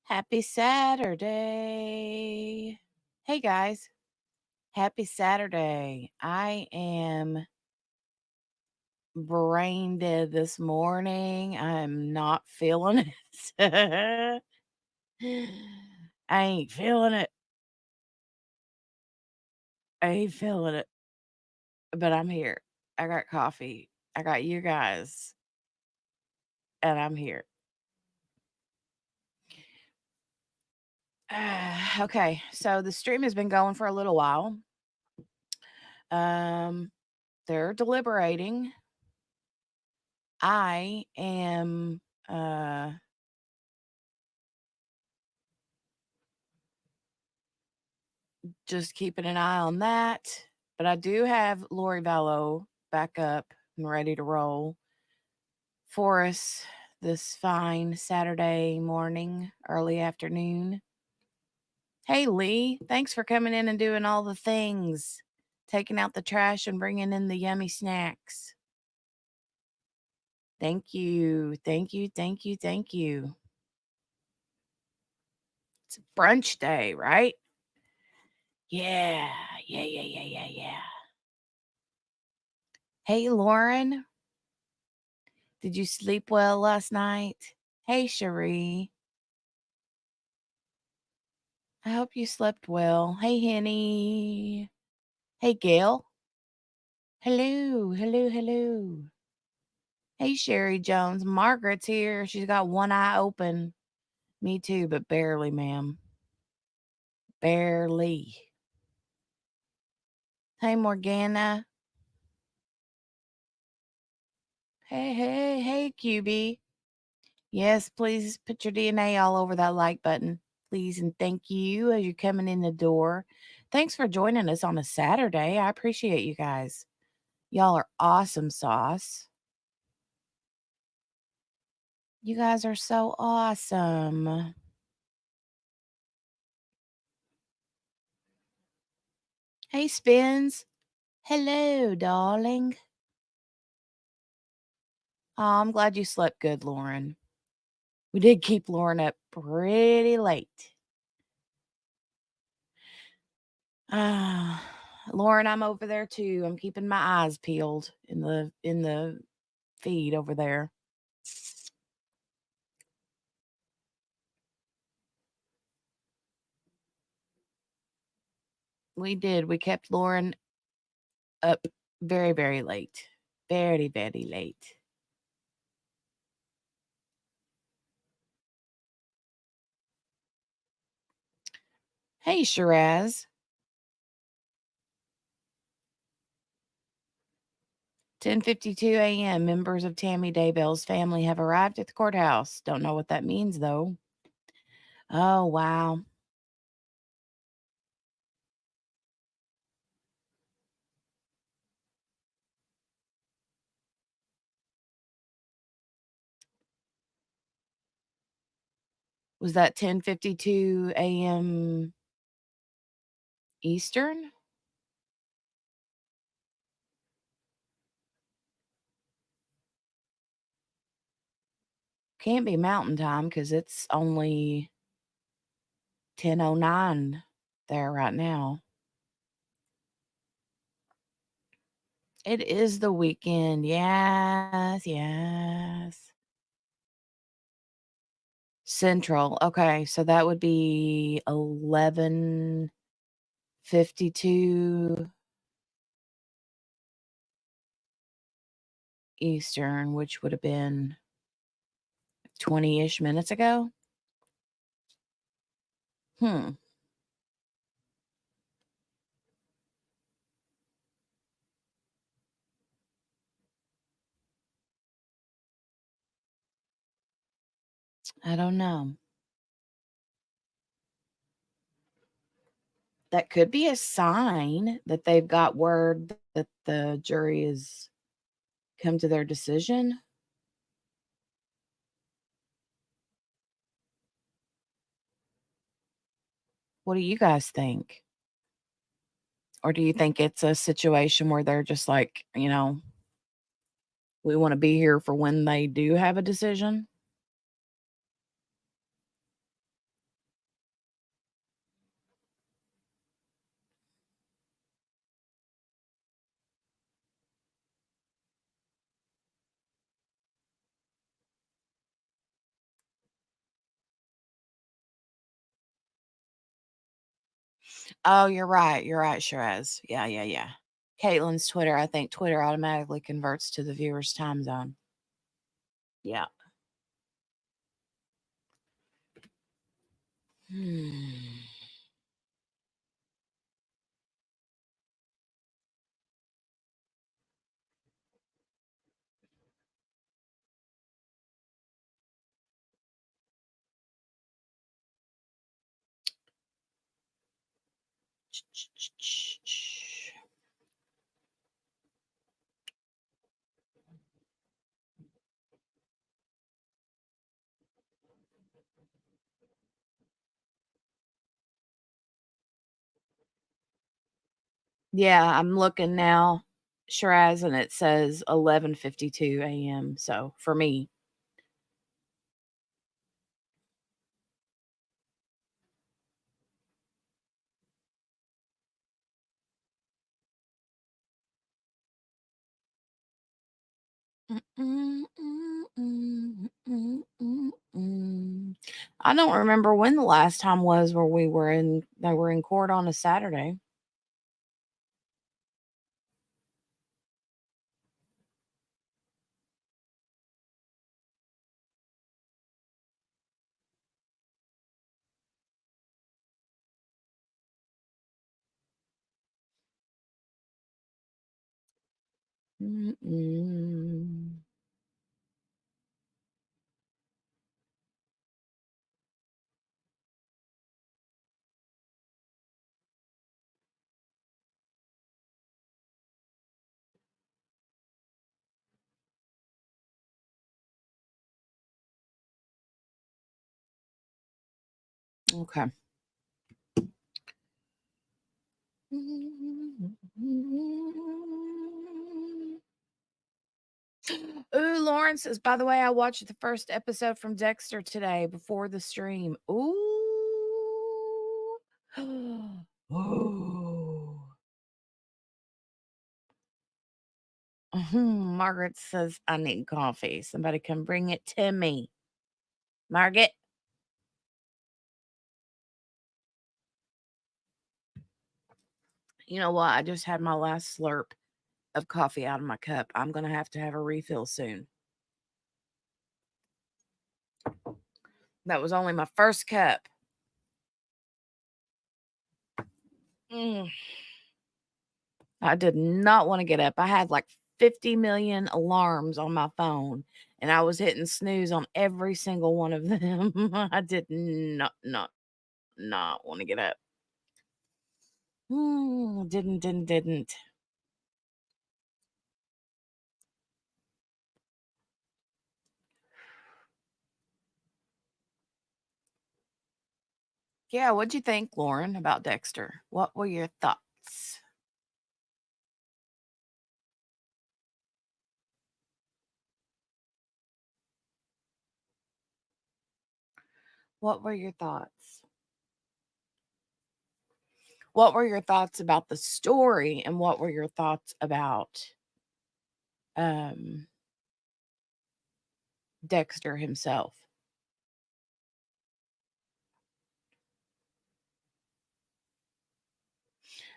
Happy Saturday. Hey guys, happy Saturday. I am brain dead this morning. I'm not feeling it. I ain't feeling it. I ain't feeling it. But I'm here. I got coffee. I got you guys. And I'm here. Okay, so the stream has been going for a little while. Um, they're deliberating. I am just keeping an eye on that. But I do have Lori Vallow back up and ready to roll for us this fine Saturday morning, early afternoon. Hey, Lee, thanks for coming in and doing all the things, taking out the trash and bringing in the yummy snacks. Thank you. Thank you. Thank you. Thank you. It's brunch day, right? Yeah. Yeah. Hey, Lauren. Did you sleep well last night? Hey, Cherie. I hope you slept well. Hey, Henny. Hey, Gail. Hello. Hey, Sherry Jones. Margaret's here. She's got one eye open. Me too, but barely, ma'am. Barely. Hey, Morgana. Hey, QB. Yes, please put your DNA all over that like button. Please and thank you as you're coming in the door. Thanks for joining us on a Saturday. I appreciate you guys. Y'all are awesome sauce. You guys are so awesome. Hey, Spins. Hello, darling. Oh, I'm glad you slept good, Lauren. We did keep Lauren up pretty late. Lauren, I'm over there too. I'm keeping my eyes peeled in the feed over there. We did. We kept Lauren up very, very late. Very, very late. Hey, Shiraz. 10:52 a.m. Members of Tammy Daybell's family have arrived at the courthouse. Don't know what that means, though. Oh, wow. Was that 10:52 a.m. Eastern? Can't be Mountain Time because it's only 10:09 there right now. It is the weekend. Yes. Central. Okay, so that would be 11:52 Eastern, which would have been 20-ish minutes ago. I don't know. That could be a sign that they've got word that the jury has come to their decision. What do you guys think? Or do you think it's a situation where they're just like, we want to be here for when they do have a decision? Oh, you're right. You're right, Shiraz. Yeah, yeah, yeah. Caitlin's Twitter. I think Twitter automatically converts to the viewer's time zone. Yeah. Hmm. Yeah, I'm looking now, Shiraz, and it says 11:52 a.m. So for me, I don't remember when the last time was where they were in court on a Saturday. Mm-mm. Okay. Ooh, Lauren says, by the way, I watched the first episode from Dexter today before the stream. Ooh. Ooh. Margaret says, I need coffee. Somebody come bring it to me. Margaret. You know what? I just had my last slurp of coffee out of my cup. I'm going to have a refill soon. That was only my first cup. Mm. I did not want to get up. I had like 50 million alarms on my phone and I was hitting snooze on every single one of them. I did not want to get up. Didn't. Yeah, what'd you think, Lauren, about Dexter? What were your thoughts? What were your thoughts? What were your thoughts about the story and what were your thoughts about um Dexter himself?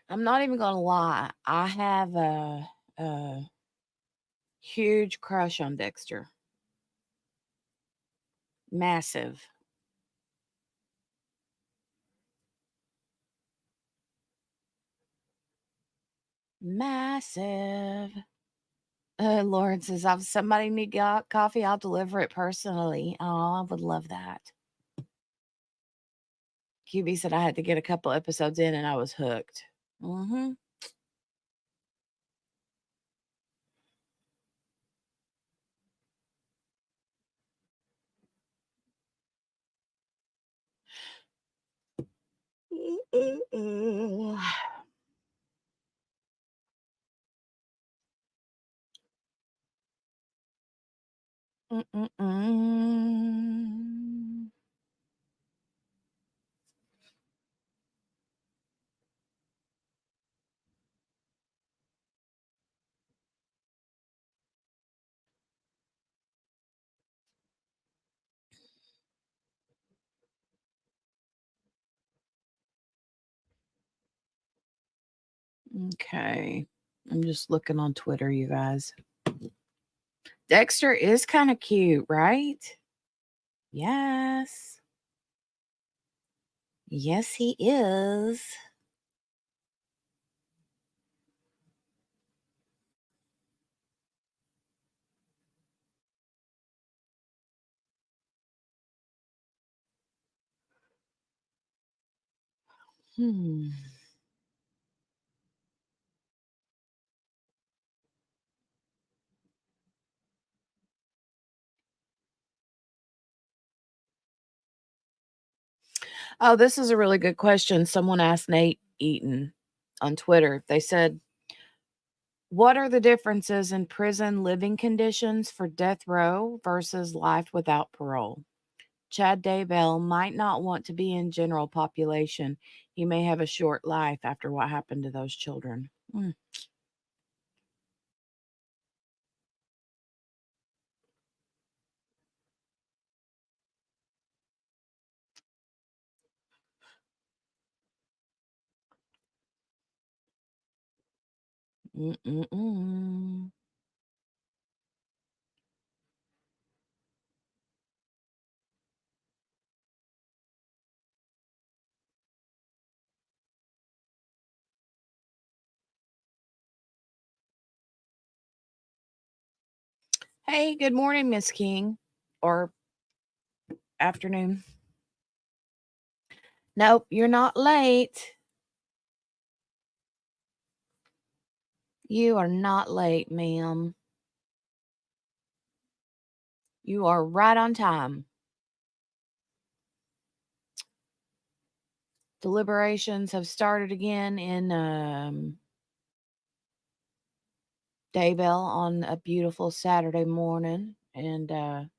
I'm not even gonna lie. I have a huge crush on Dexter. Massive. Massive. Lauren says, if somebody need coffee, I'll deliver it personally. Oh, I would love that. QB said I had to get a couple episodes in and I was hooked. Mm-hmm. Mm-mm-mm. Okay. I'm just looking on Twitter, you guys. Dexter is kind of cute, right? Yes. Yes, he is. Hmm. Oh, this is a really good question. Someone asked Nate Eaton on Twitter. They said, what are the differences in prison living conditions for death row versus life without parole? Chad Daybell might not want to be in general population. He may have a short life after what happened to those children. Mm. Mm-mm-mm. Hey, good morning, Miss King. Or afternoon. Nope, you're not late. You are not late, ma'am. You are right on time. Deliberations have started again in Daybell on a beautiful Saturday morning, and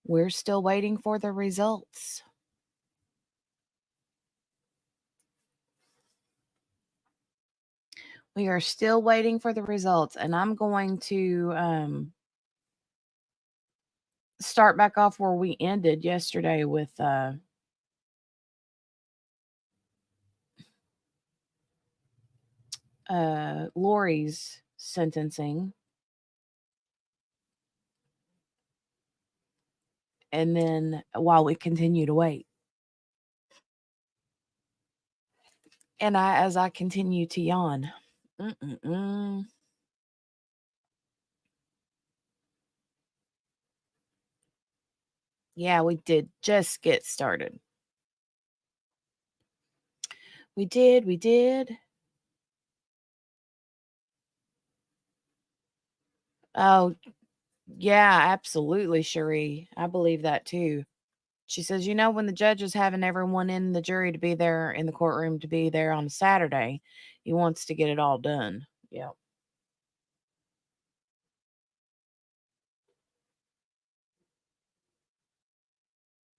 we're still waiting for the results. We are still waiting for the results, and I'm going to start back off where we ended yesterday with Lori's sentencing. And then while we continue to wait. And as I continue to yawn. Mm-mm-mm. Yeah, we did just get started. We did. Oh, yeah, absolutely, Cherie. I believe that too. She says, when the judge is having everyone in the jury to be there in the courtroom to be there on a Saturday, he wants to get it all done. Yep.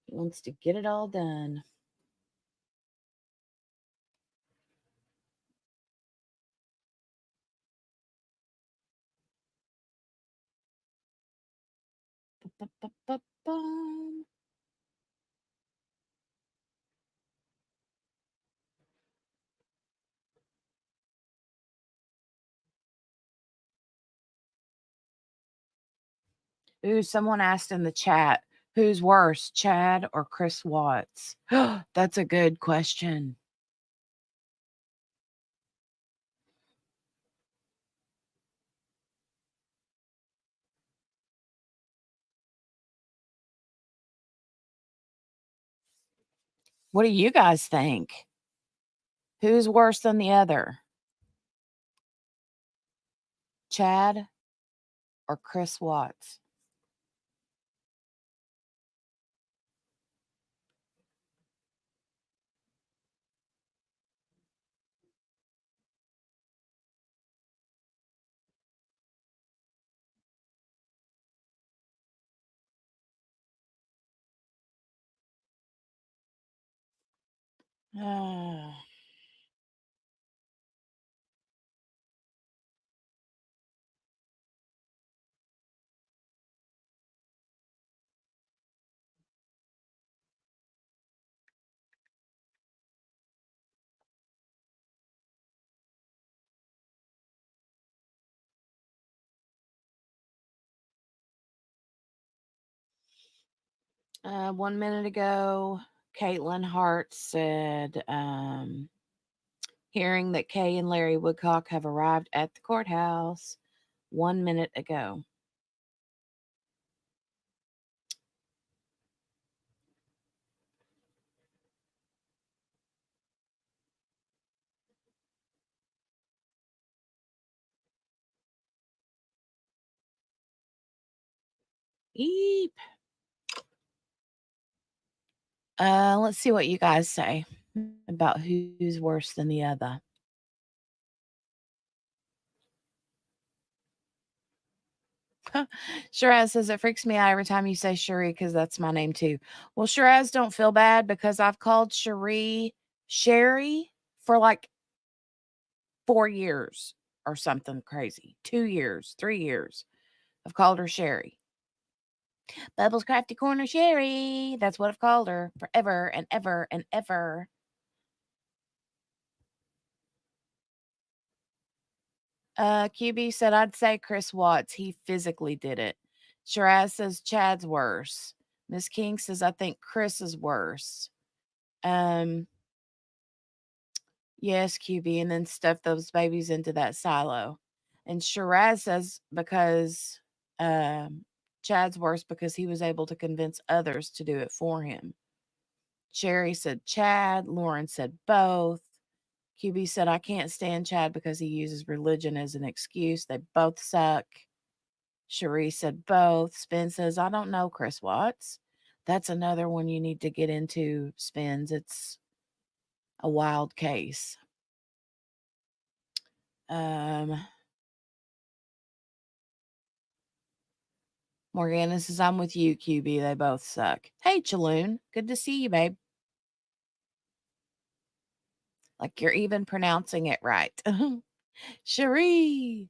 He wants to get it all done. Ba-ba-ba-ba-bum. Ooh, someone asked in the chat, who's worse, Chad or Chris Watts? That's a good question. What do you guys think? Who's worse than the other? Chad or Chris Watts? Ah. 1 minute ago, Caitlin Hart said, hearing that Kay and Larry Woodcock have arrived at the courthouse 1 minute ago. Eep. Let's see what you guys say about who's worse than the other. Shiraz says it freaks me out every time you say Cherie because that's my name too. Well, Shiraz, don't feel bad because I've called Cherie Sherry for like 4 years or something crazy. 2 years, 3 years. I've called her Sherry. Bubbles Crafty Corner Sherry. That's what I've called her forever and ever and ever. QB said, I'd say Chris Watts. He physically did it. Shiraz says Chad's worse. Miss King says, I think Chris is worse. Yes, QB, and then stuff those babies into that silo. And Shiraz says because Chad's worse because he was able to convince others to do it for him. Sherry said Chad. Lauren said both. QB said, I can't stand Chad because he uses religion as an excuse. They both suck. Cherie said both. Spin says, I don't know Chris Watts. That's another one you need to get into, Spins. It's a wild case. Morgana says, I'm with you, QB. They both suck. Hey, Chaloon. Good to see you, babe. Like you're even pronouncing it right. Cherie.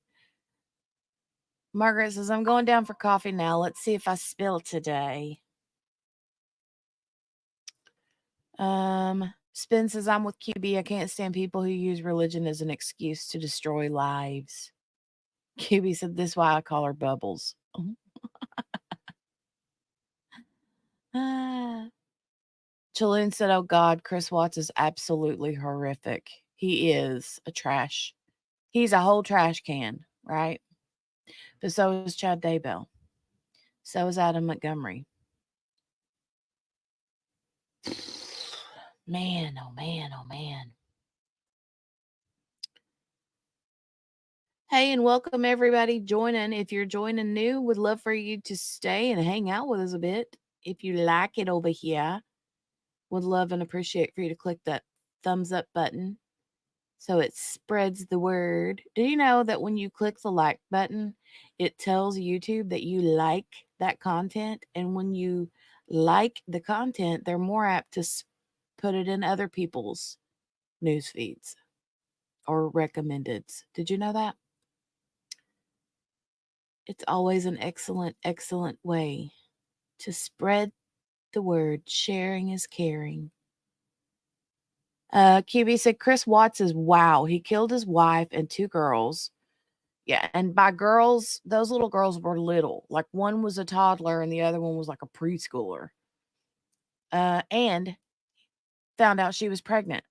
Margaret says, I'm going down for coffee now. Let's see if I spill today. Spin says, I'm with QB. I can't stand people who use religion as an excuse to destroy lives. QB said, this is why I call her Bubbles. Chaloon said, oh God, Chris Watts is absolutely horrific. He is a trash. He's a whole trash can, right? But so is Chad Daybell. So is Adam Montgomery. Man, oh man, oh man. Hey, and welcome everybody joining. If you're joining new, would love for you to stay and hang out with us a bit. If you like it over here, would love and appreciate for you to click that thumbs up button so it spreads the word. Do you know that when you click the like button, it tells YouTube that you like that content? And when you like the content, they're more apt to put it in other people's news feeds or recommended. Did you know that? It's always an excellent, excellent way to spread the word. Sharing is caring. QB said Chris Watts is wow. He killed his wife and 2 girls. Yeah, and by girls, those little girls were little. Like one was a toddler and the other one was like a preschooler. And found out she was pregnant.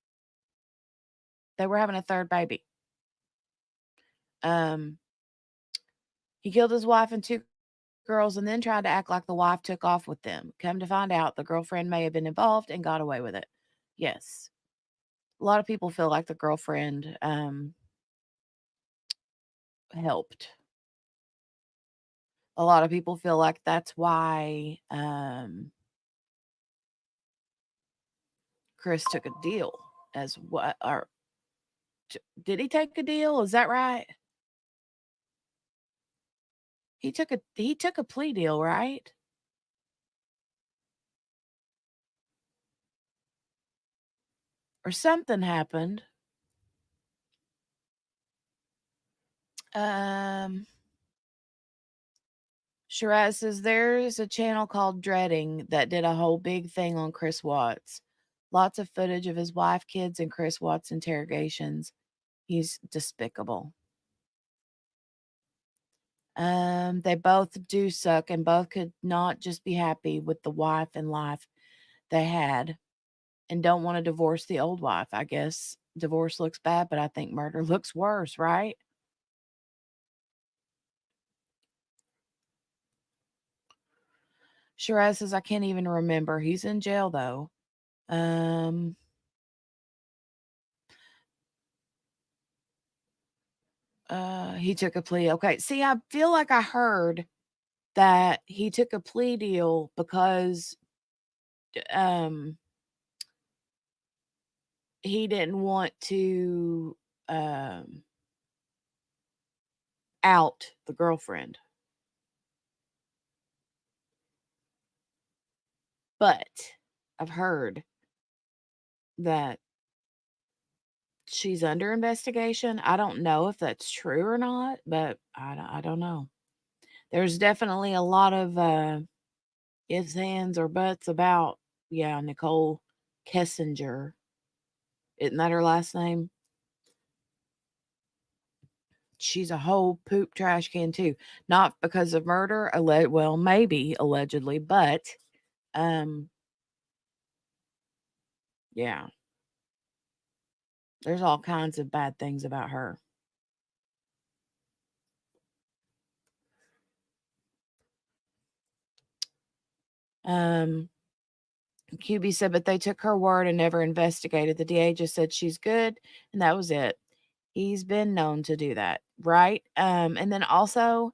They were having a 3rd baby. He killed his wife and 2 girls and then tried to act like the wife took off with them. Come to find out, the girlfriend may have been involved and got away with it. Yes. A lot of people feel like the girlfriend helped. A lot of people feel like that's why Chris took a deal as what, or did he take a deal? Is that right? He took a plea deal, right? Or something happened. Shiraz says there's a channel called Dreading that did a whole big thing on Chris Watts. Lots of footage of his wife, kids, and Chris Watts interrogations. He's despicable. They both do suck, and both could not just be happy with the wife and life they had and don't want to divorce the old wife. I guess divorce looks bad, but I think murder looks worse, right? Shiraz says, I can't even remember. He's in jail, though. Um, he took a plea. Okay. See, I feel like I heard that he took a plea deal because um he didn't want to um out the girlfriend. But I've heard that she's under investigation. I don't know if that's true or not, but I don't know. There's definitely a lot of ifs, ands, or buts about, yeah, Nicole Kessinger. Isn't that her last name? She's a whole poop trash can too. Not because of murder, well, maybe allegedly, but um, yeah, there's all kinds of bad things about her. Um, QB said, but they took her word and never investigated. The DA just said she's good, and that was it. He's been known to do that, right? And then also,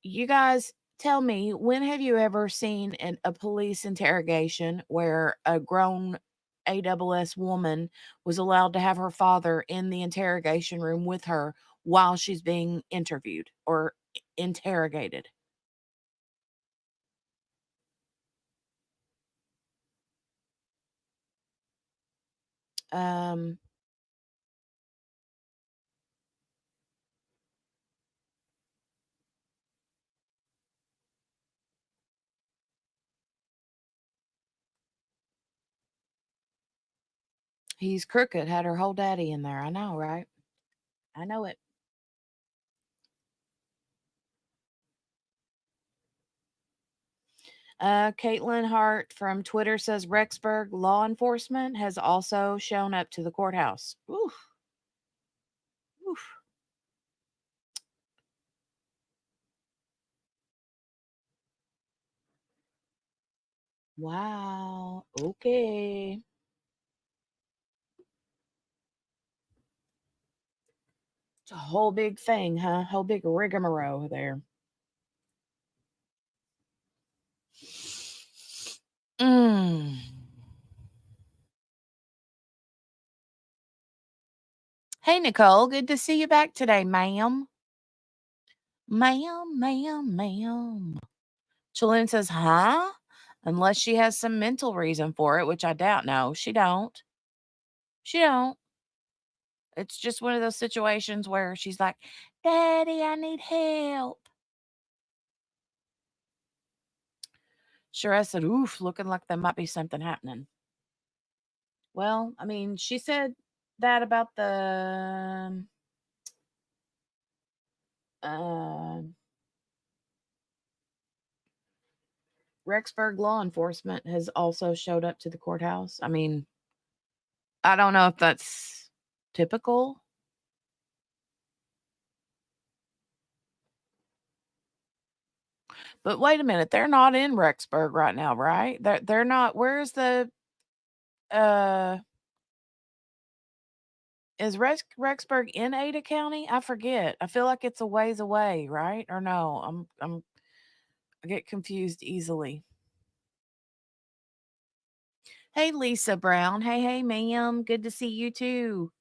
you guys tell me, when have you ever seen a police interrogation where a grown AWS woman was allowed to have her father in the interrogation room with her while she's being interviewed or interrogated? Um, he's crooked, had her whole daddy in there. I know, right? I know it. Caitlin Hart from Twitter says Rexburg law enforcement has also shown up to the courthouse. Oof, oof. Wow. Okay. It's a whole big thing, huh? Whole big rigmarole there. Mm. Hey, Nicole. Good to see you back today, ma'am. Ma'am. Chalene says, huh? Unless she has some mental reason for it, which I doubt. No, she don't. She don't. It's just one of those situations where she's like, Daddy, I need help. Sure, I said, oof, looking like there might be something happening. Well, I mean, she said that about the uh, Rexburg law enforcement has also showed up to the courthouse. I mean, I don't know if that's typical. But wait a minute, they're not in Rexburg right now, right? They're not. Where's the uh is Rexburg in Ada County? I forget. I feel like it's a ways away, right? Or no? I get confused easily. Hey Lisa Brown. Hey ma'am. Good to see you too.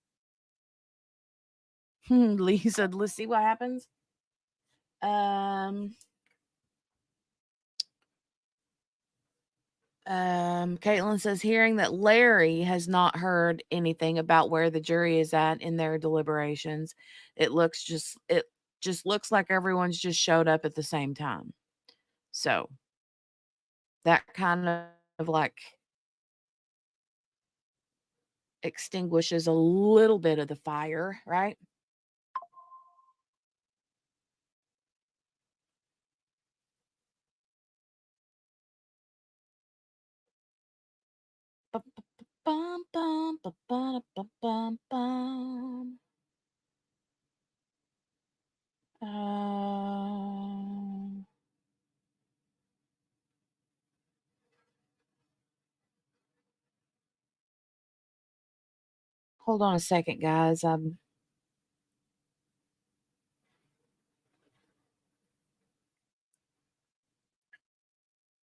Lisa, let's see what happens. Um Caitlin says, hearing that Larry has not heard anything about where the jury is at in their deliberations, it just looks like everyone's just showed up at the same time. So that kind of like extinguishes a little bit of the fire, right? Bum, bum, ba, ba, ba, bum, bum. Hold on a second, guys. I'm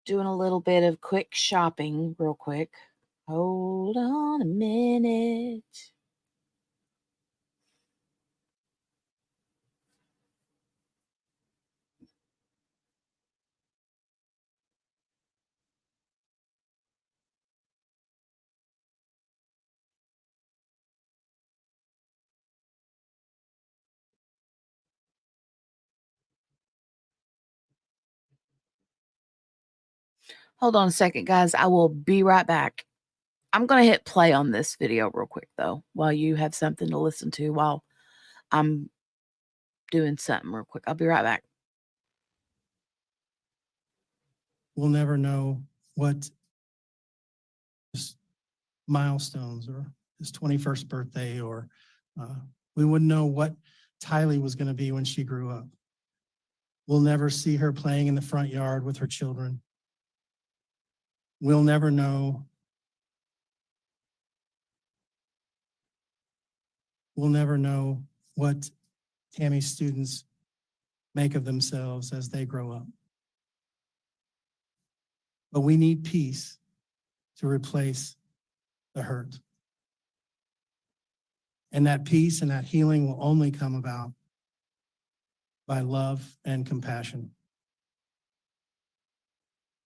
doing a little bit of quick shopping real quick. Hold on a minute. Hold on a second, guys. I will be right back. I'm going to hit play on this video real quick, though, while you have something to listen to while I'm doing something real quick. I'll be right back. We'll never know what his milestones or his 21st birthday, or we wouldn't know what Tylee was going to be when she grew up. We'll never see her playing in the front yard with her children. We'll never know. We'll never know what Tammy's students make of themselves as they grow up. But we need peace to replace the hurt. And that peace and that healing will only come about by love and compassion.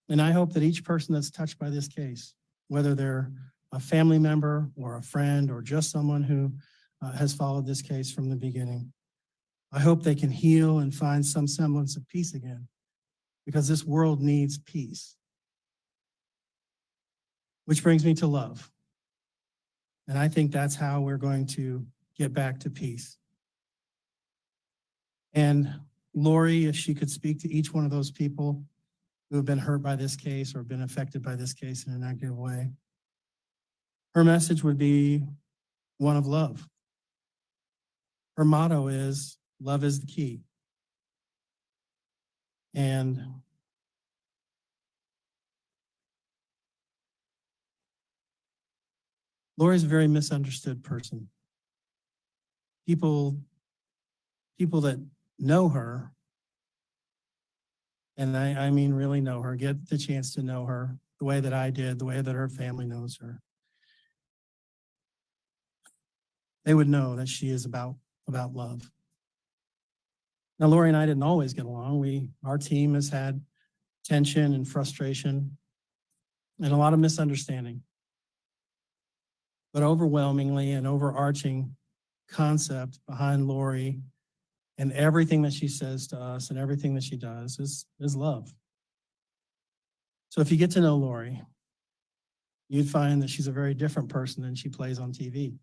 And I hope that each person that's touched by this case, whether they're a family member or a friend or just someone who has followed this case from the beginning, I hope they can heal and find some semblance of peace again, because this world needs peace. Which brings me to love. And I think that's how we're going to get back to peace. And Lori, if she could speak to each one of those people who have been hurt by this case or been affected by this case in a negative way, her message would be one of love. Her motto is, love is the key. And Lori's a very misunderstood person. People that know her, and I mean really know her, get the chance to know her the way that I did, the way that her family knows her, they would know that she is about love. Now, Lori and I didn't always get along. Our team has had tension and frustration and a lot of misunderstanding. But overwhelmingly, an overarching concept behind Lori and everything that she says to us and everything that she does is love. So if you get to know Lori, you'd find that she's a very different person than she plays on TV.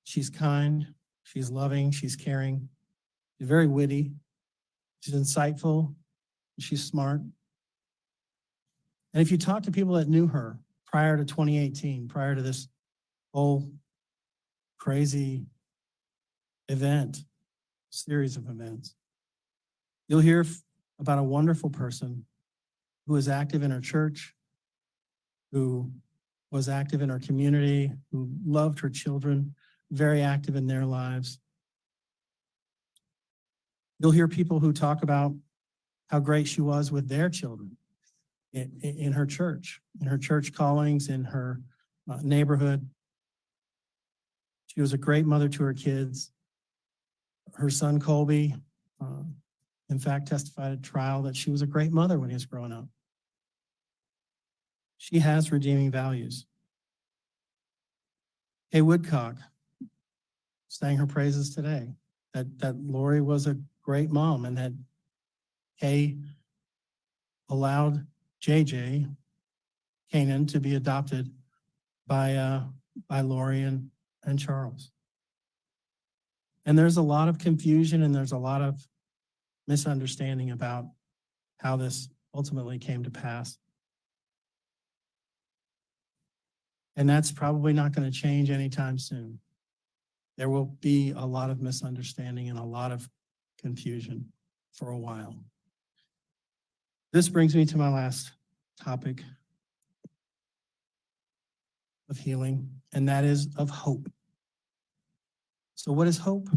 She's kind, she's loving, she's caring, she's very witty, she's insightful, she's smart. And if you talk to people that knew her prior to 2018, prior to this whole crazy series of events, you'll hear about a wonderful person who was active in her church, who was active in her community, who loved her children, very active in their lives. You'll hear people who talk about how great she was with their children in her church callings, in her neighborhood. She was a great mother to her kids. Her son, Colby, in fact, testified at trial that she was a great mother when he was growing up. She has redeeming values. Kay Woodcock sang her praises today, that Lori was a great mom and that Kay allowed JJ, Canaan, to be adopted by Lori and Charles. And there's a lot of confusion and there's a lot of misunderstanding about how this ultimately came to pass. And that's probably not going to change anytime soon. There will be a lot of misunderstanding and a lot of confusion for a while. This brings me to my last topic of healing, and that is of hope. So what is hope?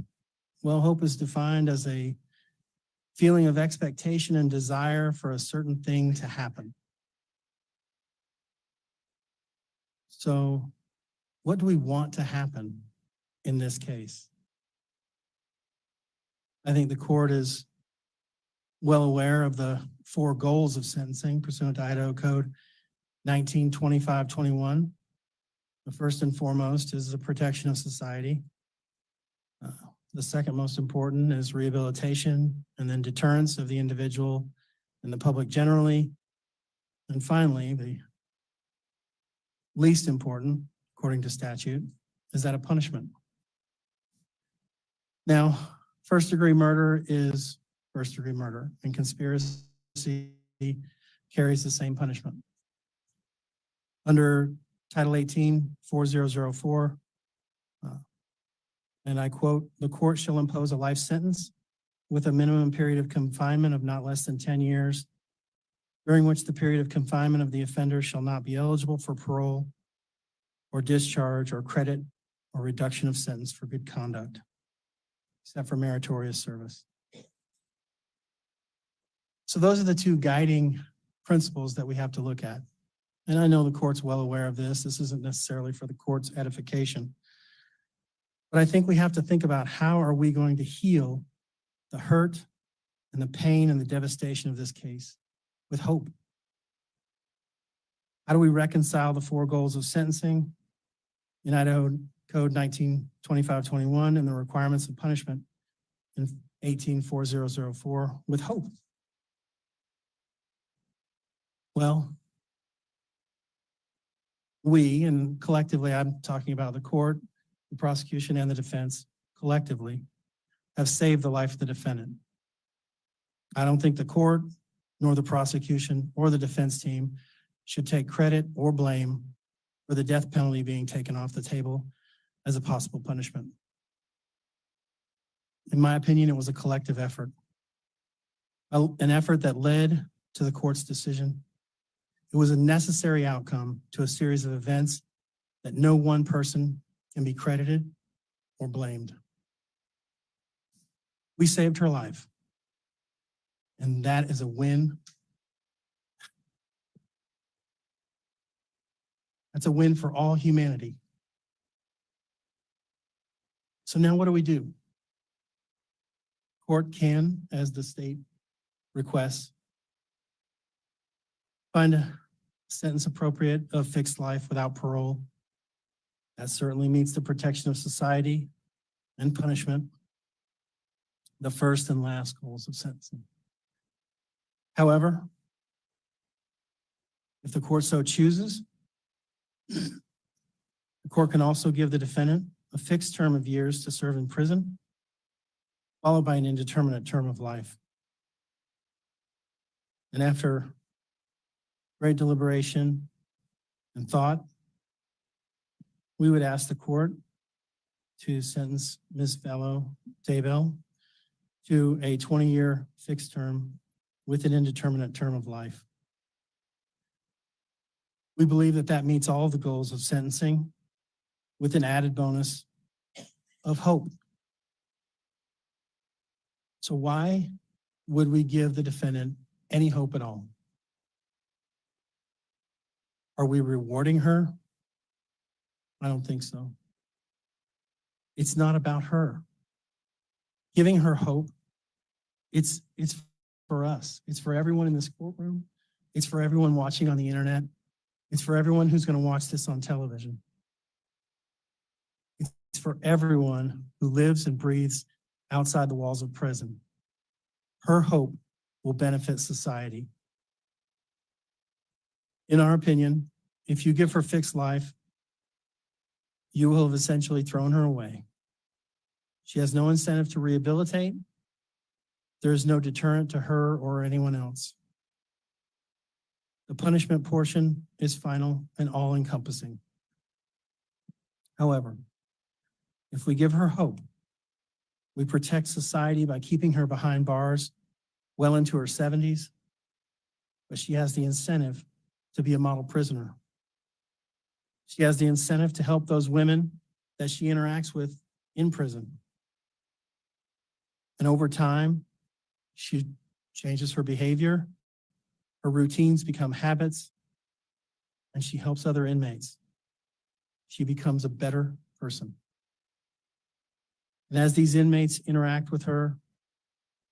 Well, hope is defined as a feeling of expectation and desire for a certain thing to happen. So what do we want to happen in this case? I think the court is well aware of the 4 goals of sentencing pursuant to Idaho Code 1925-21. The first and foremost is the protection of society. The second most important is rehabilitation, and then deterrence of the individual and the public generally. And finally, the least important, according to statute, is that of punishment. Now, first-degree murder is first-degree murder, and conspiracy carries the same punishment. Under Title 18, 4004, and I quote, "The court shall impose a life sentence with a minimum period of confinement of not less than 10 years, during which the period of confinement of the offender shall not be eligible for parole or discharge or credit or reduction of sentence for good conduct, except for meritorious service." So those are the 2 guiding principles that we have to look at. And I know the court's well aware of this. This isn't necessarily for the court's edification. But I think we have to think about, how are we going to heal the hurt and the pain and the devastation of this case with hope? How do we reconcile the 4 goals of sentencing in Idaho Code 1925-21 and the requirements of punishment in 18-4004 with hope? Well, we, and collectively I'm talking about the court, the prosecution, and the defense collectively, have saved the life of the defendant. I don't think the court, nor the prosecution, or the defense team should take credit or blame for the death penalty being taken off the table as a possible punishment. In my opinion, it was a collective effort, an effort that led to the court's decision. It was a necessary outcome to a series of events that no one person can be credited or blamed. We saved her life, and that is a win. That's a win for all humanity. So now what do? Court can, as the state requests, find a sentence appropriate of fixed life without parole. That certainly meets the protection of society and punishment, the first and last goals of sentencing. However, if the court so chooses, the court can also give the defendant a fixed term of years to serve in prison, followed by an indeterminate term of life. And after great deliberation and thought, we would ask the court to sentence Ms. Vallow Daybell to a 20-year fixed term with an indeterminate term of life. We believe that that meets all the goals of sentencing with an added bonus of hope. So why would we give the defendant any hope at all? Are we rewarding her? I don't think so. It's not about her. Giving her hope, it's for us. It's for everyone in this courtroom. It's for everyone watching on the internet. It's for everyone who's going to watch this on television. It's for everyone who lives and breathes outside the walls of prison. Her hope will benefit society. In our opinion, if you give her fixed life, you will have essentially thrown her away. She has no incentive to rehabilitate. There is no deterrent to her or anyone else. The punishment portion is final and all-encompassing. However, if we give her hope, we protect society by keeping her behind bars well into her 70s, but she has the incentive to be a model prisoner. She has the incentive to help those women that she interacts with in prison. And over time, she changes her behavior, her routines become habits, and she helps other inmates. She becomes a better person. And as these inmates interact with her,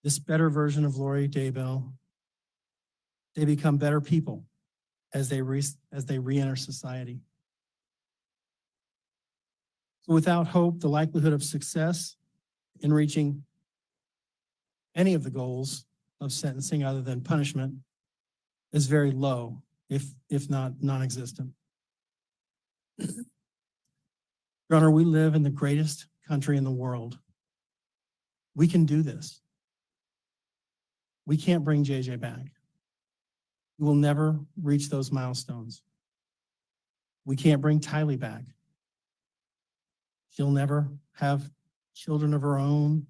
this better version of Lori Daybell, they become better people as they re-enter society. So without hope, the likelihood of success in reaching any of the goals of sentencing other than punishment is very low, if not non-existent. Your Honor, we live in the greatest country in the world. We can do this. We can't bring JJ back. We will never reach those milestones. We can't bring Tylee back. She'll never have children of her own.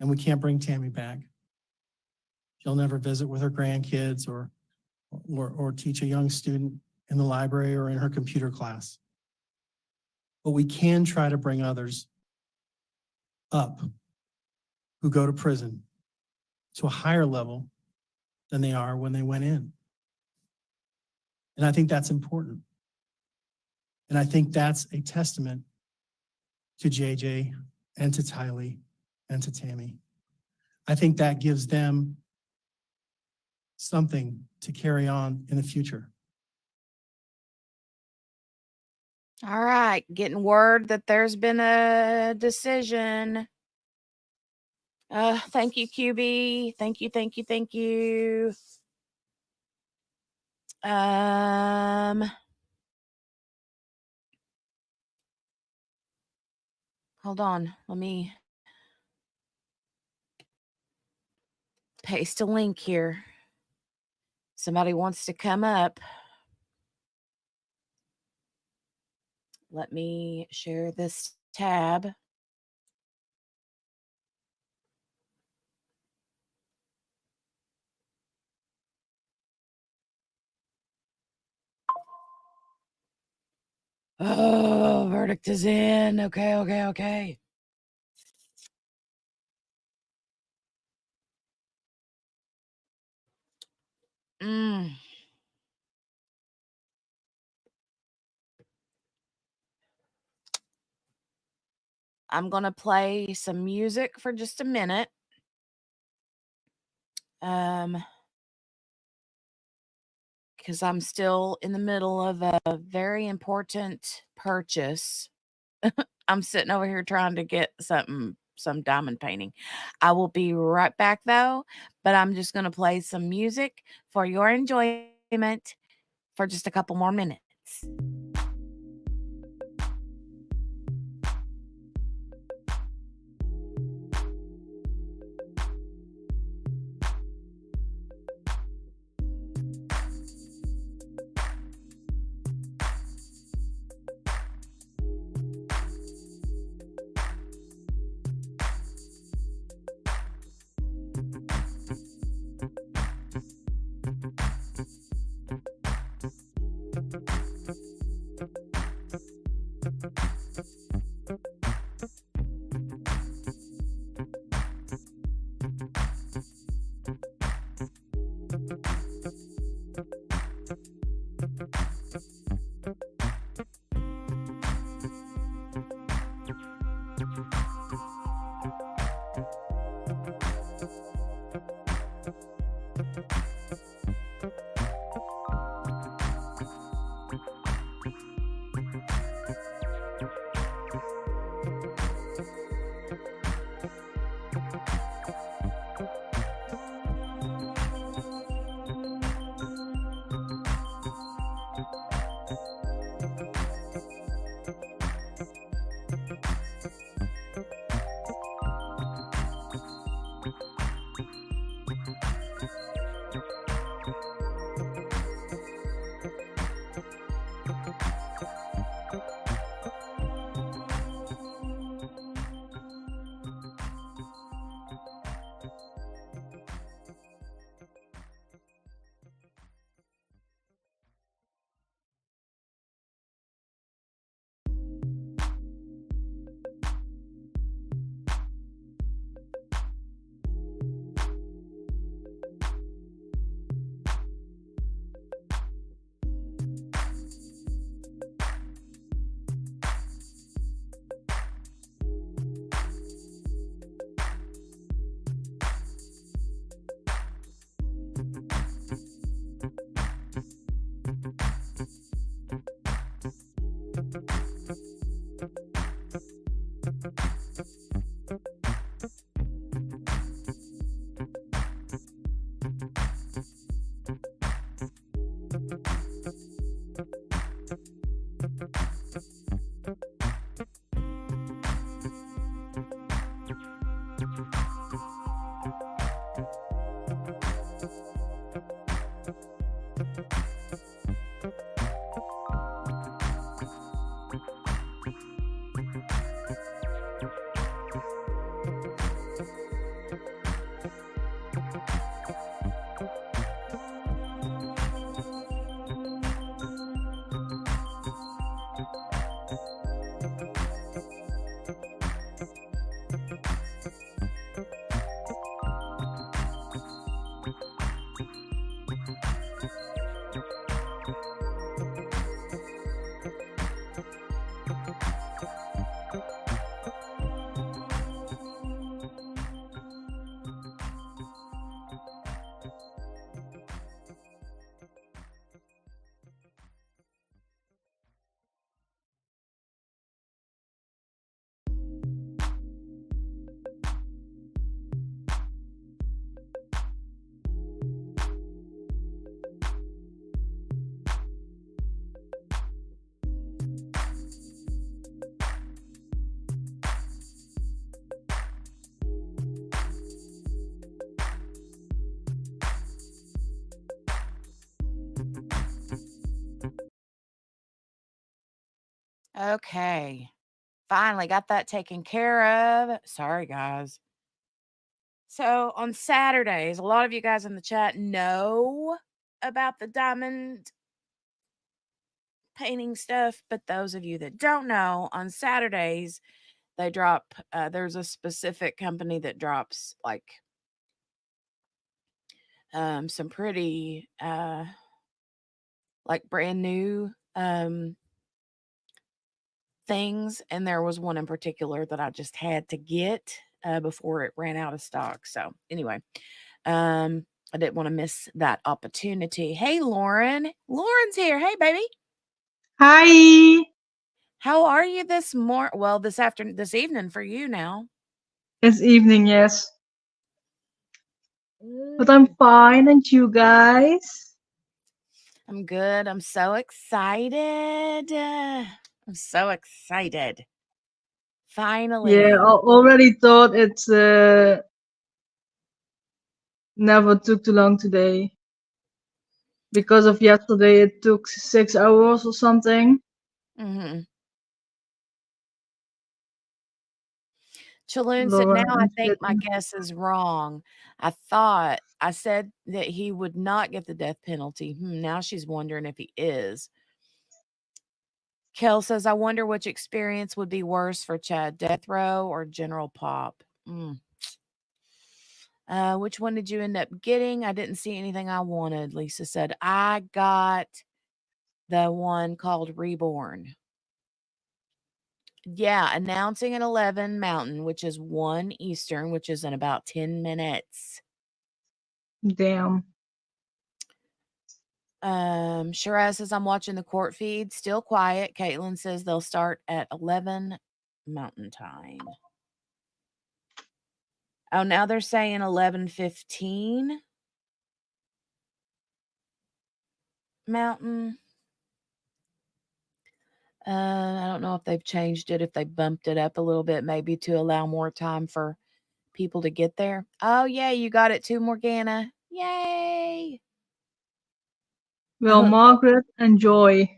And we can't bring Tammy back. She'll never visit with her grandkids or teach a young student in the library or in her computer class. But we can try to bring others up who go to prison to a higher level than they are when they went in. And I think that's important. And I think that's a testament to JJ and to Tylee and to Tammy. I think that gives them something to carry on in the future. All right, getting word that there's been a decision. Thank you, QB. Thank you, thank you, thank you. Hold on. Let me paste a link here. Somebody wants to come up. Let me share this tab. Oh, verdict is in. Okay, okay, okay. I'm going to play some music for just a minute. Because I'm still in the middle of a very important purchase. I'm sitting over here trying to get some diamond painting. I will be right back though, but I'm just going to play some music for your enjoyment for just a couple more minutes. Okay. Finally got that taken care of. Sorry, guys. So on Saturdays, a lot of you guys in the chat know about the diamond painting stuff, but those of you that don't know, on Saturdays, they drop, there's a specific company that drops like some pretty like brand new things, and there was one in particular that I just had to get before it ran out of stock. So anyway, I didn't want to miss that opportunity. Hey, Lauren. Lauren's here. Hey, baby. Hi. How are you this well, this evening for you now? It's evening, yes. But I'm fine, and you guys? I'm good. I'm so excited. I'm so excited. Finally. Yeah, I already thought it never took too long today. Because of yesterday, it took 6 hours or something. Mm-hmm. Chaloon said, Lauren, now I I'm think my sweating. guess is wrong. I said that he would not get the death penalty. Now she's wondering if he is. Kel says, I wonder which experience would be worse for Chad, death row or general pop. Which one did you end up getting? I didn't see anything I wanted. Lisa said, I got the one called Reborn. Yeah, announcing at 11 Mountain, which is 1 Eastern, which is in about 10 minutes. Damn. Shiraz says, I'm watching the court feed. Still quiet. Caitlin says they'll start at 11 Mountain Time. Oh, now they're saying 11:15 Mountain. I don't know if they've changed it, if they bumped it up a little bit, maybe to allow more time for people to get there. Oh, yeah, you got it too, Morgana. Yay! Well, Margaret, enjoy.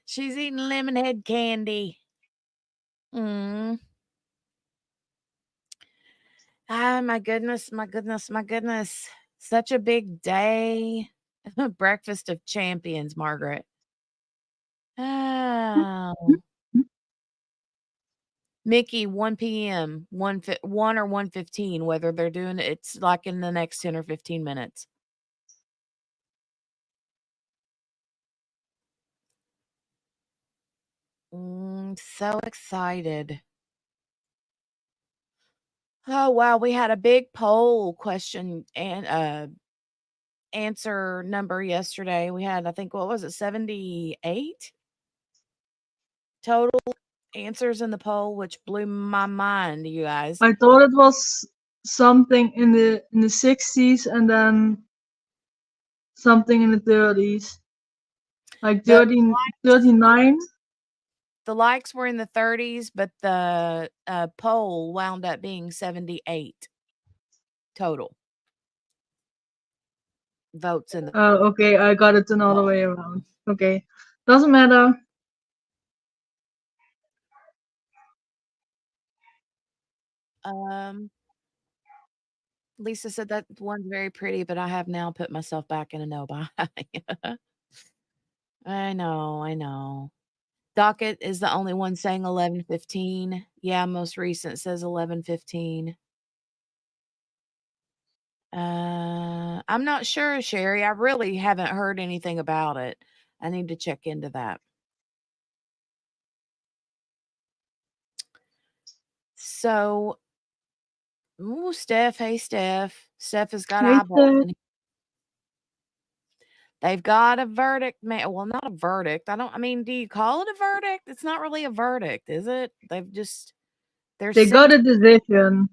She's eating Lemonhead candy. Ah, my goodness, my goodness, my goodness. Such a big day. Breakfast of champions, Margaret. Oh. Mickey, 1 p.m., 1 or 1:15, whether they're doing it's like in the next 10 or 15 minutes. So excited. Oh, wow, we had a big poll question and answer number yesterday. We had, I think, what was it, 78 total answers in the poll, which blew my mind, you guys. I thought it was something in the 60s and then something in the 30s. Like 39. The likes were in the 30s, but the poll wound up being 78 total votes in the Oh, okay, I got it another way around. Okay, doesn't matter. Lisa said that one's very pretty, but I have now put myself back in a no buy. I know. Docket is the only one saying 11:15. Yeah, most recent says 11:15. I'm not sure, Sherry. I really haven't heard anything about it. I need to check into that. So, ooh, Steph. Hey, Steph. Steph has got Hey, eyeballs. Steph. They've got a verdict. Well, not a verdict. I mean, do you call it a verdict? It's not really a verdict, is it? They've just, They got a decision.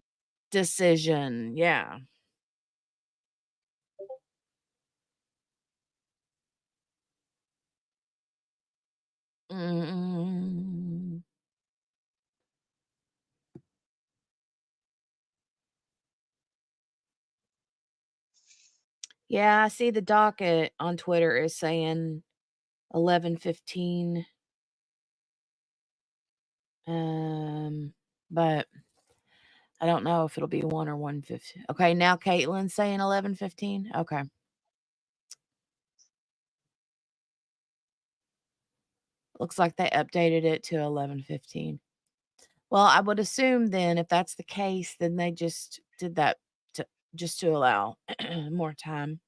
Decision. Yeah. Mm. Yeah, I see the docket on Twitter is saying 11:15. But I don't know if it'll be 1 or 1:15. Okay, now Caitlin's saying 11:15. Okay. Looks like they updated it to 11:15. Well, I would assume then if that's the case, then they just did that to allow more time.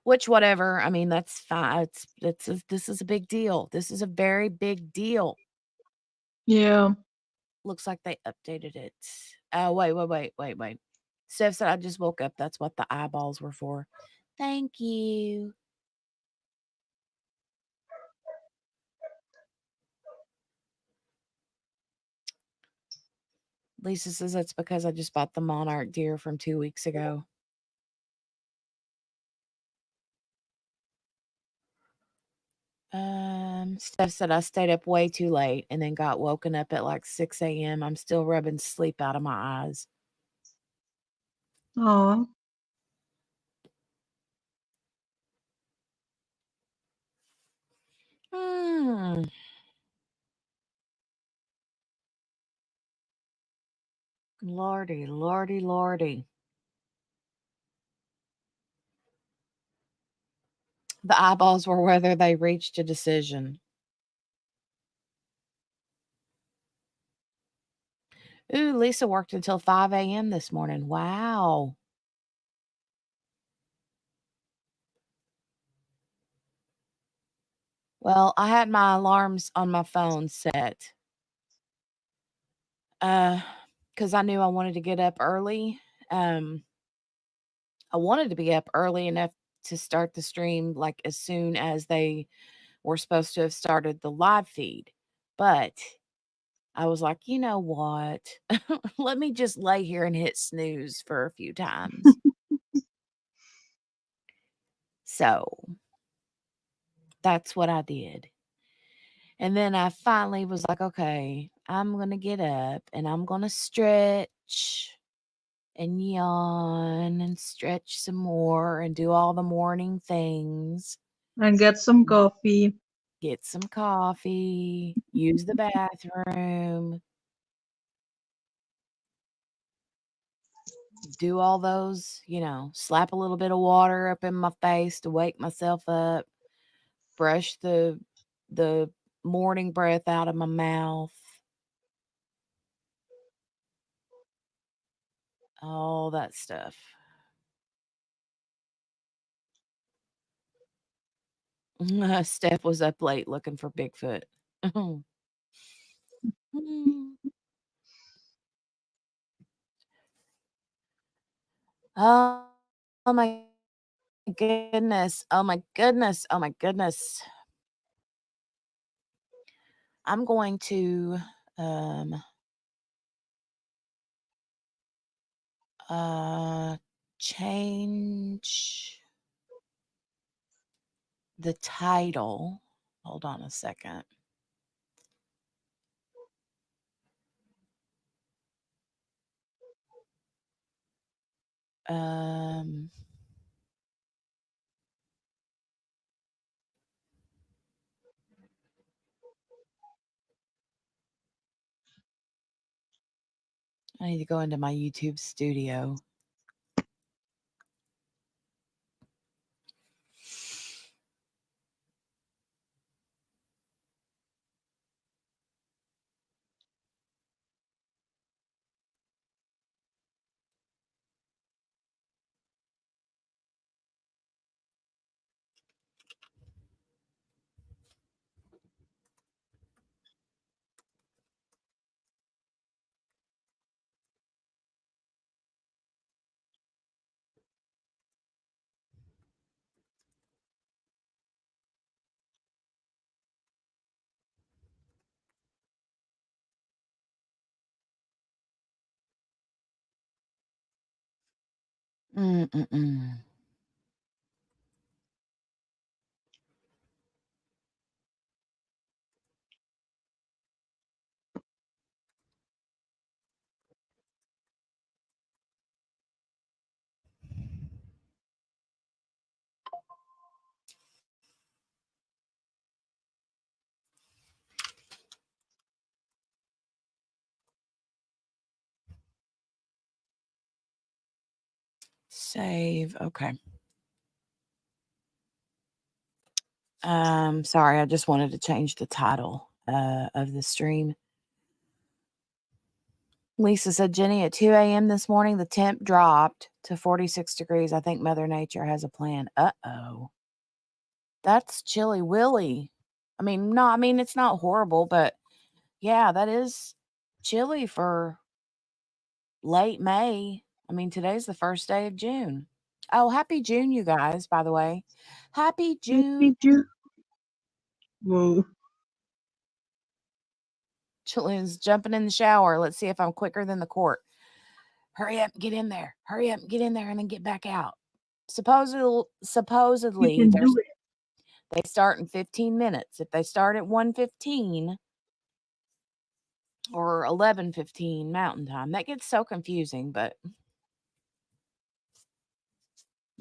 Which whatever, I mean, that's fine. This is a big deal. This is a very big deal. Yeah. Looks like they updated it. Wait. Steph said I just woke up. That's what the eyeballs were for. Thank you. Lisa says that's because I just bought the monarch deer from 2 weeks ago. Steph said I stayed up way too late and then got woken up at like 6 a.m. I'm still rubbing sleep out of my eyes. Aw. Hmm. Lordy. The eyeballs were whether they reached a decision. Ooh, Lisa worked until 5 a.m. this morning. Wow. Well, I had my alarms on my phone set. Because I knew I wanted to get up early. I wanted to be up early enough to start the stream like as soon as they were supposed to have started the live feed. But I was like, you know what? Let me just lay here and hit snooze for a few times. So that's what I did. And then I finally was like, okay, I'm going to get up and I'm going to stretch and yawn and stretch some more and do all the morning things. And get some coffee. Get some coffee, use the bathroom, do all those, slap a little bit of water up in my face to wake myself up, brush the morning breath out of my mouth. All that stuff. Steph was up late looking for Bigfoot. Oh, oh my goodness. Oh my goodness. Oh my goodness. I'm going to change the title. Hold on a second. I need to go into my YouTube studio. Mm-mm-mm. Save. Okay. Sorry, I just wanted to change the title of the stream. Lisa said, Jenny, at 2 a.m. this morning, the temp dropped to 46 degrees. I think Mother Nature has a plan. Uh-oh. That's chilly willy. It's not horrible, but yeah, that is chilly for late May. Today's the first day of June. Oh, happy June, you guys, by the way. Happy June. Whoa. Chillin's jumping in the shower. Let's see if I'm quicker than the court. Hurry up, get in there. Hurry up, get in there, and then get back out. Supposedly, You can do it. they start in 15 minutes. If they start at 1:15 or 11:15 Mountain Time, that gets so confusing, but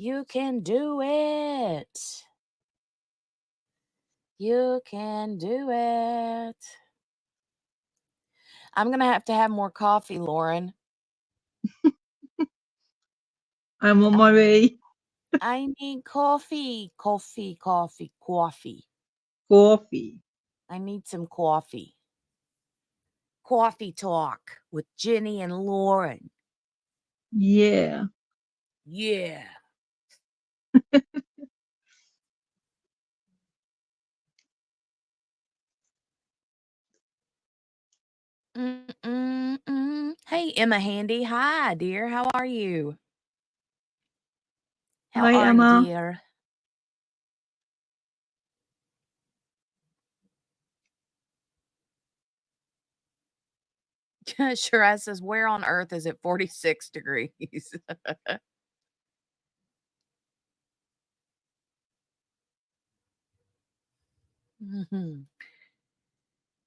you can do it. You can do it. I'm going to have more coffee, Lauren. I'm on my way. I need coffee. Coffee. I need some coffee. Coffee talk with Jenny and Lauren. Yeah. Yeah. Hey, Emma Handy. Hi, dear. How are you? How Hi, are Emma. you, dear? Shiraz says, where on earth is it 46 degrees?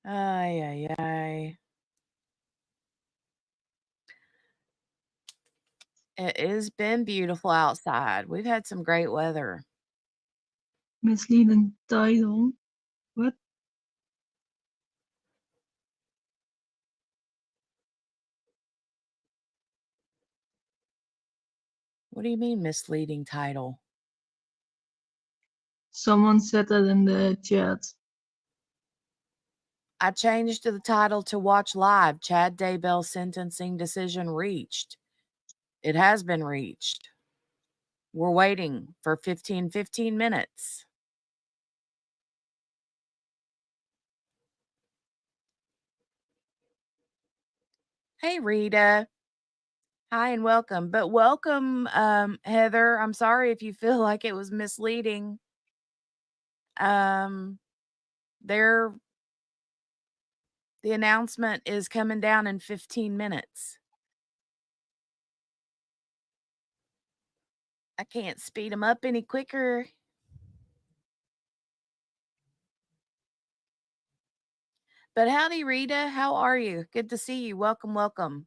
Ay, ay, ay. It has been beautiful outside. We've had some great weather. Misleading title. What? What do you mean misleading title? Someone said that in the chat. I changed the title to Watch Live. Chad Daybell sentencing decision reached. It has been reached. We're waiting for 15 minutes. Hey, Rita. Hi and welcome. But welcome, Heather. I'm sorry if you feel like it was misleading. The announcement is coming down in 15 minutes. I can't speed them up any quicker. But howdy, Rita. How are you? Good to see you. Welcome, welcome.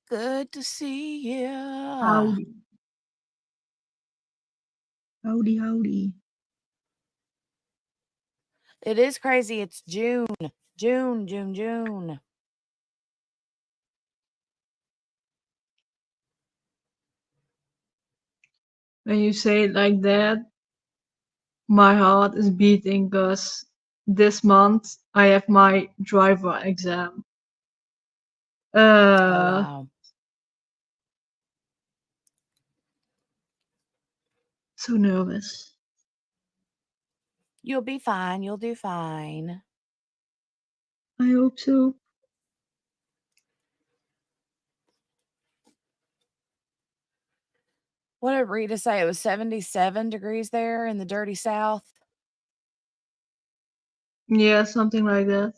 Good to see you. Howdy. Howdy. It is crazy. It's June. June. When you say it like that, my heart is beating because this month I have my driver exam. Oh, wow. So nervous. You'll be fine. You'll do fine. I hope so. What did Rita say? It was 77 degrees there in the dirty South. Yeah, something like that.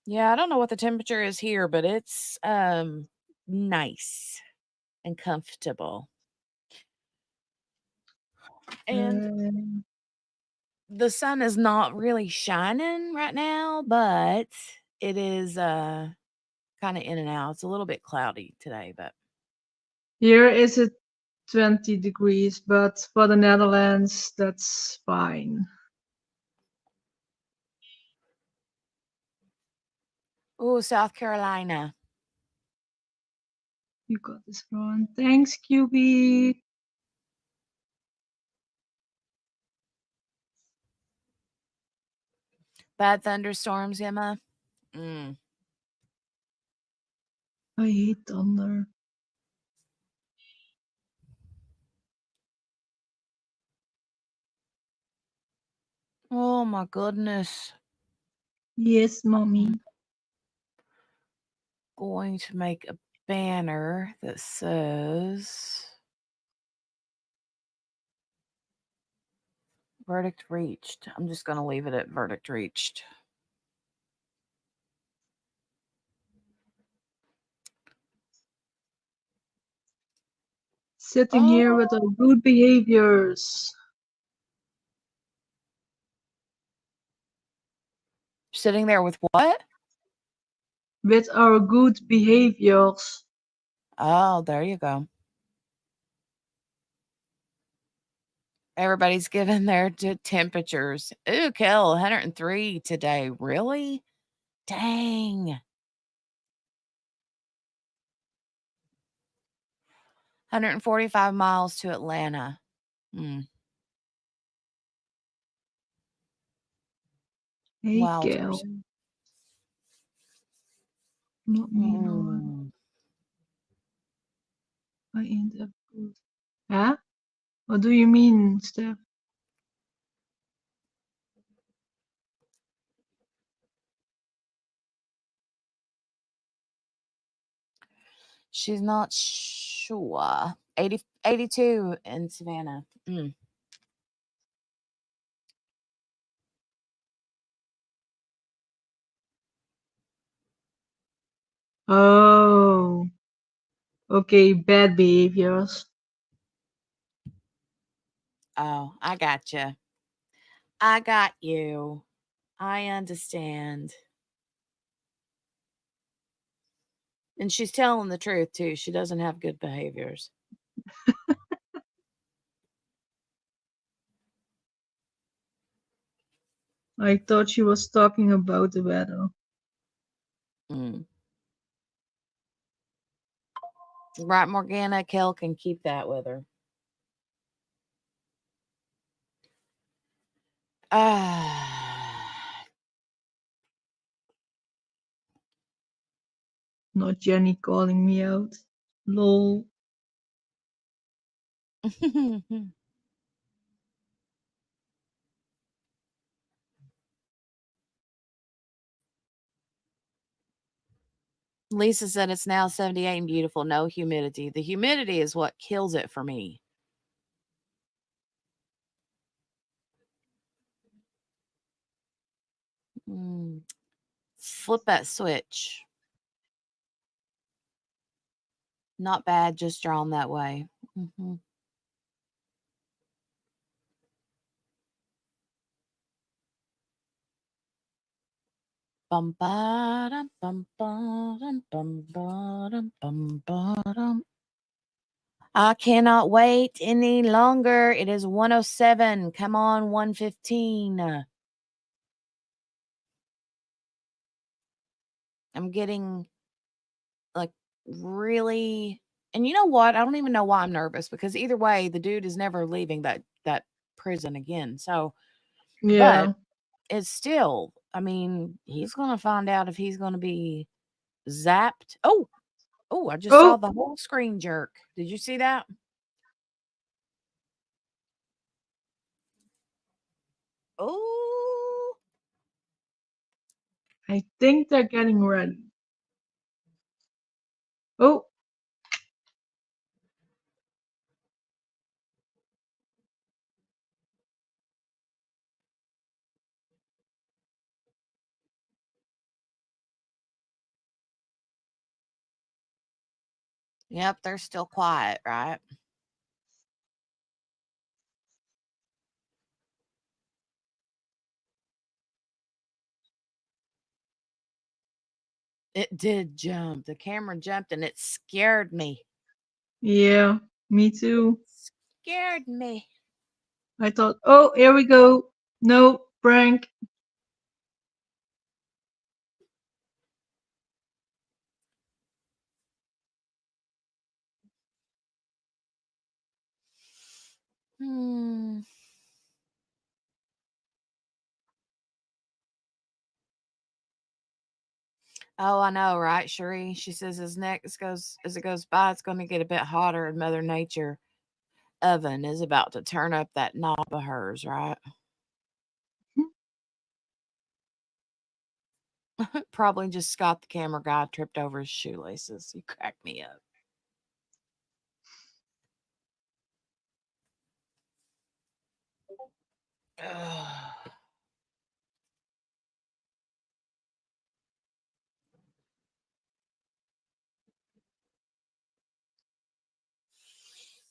Yeah, I don't know what the temperature is here, but it's nice and comfortable. And Um, the sun is not really shining right now, but it is kind of in and out. It's a little bit cloudy today, but Here is it 20 degrees, but for the Netherlands, that's fine. oh, South Carolina. You got this, Ron. Thanks, QB. Bad thunderstorms, Emma. Mm. I hate thunder. Oh my goodness. Yes, mommy. Going to make a banner that says verdict reached. I'm just going to leave it at verdict reached. Sitting here with our good behaviors. Sitting there with what? With our good behaviors. Oh, there you go. Everybody's giving their temperatures. Ooh, Kel, 103 today. Really? Dang. 145 miles to Atlanta. Hey, Wowzers. girl. Not me, Lord. I ain't that good. Huh? What do you mean, Steph? She's not sure. 82 in Savannah. Oh. Okay, bad behaviors. Oh, I got you. I got you. I understand. And she's telling the truth, too. She doesn't have good behaviors. I thought she was talking about the weather. Right, Morgana? Kel can keep that with her. Not Jenny calling me out. Lol. Lisa said it's now 78 and beautiful, no humidity. The humidity is what kills it for me. Flip that switch. Not bad, just drawn that way. Bum ba-dum, bum ba-dum, bum ba-dum, bum ba-dum. I cannot wait any longer. It is 107. Come on, 115. I'm getting like really, and you know what? I don't even know why I'm nervous, because either way, the dude is never leaving that prison again. So, Yeah. but it's still, I mean, he's going to find out if he's going to be zapped. Oh, I just saw the whole screen jerk. Did you see that? Oh, I think they're getting ready. Oh. Yep, they're still quiet, right? It did jump. The camera jumped and it scared me. Yeah, me too. Scared me. I thought, oh, here we go. No, prank. Hmm. Oh, I know, right, Cherie? She says as it goes by, it's going to get a bit hotter, and Mother Nature oven is about to turn up that knob of hers, right? Probably just Scott the camera guy tripped over his shoelaces. You cracked me up. Ugh.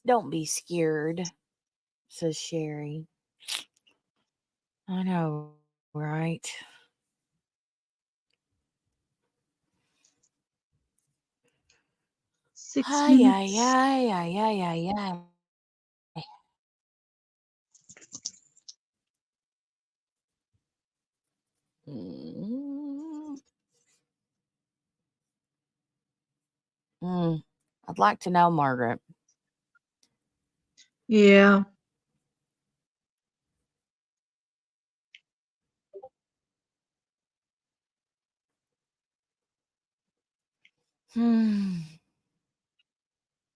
Don't be scared, says Sherry. I know, right? Six Ay, ay, minutes. ay, ay, ay, ay, ay. Mm. I'd like to know, Margaret. Yeah. Hmm.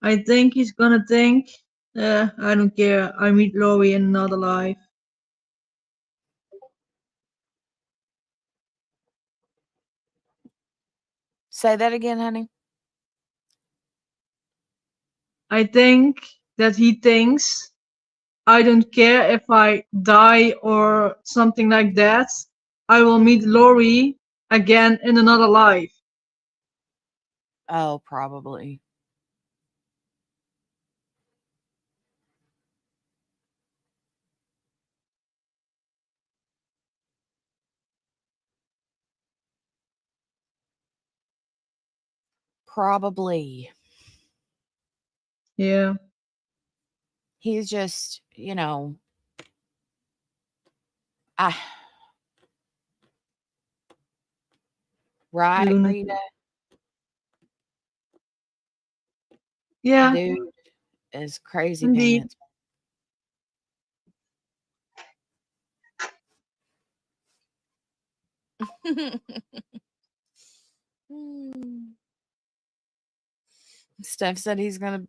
I think he's gonna think, I don't care. I meet Laurie in another life. Say that again, honey. I think that he thinks I don't care if I die or something like that. I will meet Laurie again in another life. Oh, probably. Probably. Yeah. He's just, I right, Lunatic. Rita? Yeah, Dude is crazy indeed. pants. Hmm. Steph said he's gonna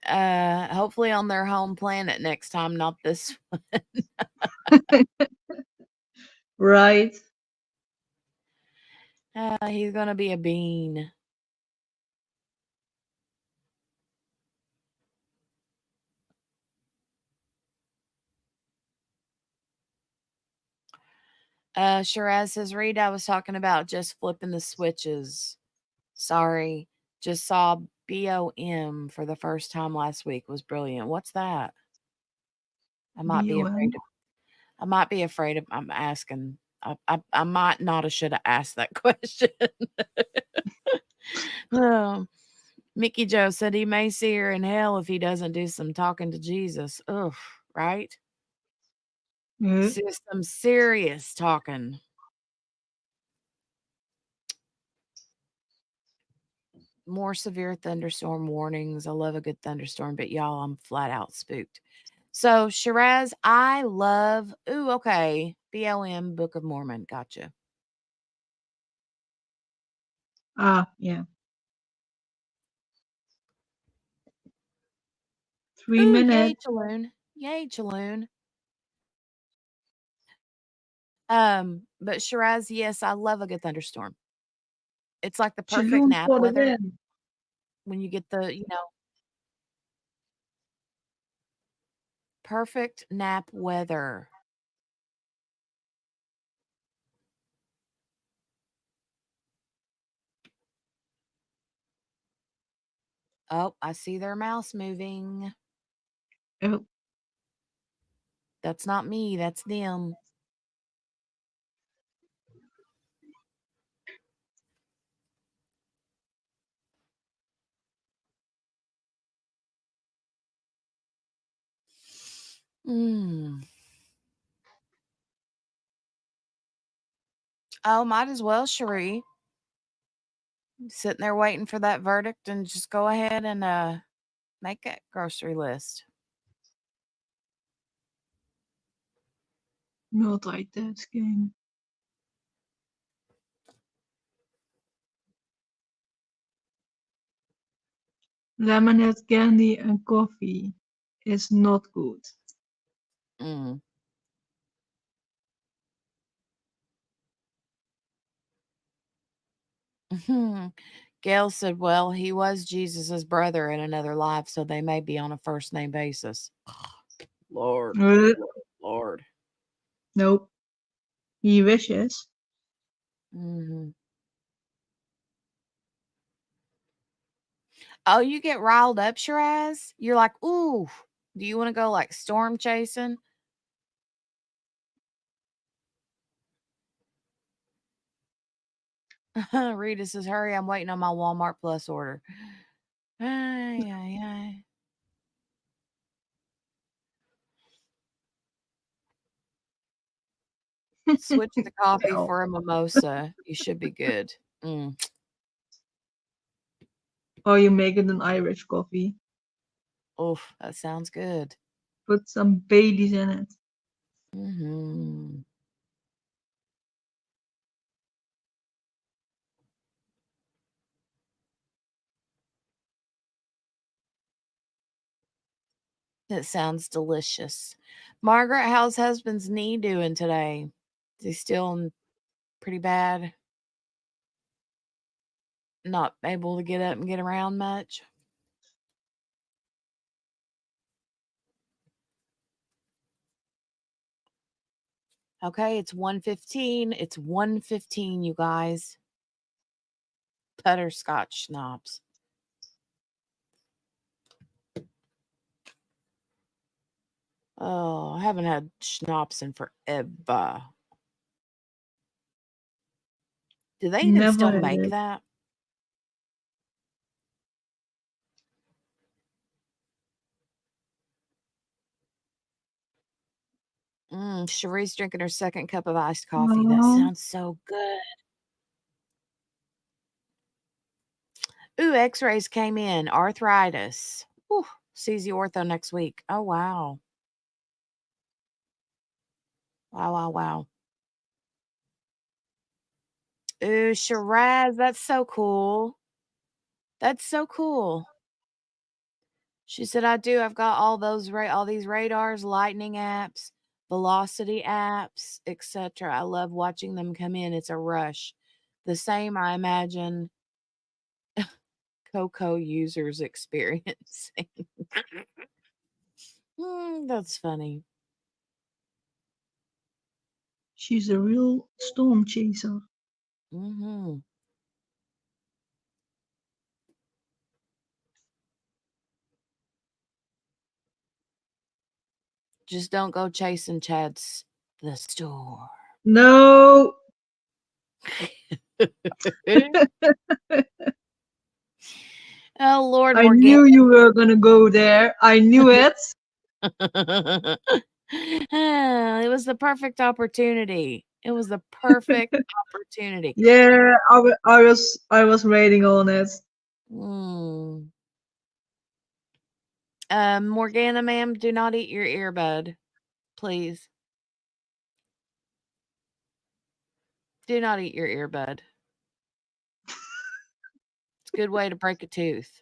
hopefully on their home planet next time, not this one. Right. He's gonna be a bean. Shiraz says, Reed, I was talking about just flipping the switches. Sorry. Just saw BOM for the first time last week. Was brilliant. What's that? I might be BOM. afraid of I might be afraid of I'm asking. I might not have should have asked that question. Mickey Joe said he may see her in hell if he doesn't do some talking to Jesus. Ugh, right? Yeah. Some serious talking. More severe thunderstorm warnings. I love a good thunderstorm, but y'all, I'm flat out spooked. So, Shiraz, I love, ooh, okay. BLM, Book of Mormon. Gotcha. Ah, yeah. 3 Ooh, yay, minutes. Chaloon. Yay, Chaloon. But Shiraz, yes, I love a good thunderstorm. It's like the perfect Saloon nap for the weather win. when you get the, perfect nap weather. Oh, I see their mouse moving. Oh, That's not me. That's them. Oh, might as well, Cherie. Sitting there waiting for that verdict and just go ahead and make that grocery list. multitasking. Lemonade candy and coffee is not good. Mm. Gail said, well, he was Jesus's brother in another life, so they may be on a first name basis. Lord, Lord. Nope. He wishes. Mm-hmm. Oh, you get riled up, Shiraz? You're like, ooh, do you want to go like storm chasing? Rita says, hurry, I'm waiting on my Walmart Plus order. Ay, ay, ay. Switch the coffee Well, for a mimosa. You should be good. Mm. or you make it an Irish coffee. Oof, that sounds good. Put some Baileys in it. Mm-hmm. That sounds delicious. Margaret, how's husband's knee doing today? Is he still pretty bad? Not able to get up and get around much? Okay, it's 1:15. It's 1:15, you guys. Butterscotch schnapps. Oh, I haven't had schnapps in forever. Do they even Never still had make it. that? Cherie's drinking her second cup of iced coffee. That Aw. sounds so good. Ooh, x-rays came in. Arthritis. Whew. Sees the ortho next week. Oh, wow. Wow, wow, wow. Ooh, Shiraz, that's so cool. That's so cool. She said, I do. I've got all these radars, lightning apps, velocity apps, etc. I love watching them come in. It's a rush. The same, I imagine, Coco users experiencing. That's funny. She's a real storm chaser. Mm-hmm. Just don't go chasing Chad's the store. No. Oh, Lord I Morgan. knew you were gonna go there. I knew it. It was the perfect opportunity. It was the perfect opportunity. Yeah, I was waiting on it. Mm. Morgana, ma'am, do not eat your earbud, please. Do not eat your earbud. It's a good way to break a tooth.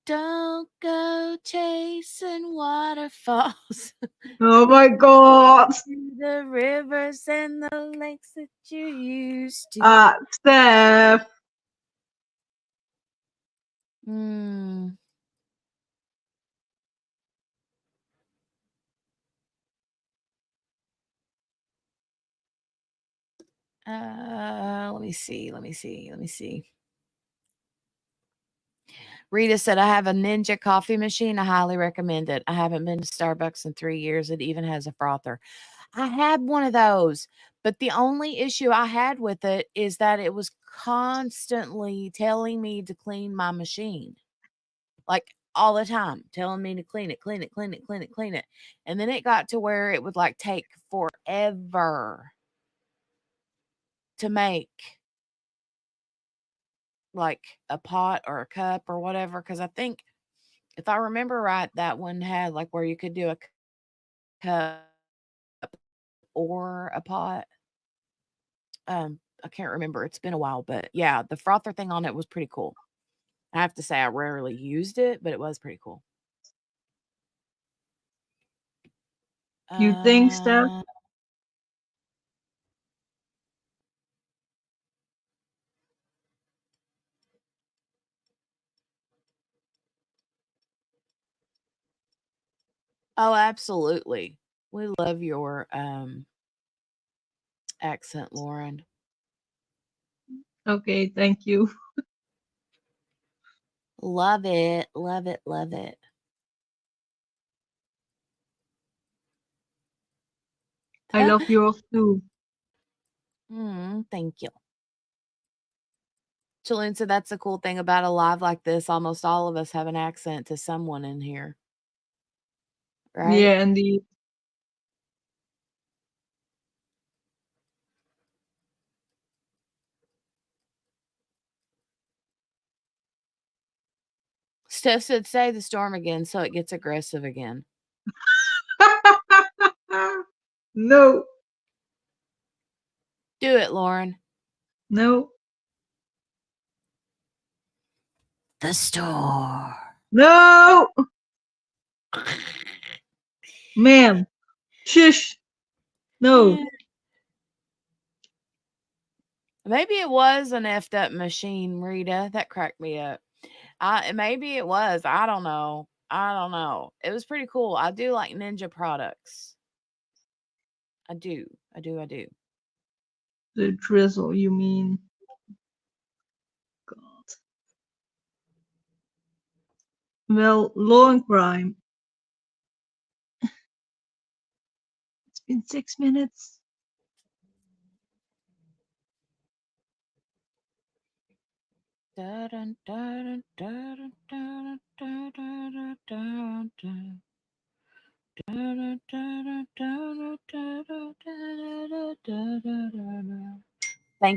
Don't go chasing waterfalls. Oh my god. The rivers and the lakes that you used to. Steph. Mm. Let me see. Rita said, I have a Ninja coffee machine. I highly recommend it. I haven't been to Starbucks in 3 years. It even has a frother. I had one of those, but the only issue I had with it is that it was constantly telling me to clean my machine. Like all the time, telling me to clean it, clean it, clean it, clean it, clean it. And then it got to where it would like take forever to make like a pot or a cup or whatever. Cause I think if I remember right, that one had like where you could do a cup or a pot. I can't remember. It's been a while, but yeah, the frother thing on it was pretty cool. I have to say I rarely used it, but it was pretty cool. You think, Steph? Oh, absolutely. We love your accent, Lauren. Okay, thank you. Love it. Love it. Love it. I love yours too. Thank you. Chilun said that's the cool thing about a live like this. Almost all of us have an accent to someone in here. Right? Yeah, indeed. Steph said, say the storm again so it gets aggressive again. No. Do it, Lauren. No. The storm. No. Ma'am. Shush. No. Maybe it was an effed up machine, Rita. That cracked me up. Maybe it was. I don't know. It was pretty cool. I do like Ninja products. I do. The drizzle, you mean? God. Well, law and crime. It's been 6 minutes. Thank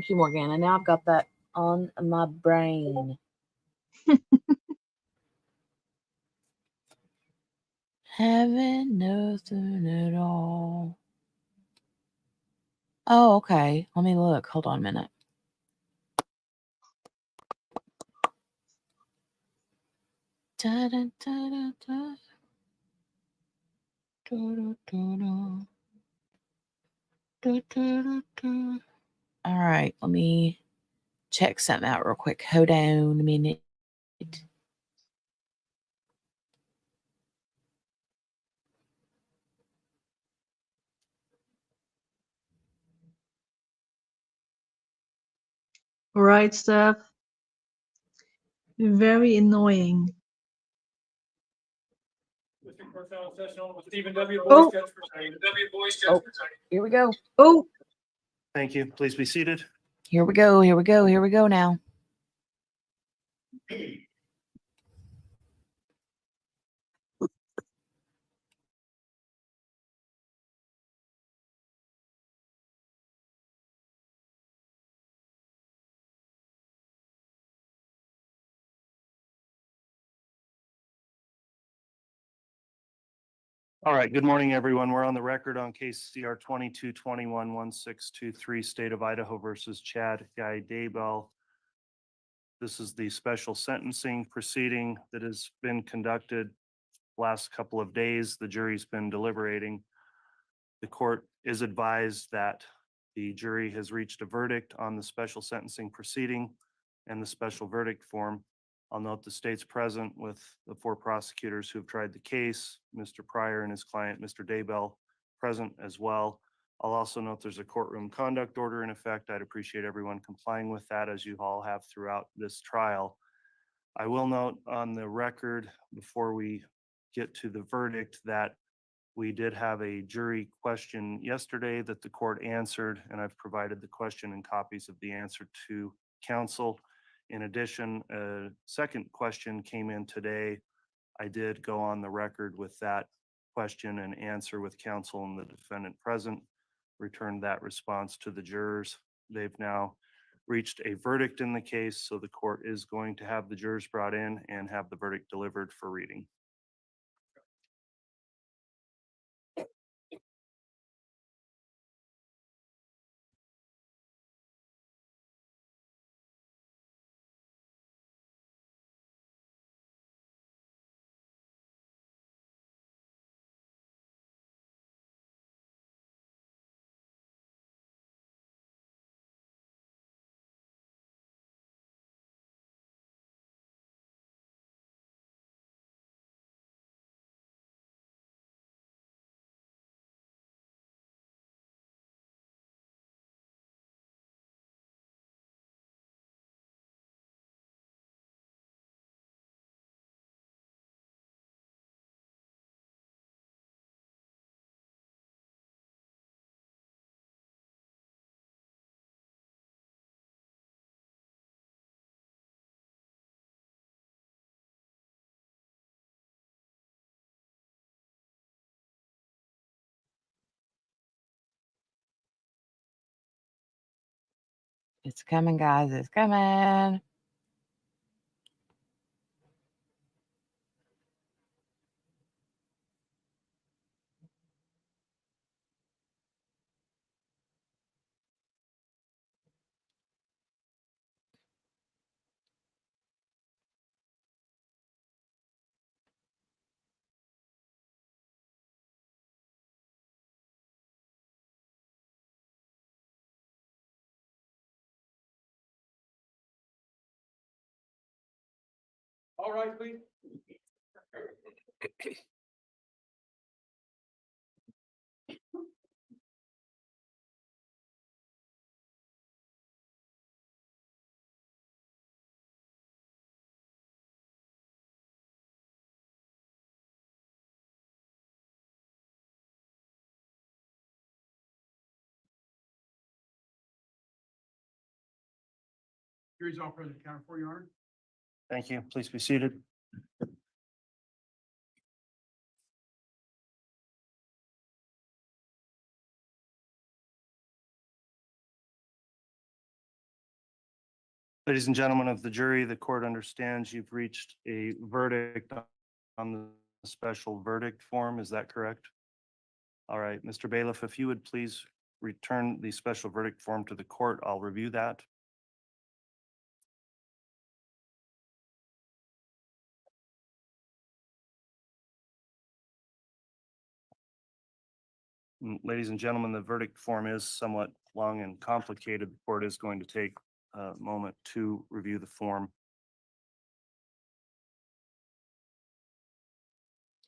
you, Morgana. Now I've got that on my brain. Having nothing at all. Oh, okay. Let me look. Hold on a minute. Da, da, da, da, da. Da, da, da, da. Da, da, da, da. All right, let me check something out real quick. Hold on a minute. Right, Steph? Very annoying. Oh. Here we go. Oh. Thank you. Please be seated. Here we go now. All right. Good morning, everyone. We're on the record on case CR 2221-1623, State of Idaho versus Chad Guy Daybell. This is the special sentencing proceeding that has been conducted last couple of days. The jury's been deliberating. The court is advised that the jury has reached a verdict on the special sentencing proceeding and the special verdict form. I'll note the state's present with the 4 prosecutors who have tried the case, Mr. Pryor and his client, Mr. Daybell, present as well. I'll also note there's a courtroom conduct order in effect. I'd appreciate everyone complying with that, as you all have throughout this trial. I will note on the record before we get to the verdict that we did have a jury question yesterday that the court answered, and I've provided the question and copies of the answer to counsel. In addition, a second question came in today. I did go on the record with that question and answer with counsel and the defendant present, returned that response to the jurors. They've now reached a verdict in the case, so the court is going to have the jurors brought in and have the verdict delivered for reading. It's coming, guys. It's coming. All right, please. Jury's all present. Count for your honor. Thank you. Please be seated. Ladies and gentlemen of the jury, the court understands you've reached a verdict on the special verdict form. Is that correct? All right, Mr. Bailiff, if you would please return the special verdict form to the court, I'll review that. Ladies and gentlemen, the verdict form is somewhat long and complicated. The court is going to take a moment to review the form.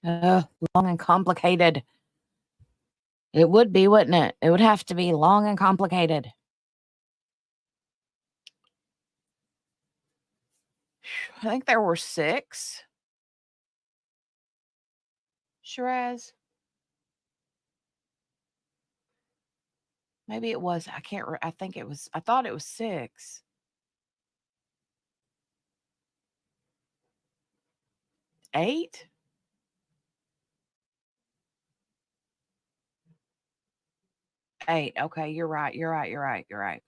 Long and complicated. It would be, wouldn't it? It would have to be long and complicated. I think there were 6. Shiraz. Maybe it was. I can't. I think it was. I thought it was 6. 8. Eight. Okay, you're right. You're right. You're right. You're right.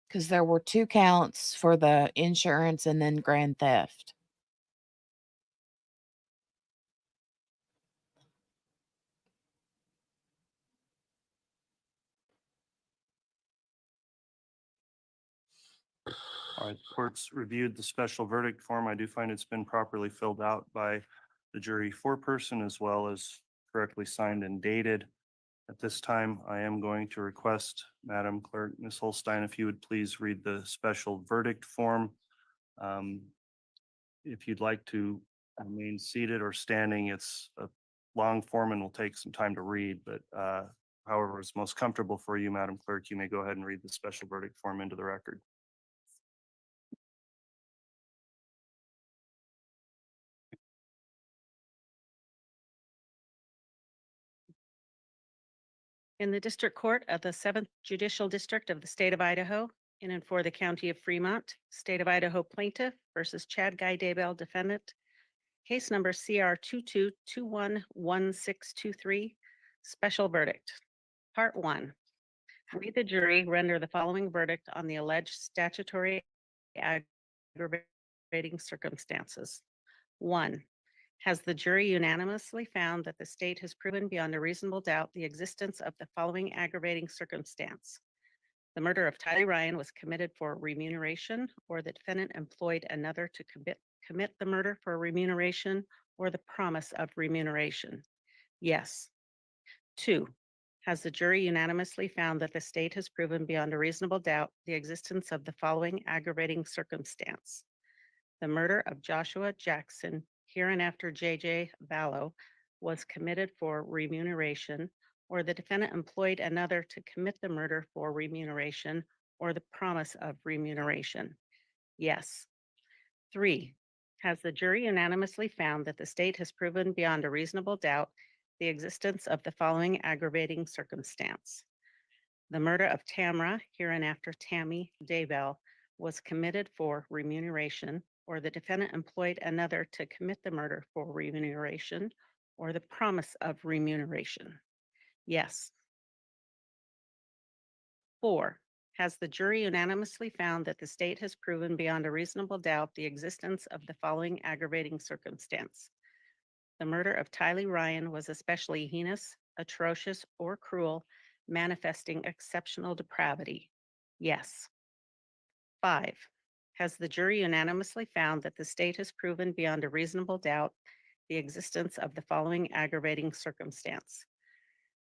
Because there were 2 counts for the insurance and then grand theft. All right, the court's reviewed the special verdict form. I do find it's been properly filled out by the jury foreperson as well as correctly signed and dated. At this time, I am going to request, Madam Clerk, Ms. Holstein, if you would please read the special verdict form. If you'd like to remain seated or standing, it's long form and will take some time to read, but however is most comfortable for you, Madam Clerk, you may go ahead and read the special verdict form into the record. In the District Court of the 7th Judicial District of the State of Idaho, in and for the County of Fremont, State of Idaho plaintiff versus Chad Guy Daybell defendant, case number CR 22211623, special verdict. Part 1. We, the jury, render the following verdict on the alleged statutory aggravating circumstances. 1. Has the jury unanimously found that the state has proven beyond a reasonable doubt the existence of the following aggravating circumstance? The murder of Tylee Ryan was committed for remuneration, or the defendant employed another to commit the murder for remuneration or the promise of remuneration? Yes. 2. Has the jury unanimously found that the state has proven beyond a reasonable doubt the existence of the following aggravating circumstance? The murder of Joshua Jackson, hereinafter JJ Vallow, was committed for remuneration, or the defendant employed another to commit the murder for remuneration or the promise of remuneration? Yes. 3. Has the jury unanimously found that the state has proven beyond a reasonable doubt the existence of the following aggravating circumstance? The murder of Tamra, hereinafter Tammy Daybell, was committed for remuneration, or the defendant employed another to commit the murder for remuneration or the promise of remuneration? Yes. 4. Has the jury unanimously found that the state has proven beyond a reasonable doubt the existence of the following aggravating circumstance? The murder of Tylee Ryan was especially heinous, atrocious, or cruel, manifesting exceptional depravity? Yes. 5. Has the jury unanimously found that the state has proven beyond a reasonable doubt the existence of the following aggravating circumstance?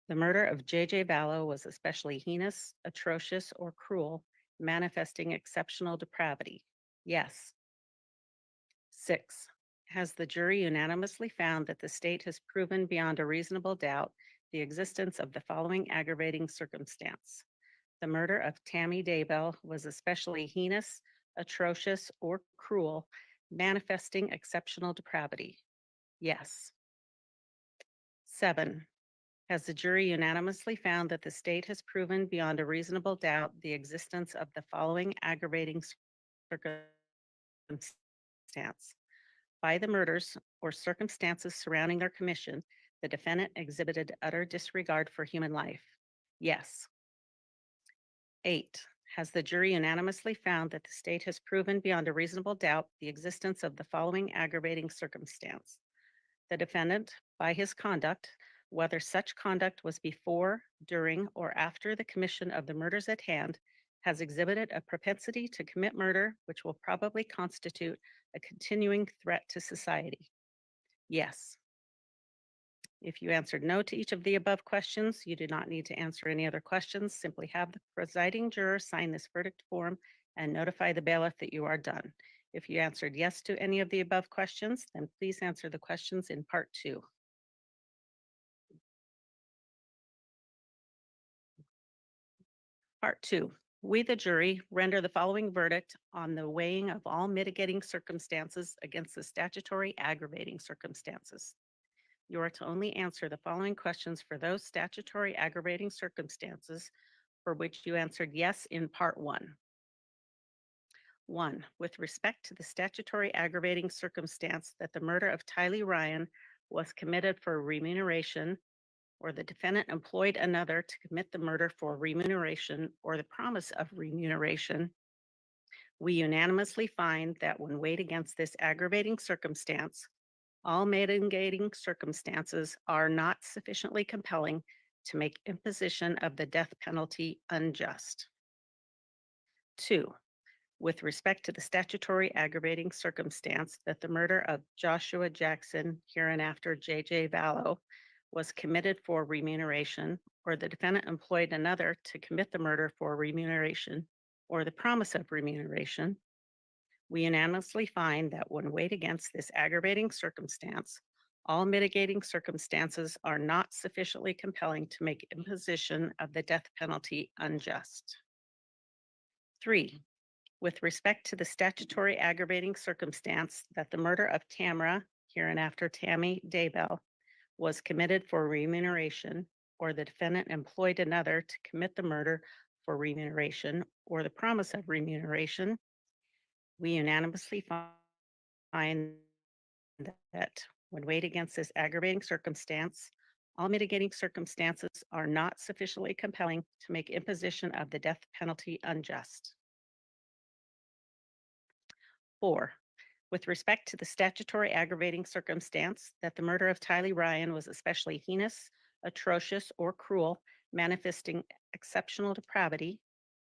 The murder of JJ Vallow was especially heinous, atrocious, or cruel, manifesting exceptional depravity? Yes. 6. Has the jury unanimously found that the state has proven beyond a reasonable doubt the existence of the following aggravating circumstance? The murder of Tammy Daybell was especially heinous, atrocious, or cruel, manifesting exceptional depravity? Yes. 7. Has the jury unanimously found that the state has proven beyond a reasonable doubt the existence of the following aggravating circumstance? By the murders or circumstances surrounding their commission, the defendant exhibited utter disregard for human life? Yes. 8. Has the jury unanimously found that the state has proven beyond a reasonable doubt the existence of the following aggravating circumstance? The defendant, by his conduct, whether such conduct was before, during, or after the commission of the murders at hand, has exhibited a propensity to commit murder which will probably constitute a continuing threat to society? Yes. If you answered no to each of the above questions, you do not need to answer any other questions. Simply have the presiding juror sign this verdict form and notify the bailiff that you are done. If you answered yes to any of the above questions, then please answer the questions in part 2. Part 2. We, the jury, render the following verdict on the weighing of all mitigating circumstances against the statutory aggravating circumstances. You are to only answer the following questions for those statutory aggravating circumstances for which you answered yes in part 1. 1. With respect to the statutory aggravating circumstance that the murder of Tylee Ryan was committed for remuneration, or the defendant employed another to commit the murder for remuneration or the promise of remuneration, we unanimously find that when weighed against this aggravating circumstance, all mitigating circumstances are not sufficiently compelling to make imposition of the death penalty unjust. 2. With respect to the statutory aggravating circumstance that the murder of Joshua Jackson, hereinafter JJ Vallow, was committed for remuneration, or the defendant employed another to commit the murder for remuneration or the promise of remuneration, we unanimously find that when weighed against this aggravating circumstance, all mitigating circumstances are not sufficiently compelling to make imposition of the death penalty unjust. 3, with respect to the statutory aggravating circumstance that the murder of Tamara, hereinafter Tammy Daybell, was committed for remuneration, or the defendant employed another to commit the murder for remuneration or the promise of remuneration, we unanimously find that when weighed against this aggravating circumstance, all mitigating circumstances are not sufficiently compelling to make imposition of the death penalty unjust. 4, with respect to the statutory aggravating circumstance that the murder of Tylee Ryan was especially heinous, atrocious, or cruel, manifesting exceptional depravity,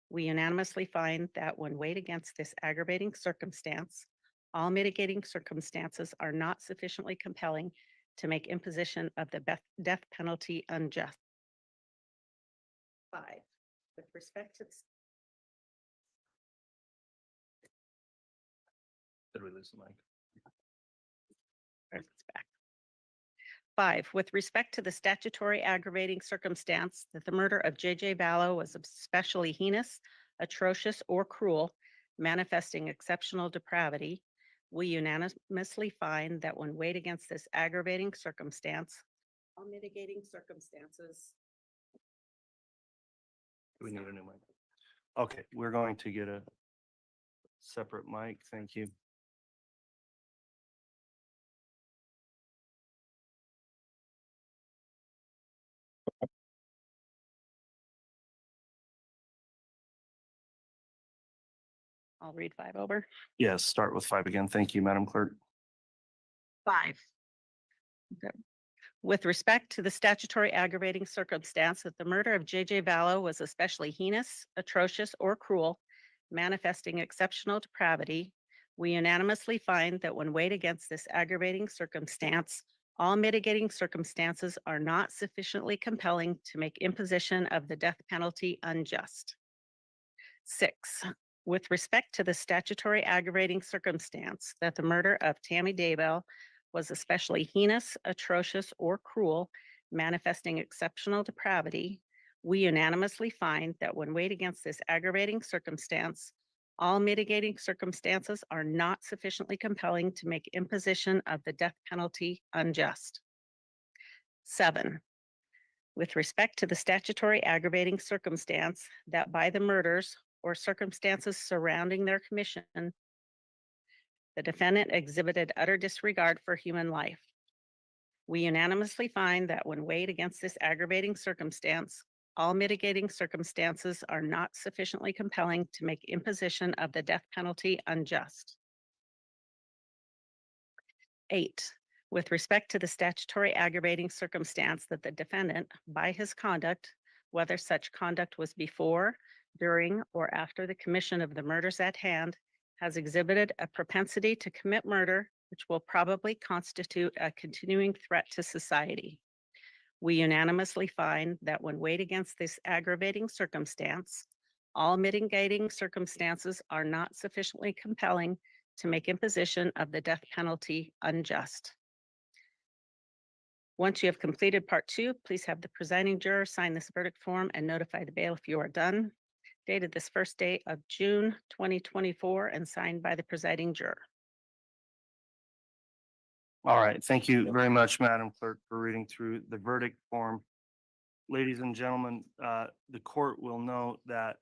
we unanimously find that when weighed against this aggravating circumstance, all mitigating circumstances are not sufficiently compelling to make imposition of the death penalty unjust. 5, with respect to Did we lose the mic? It's back. 5, with respect to the statutory aggravating circumstance that the murder of JJ Vallow was especially heinous, atrocious, or cruel, manifesting exceptional depravity, we unanimously find that when weighed against this aggravating circumstance, all mitigating circumstances. Do we need a new mic? Okay, we're going to get a separate mic. Thank you. I'll read 5 over. Yes, start with 5 again. Thank you, Madam Clerk. 5. Okay. With respect to the statutory aggravating circumstance that the murder of JJ Vallow was especially heinous, atrocious, or cruel, manifesting exceptional depravity, we unanimously find that when weighed against this aggravating circumstance, all mitigating circumstances are not sufficiently compelling to make imposition of the death penalty unjust. 6, with respect to the statutory aggravating circumstance that the murder of Tammy Daybell was especially heinous, atrocious, or cruel, manifesting exceptional depravity, we unanimously find that when weighed against this aggravating circumstance, all mitigating circumstances are not sufficiently compelling to make imposition of the death penalty unjust. 7, with respect to the statutory aggravating circumstance that by the murders or circumstances surrounding their commission, the defendant exhibited utter disregard for human life. We unanimously find that when weighed against this aggravating circumstance, all mitigating circumstances are not sufficiently compelling to make imposition of the death penalty unjust. 8, with respect to the statutory aggravating circumstance that the defendant, by his conduct, whether such conduct was before, during, or after the commission of the murders at hand, has exhibited a propensity to commit murder, which will probably constitute a continuing threat to society. We unanimously find that when weighed against this aggravating circumstance, all mitigating circumstances are not sufficiently compelling to make imposition of the death penalty unjust. Once you have completed part 2, please have the presiding juror sign this verdict form and notify the bail if you are done. Dated this first day of June 2024 and signed by the presiding juror. All right, thank you very much, Madam Clerk, for reading through the verdict form. Ladies and gentlemen, the court will note that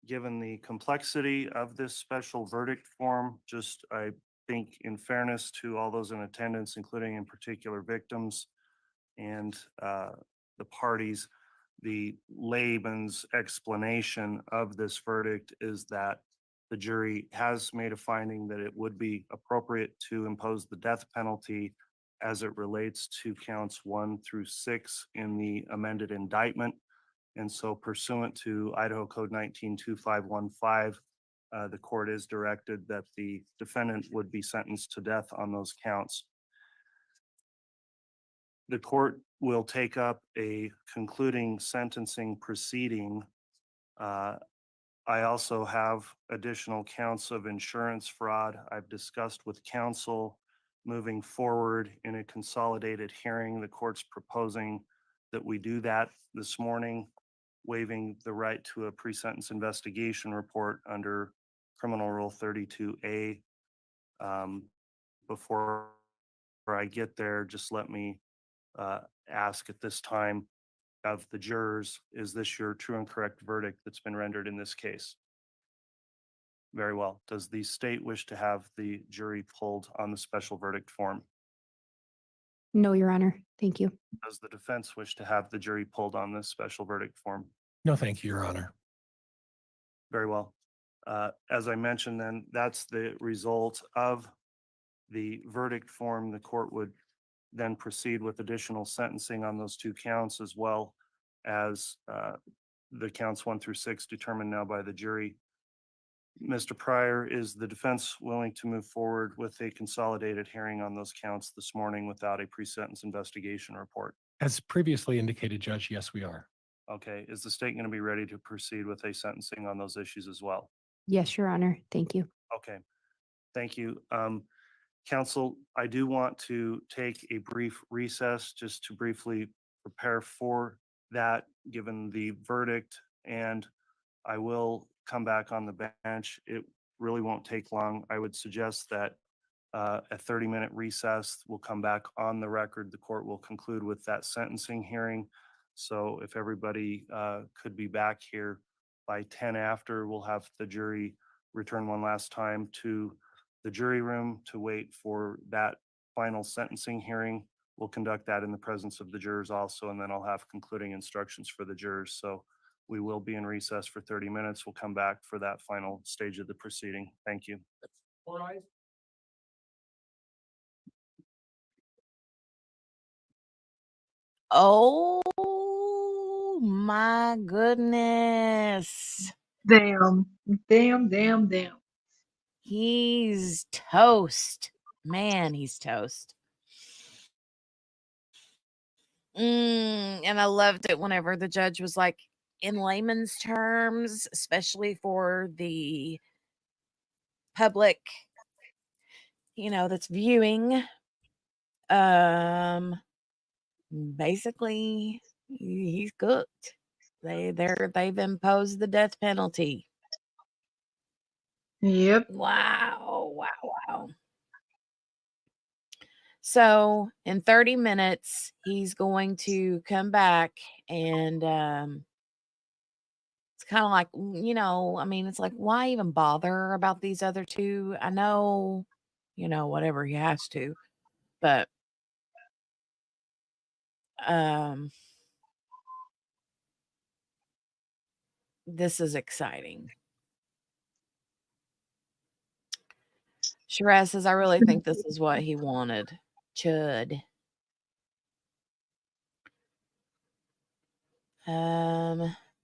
given the complexity of this special verdict form, just I think in fairness to all those in attendance, including in particular victims and the parties, the layman's explanation of this verdict is that the jury has made a finding that it would be appropriate to impose the death penalty as it relates to counts 1 through 6 in the amended indictment. And so pursuant to Idaho Code 192515, the court is directed that the defendant would be sentenced to death on those counts. The court will take up a concluding sentencing proceeding. I also have additional counts of insurance fraud. I've discussed with counsel moving forward in a consolidated hearing. The court's proposing that we do that this morning, waiving the right to a pre-sentence investigation report under Criminal Rule 32A. Before I get there, just let me ask at this time of the jurors, is this your true and correct verdict that's been rendered in this case? Very well. Does the state wish to have the jury pulled on the special verdict form? No, Your Honor. Thank you. Does the defense wish to have the jury pulled on this special verdict form? No, thank you, Your Honor. Very well. As I mentioned, then that's the result of the verdict form. The court would then proceed with additional sentencing on those two counts, as well as the counts 1 through 6 determined now by the jury. Mr. Pryor, is the defense willing to move forward with a consolidated hearing on those counts this morning without a pre-sentence investigation report? As previously indicated, Judge, yes, we are. Okay, is the state going to be ready to proceed with a sentencing on those issues as well? Yes, Your Honor. Thank you. Okay, thank you. Counsel, I do want to take a brief recess just to briefly prepare for that, given the verdict, and I will come back on the bench. It really won't take long. I would suggest that a 30-minute recess will come back on the record. The court will conclude with that sentencing hearing. So if everybody could be back here by 10 after, we'll have the jury return one last time to the jury room to wait for that final sentencing hearing. We'll conduct that in the presence of the jurors also, and then I'll have concluding instructions for the jurors. So we will be in recess for 30 minutes. We'll come back for that final stage of the proceeding. Thank you. Oh my goodness. Damn. Damn, damn, damn. He's toast. Man, he's toast. And I loved it whenever the judge was like, in layman's terms, especially for the public, that's viewing, basically he's cooked. They've imposed the death penalty. Yep. Wow. So in 30 minutes, he's going to come back and it's kind of like, it's like, why even bother about these other two? I know, whatever he has to, but this is exciting. Shiraz says, I really think this is what he wanted. Chud.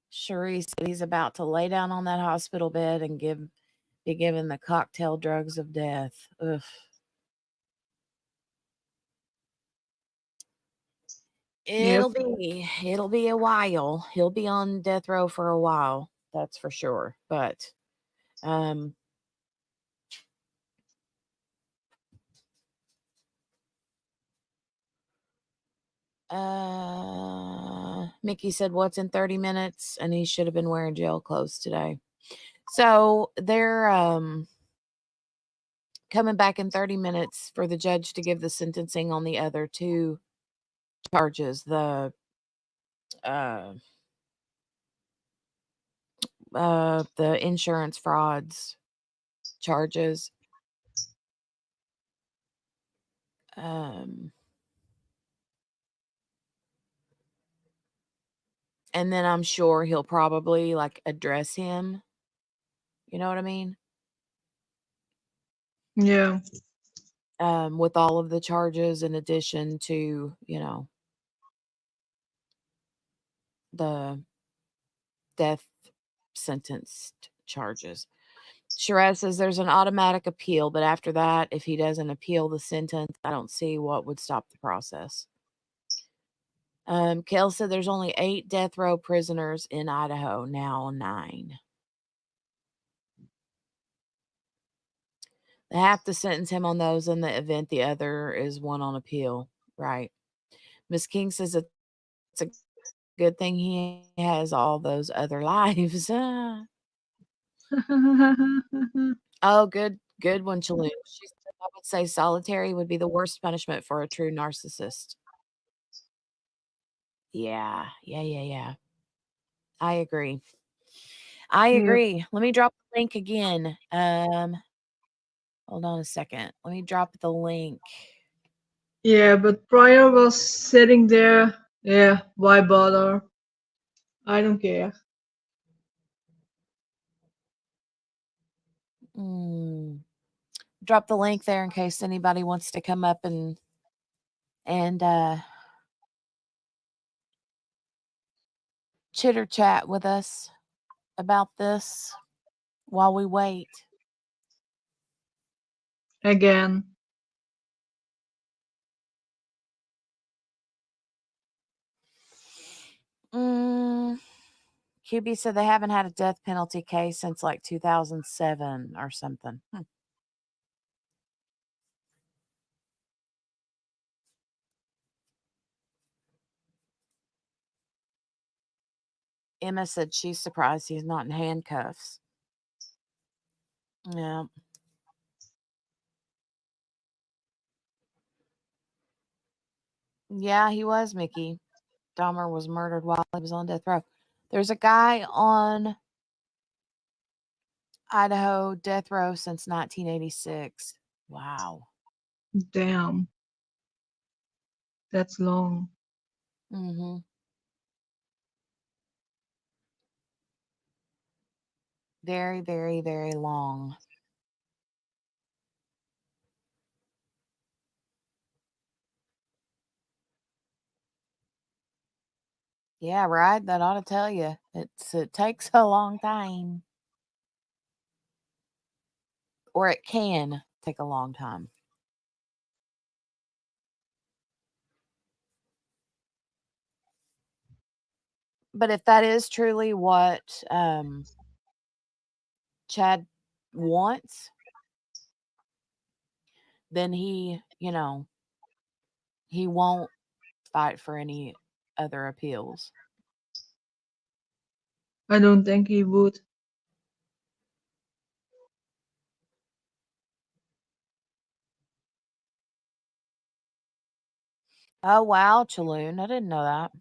Cherie said he's about to lay down on that hospital bed and be given the cocktail drugs of death. Ugh. It'll be a while. He'll be on death row for a while, that's for sure. But Mickey said, what's in 30 minutes? And he should have been wearing jail clothes today. So they're coming back in 30 minutes for the judge to give the sentencing on the other two charges, the insurance frauds charges. And then I'm sure he'll probably address him. You know what I mean? Yeah. With all of the charges in addition to, the death sentenced charges. Shiraz says there's an automatic appeal, but after that, if he doesn't appeal the sentence, I don't see what would stop the process. Kel said there's only 8 death row prisoners in Idaho, now 9. They have to sentence him on those in the event the other is one on appeal. Right. Miss King says it's a good thing he has all those other lives. Oh, good one, Chaloon. She said, I would say solitary would be the worst punishment for a true narcissist. Yeah. I agree. Yep. Let me drop the link again. Hold on a second. Let me drop the link. Yeah, but Pryor was sitting there. Yeah, why bother? I don't care. Drop the link there in case anybody wants to come up and chitter chat with us about this while we wait. Again. QB said they haven't had a death penalty case since like 2007 or something. Emma said she's surprised he's not in handcuffs. Yeah. Yeah, he was, Mickey. Dahmer was murdered while he was on death row. There's a guy on Idaho death row since 1986. Wow. Damn. That's long. Mm-hmm. Very, very, very long. Yeah, right. That ought to tell you. It takes a long time. Or it can take a long time. But if that is truly what Chad wants, then he won't fight for any other appeals. I don't think he would. Oh, wow, Chaloon. I didn't know that.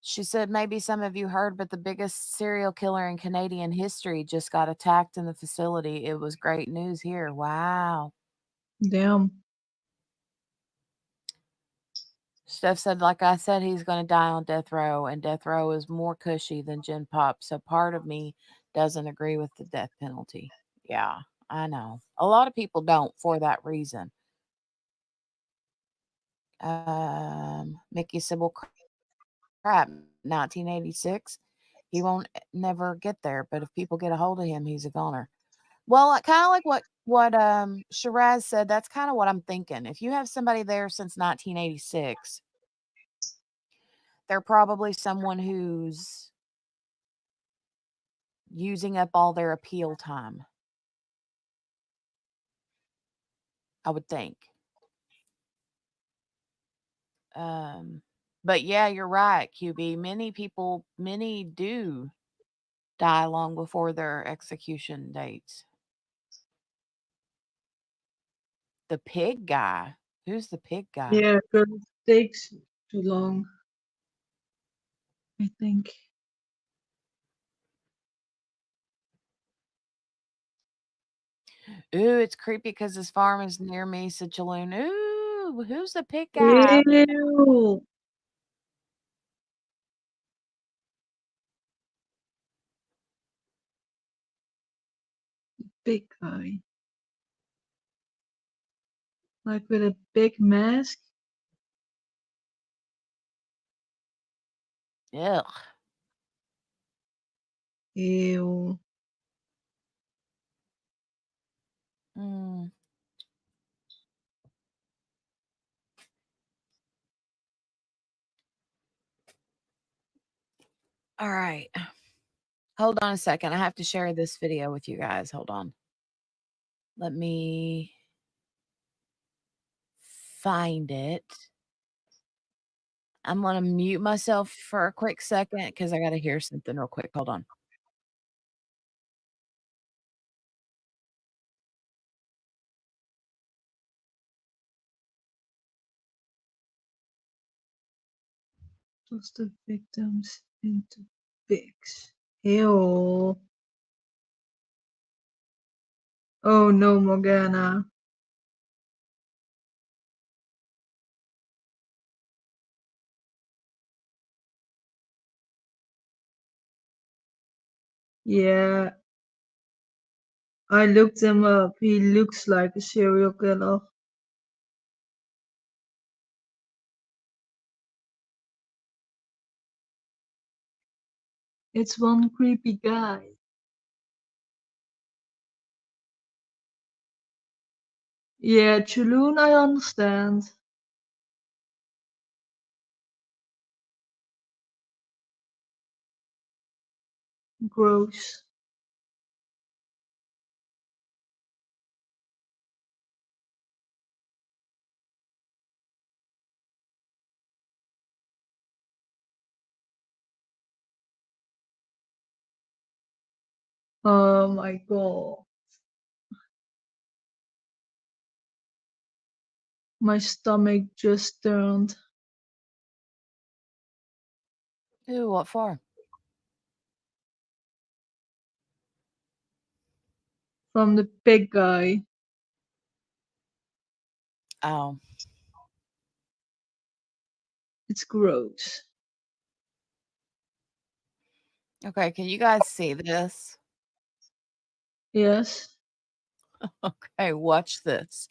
She said maybe some of you heard, but the biggest serial killer in Canadian history just got attacked in the facility. It was great news here. Wow. Damn. Steph said, like I said, he's going to die on death row, and death row is more cushy than Gen Pop. So part of me doesn't agree with the death penalty. Yeah, I know. A lot of people don't for that reason. Mickey said, well, crap, 1986. He won't never get there, but if people get a hold of him, he's a goner. Well, kind of like what Shiraz said, that's kind of what I'm thinking. If you have somebody there since 1986, they're probably someone who's using up all their appeal time, I would think. But yeah, you're right, QB. Many do die long before their execution dates. The pig guy. Who's the pig guy? Yeah, but it takes too long. I think. Ooh, it's creepy because his farm is near me, said Chaloon. Ooh, who's the pig guy? Ew. Big guy. Like with a big mask. Ugh. Ew. Mm. All right. Hold on a second. I have to share this video with you guys. Hold on. Let me find it. I'm gonna mute myself for a quick second because I gotta hear something real quick. Hold on. Toss the victims into pigs. Ew. Oh no, Morgana. Yeah, I looked him up. He looks like a serial killer. It's one creepy guy. Yeah, Chulun, I understand. Gross. Oh my god. My stomach just turned. Ooh, what for? From the pig guy. Oh, It's gross. okay. Can you guys see this? Yes. Okay, watch this.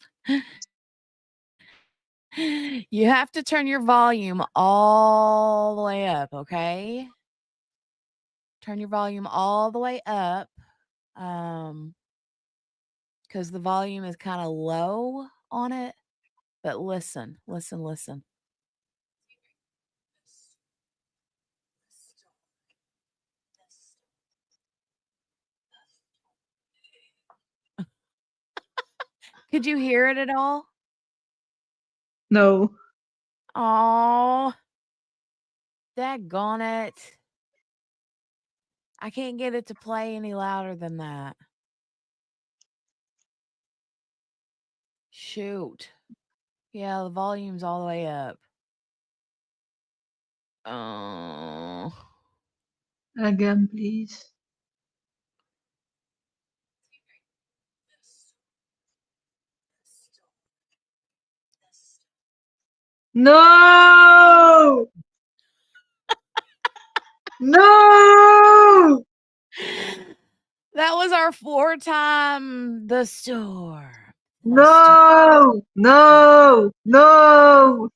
You have to turn your volume all the way up, okay? Turn your volume all the way up. Because the volume is kind of low on it. But listen. Could you hear it at all? No. Oh, daggone it. I can't get it to play any louder than that. Shoot. Yeah, the volume's all the way up. Oh. Again, please. No! No! That was our 4-time the store. No! No! No!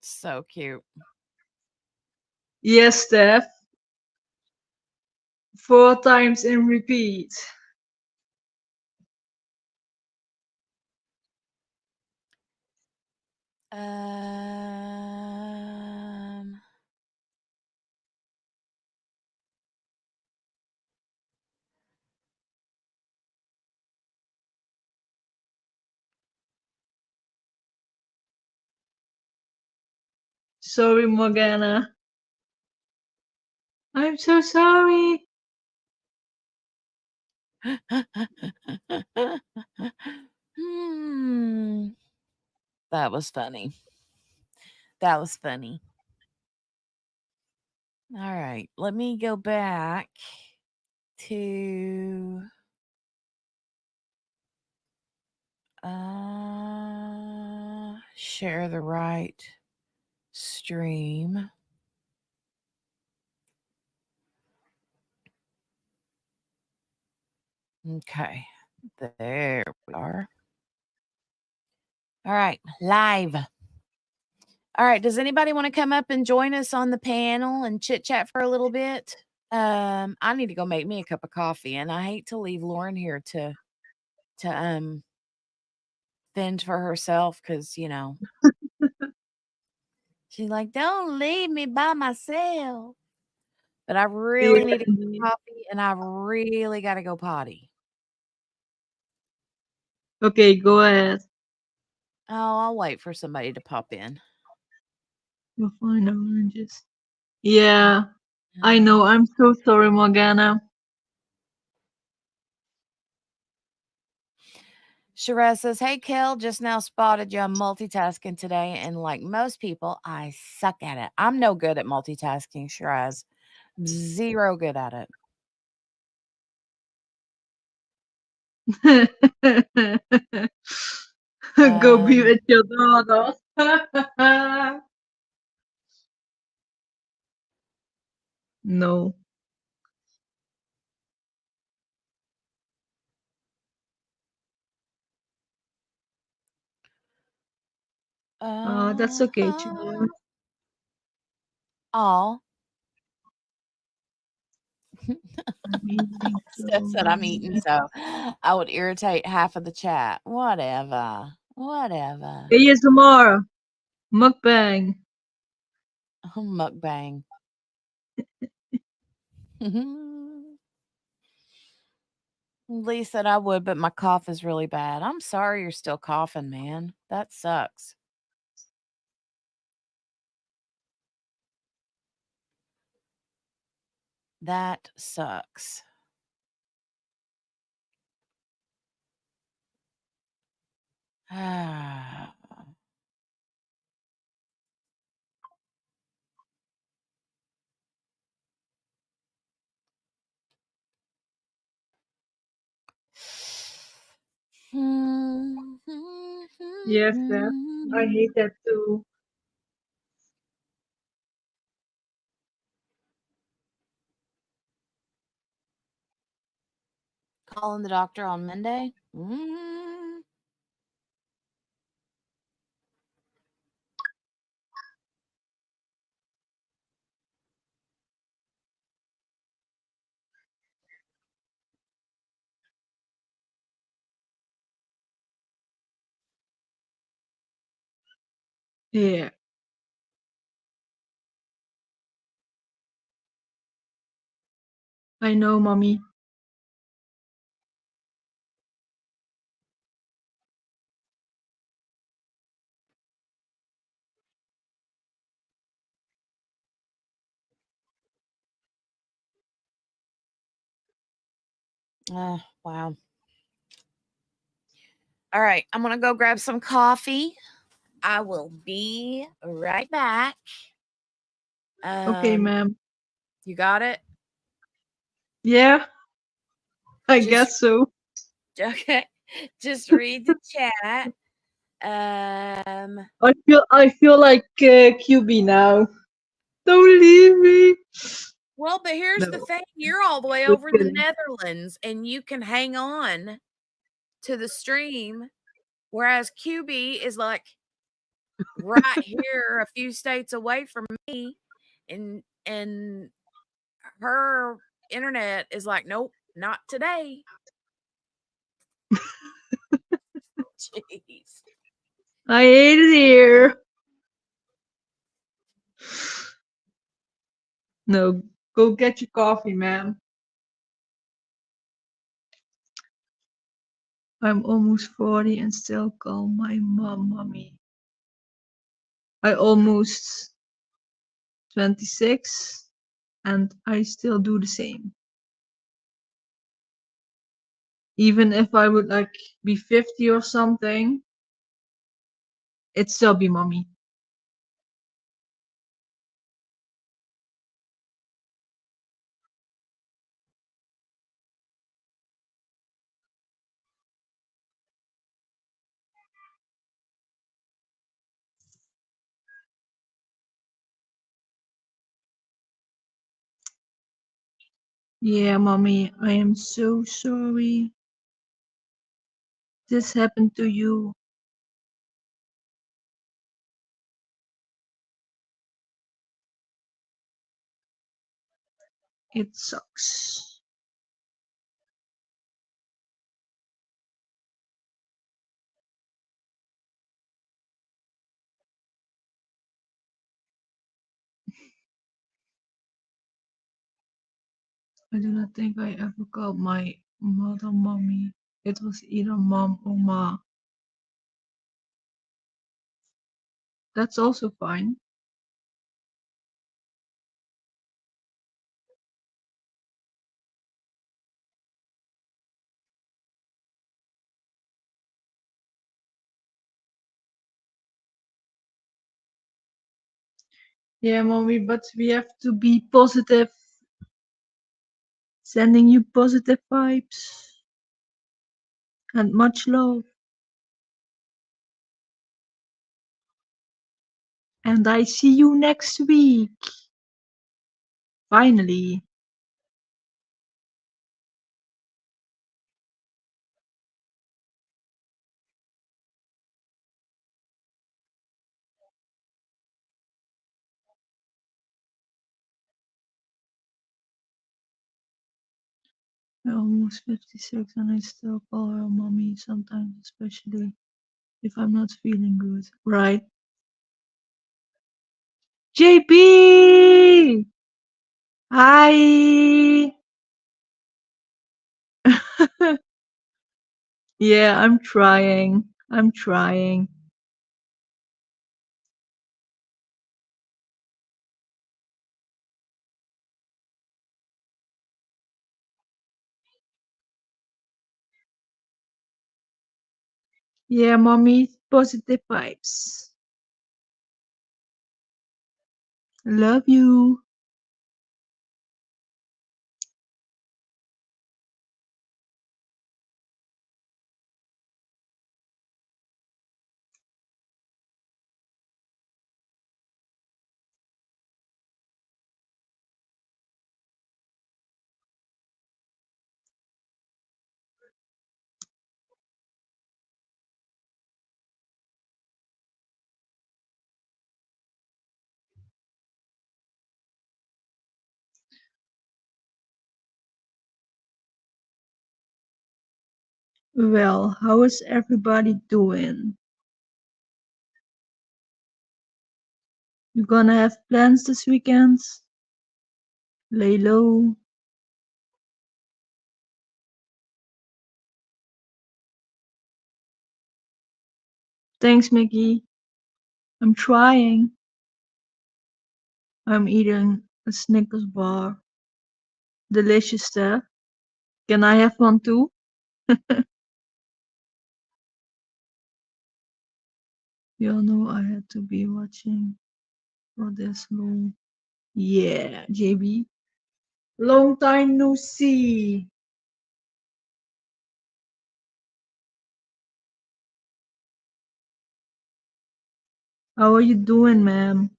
So cute. Yes, Steph. 4 times in repeat. Um, Sorry, Morgana. I'm so sorry. That was funny. That was funny. All right, let me go back to share the right stream. Okay, there we are. All right, live. All right, does anybody want to come up and join us on the panel and chit chat for a little bit? I need to go make me a cup of coffee, and I hate to leave Lauren here to fend for herself because she's like, don't leave me by myself. But I really need to indeed. get coffee and I really got to go potty. Okay, go ahead. Oh, I'll wait for somebody to pop in. You'll find oranges. Yeah, I know. I'm so sorry, Morgana. Sherez says, hey, Kel, just now spotted you multitasking today. And like most people, I suck at it. I'm no good at multitasking, Sherez. Zero good at it. Go be with your daughter. No. That's okay, too. Oh, Amazing. Steph said I'm eating, so I would irritate half of the chat. Whatever. Whatever. ASMR. Mukbang. Mukbang. Lee said I would, but my cough is really bad. I'm sorry you're still coughing, man. That sucks. That sucks. Ah. Yes, Steph. I hate that too. Calling the doctor on Monday? Yeah. I know, mommy. Wow. All right, I'm gonna go grab some coffee. I will be right back. Okay, ma'am. You got it? Yeah, I Just guess so. okay. Just read the chat. I feel like QB now. Don't leave me. Well, but here's the No, thing. You're all the way just over in the kidding. Netherlands and you can hang on to the stream, whereas QB is like right here, a few states away from me, and her internet is like, nope, not today. Jeez. I hate it here. No, go get your coffee, ma'am. I'm almost 40 and still call my mom mommy. I almost 26 and I still do the same. Even if I would like be 50 or something, it'd still be mommy. Yeah, mommy, I am so sorry. This happened to you. It sucks. I do not think I ever called my mother mommy. It was either mom or ma. That's also fine. Yeah, mommy, but we have to be positive. Sending you positive vibes and much love. And I see you next week. Finally. We're almost 56 and I still call her mommy sometimes, especially if I'm not feeling good. Right? JP! Hi! Yeah, I'm trying. I'm trying. Yeah, mommy, positive vibes. Love you. Well, how is everybody doing? You gonna have plans this weekend? Lay low. Thanks, Mickey. I'm trying. I'm eating a Snickers bar. Delicious stuff. Can I have one too? You all know I had to be watching for this long. Yeah, JB. Long time no see. How are you doing, ma'am?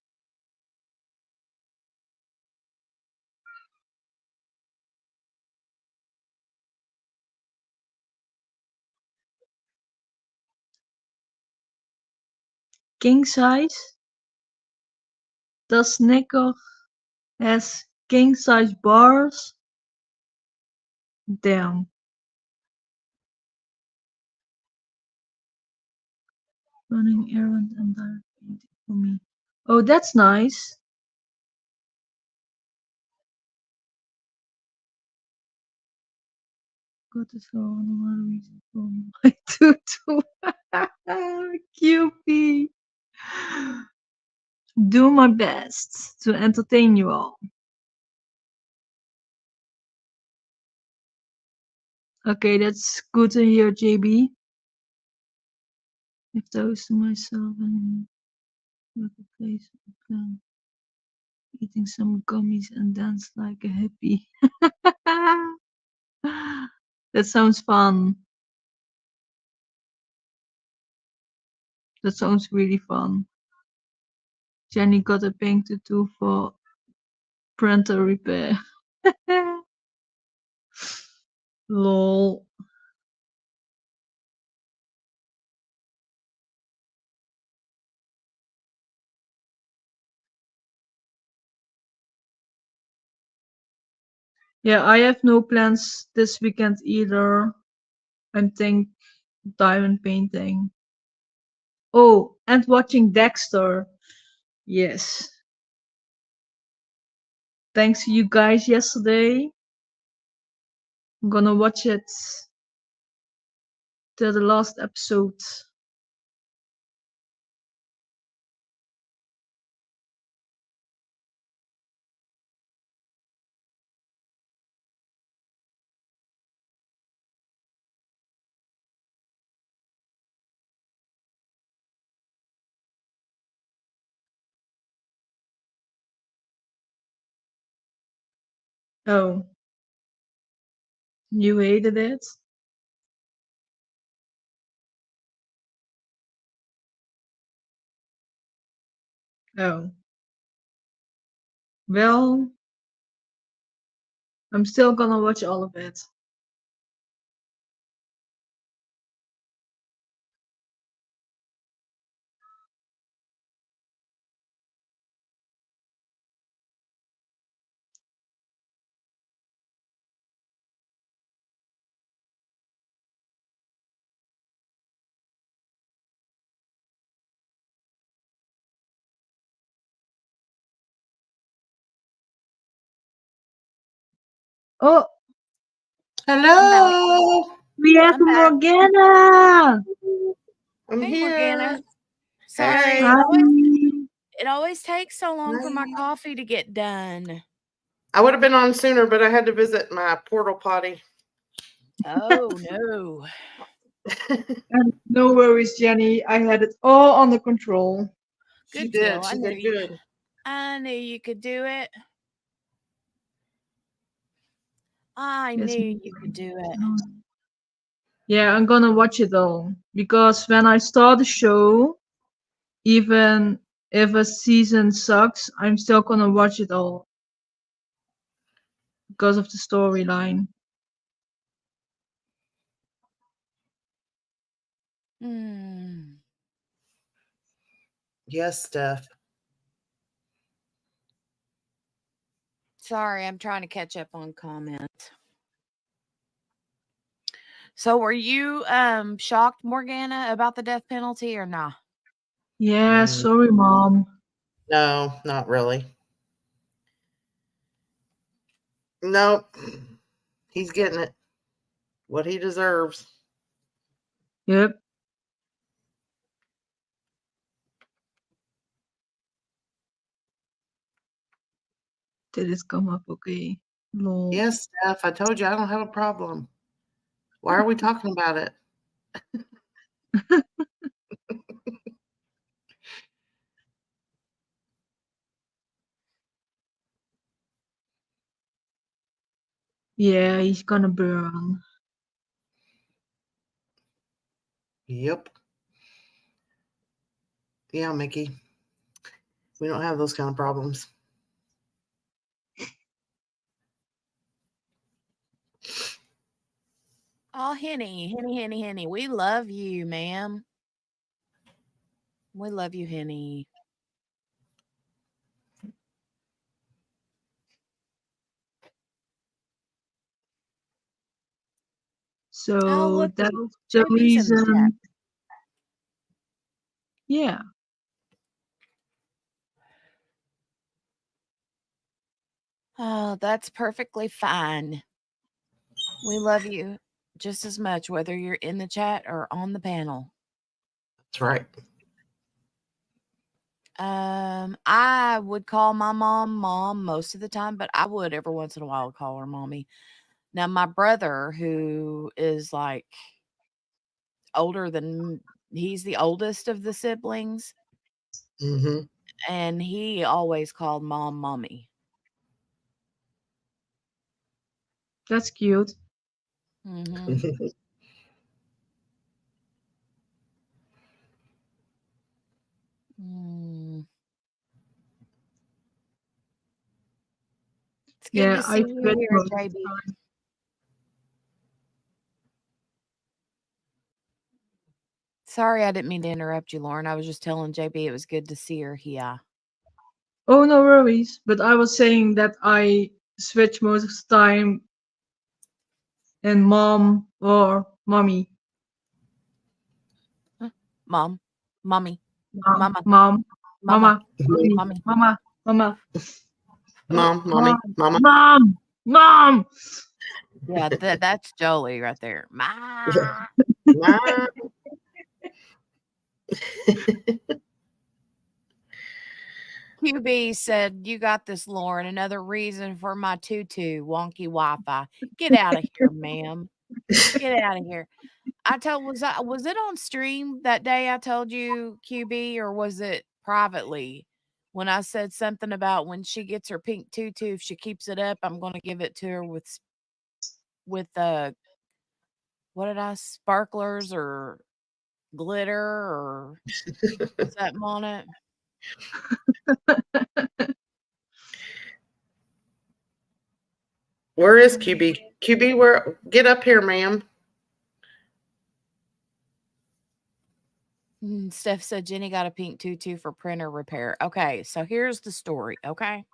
King size? Does Snickers has king size bars? Damn. Running errands and direct painting for me. Oh, that's nice. Got this for another reason for my tutu. Cupid. Do my best to entertain you all. Okay, that's good to hear, JB. If those to myself and look a place plan, eating some gummies and dance like a hippie. That sounds fun. That sounds really fun. Jenny got a pink tutu for printer repair. Lol. Yeah, I have no plans this weekend either. I think diamond painting. Oh, and watching Dexter. Yes. Thanks to you guys yesterday. I'm gonna watch it till the last episode. Oh, you hated it? Oh. Well, I'm still gonna watch all of it. Oh, Hello, we have I'm back. Morgana! I'm Hey, here. Morgana. Sorry, Hey. Hi. it always takes so long for my Hi. coffee to get done. I would have been on sooner, but I had to visit my portal potty. Oh no. And no worries, Jenny. I had it all under control. She Good did. deal. She did good. I knew you could do it. I Yes, knew you could do it. Yeah, I'm gonna watch it all because when I start the show, even if a season sucks, I'm still gonna watch it all because of the storyline. Hmm. Yes, Steph. Sorry, I'm trying to catch up on comments. So were you shocked, Morgana, about the death penalty or not? Yeah, Mm. sorry, Mom. No, not really. Nope. He's getting it. What he deserves. Yep. Did it come up okay? Lol. Yes, Steph. I told you I don't have a problem. Why are we talking about it? Yeah, he's gonna burn. Yep. Yeah, Mickey. We don't have those kind of problems. Oh, Henny. We love you, ma'am. We love you, Henny. So Oh, look, that's the JB's in the chat. reason. Yeah. Oh, that's perfectly fine. We love you just as much, whether you're in the chat or on the panel. That's right. I would call my mom most of the time, but I would every once in a while call her mommy. Now, my brother, who is like older than he's the oldest of the siblings, Mm-hmm. and he always called mom mommy. That's cute. Mm-hmm. It's good Yeah, to I see you read here, most of JB. the time. Sorry, I didn't mean to interrupt you, Lauren. I was just telling JB it was good to see her here. Oh, no worries. But I was saying that I switch most of the time in mom or mommy. Mom, mommy, Mom, mama, mom, mama, mommy, mommy. mama. Mom, mommy, Mom, mama. mom, mom. Yeah, that's Jolie right there. Ma. My, QB said, "You got this, Lauren. Another reason for my tutu wonky Wi-Fi. Get out of here, ma'am. Get out of here." Was it on stream that day I told you, QB, or was it privately when I said something about when she gets her pink tutu, if she keeps it up, I'm going to give it to her with what did I sparklers or glitter or something on it. where is QB? QB, where? Get up here, ma'am. Steph said Jenny got a pink tutu for printer repair. Okay, so here's the story. Okay,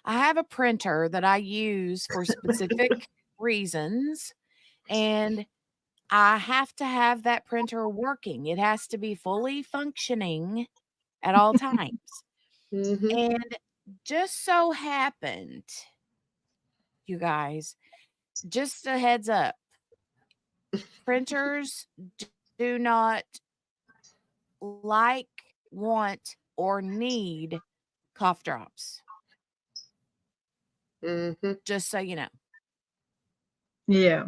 I have a printer that I use for specific reasons, and I have to have that printer working. It has to be fully functioning at all times. Mm-hmm. And just so happened, you guys, just a heads up, printers do not like, want, or need cough drops. Mm-hmm. Just so you know. Yeah.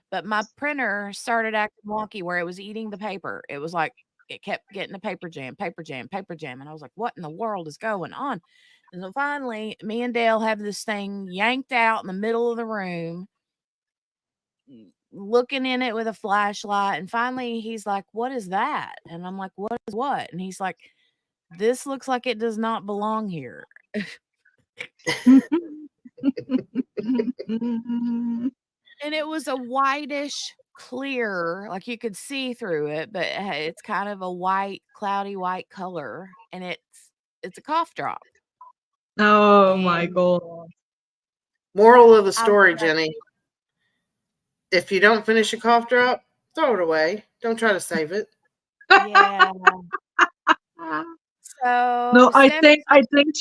But my printer started acting wonky where it was eating the paper. It was like it kept getting a paper jam, paper jam, paper jam. And I was like, what in the world is going on? And so finally, me and Dale have this thing yanked out in the middle of the room, looking in it with a flashlight. And finally, he's like, what is that? And I'm like, what is what? And he's like, this looks like it does not belong here. And it was a whitish clear, like you could see through it, but it's kind of a white, cloudy white color, and it's a cough drop. Oh my And god. Moral of the I was story, like, Jenny. If you don't finish a cough drop, throw it away. Don't try to save it. yeah. No, So I Steph, think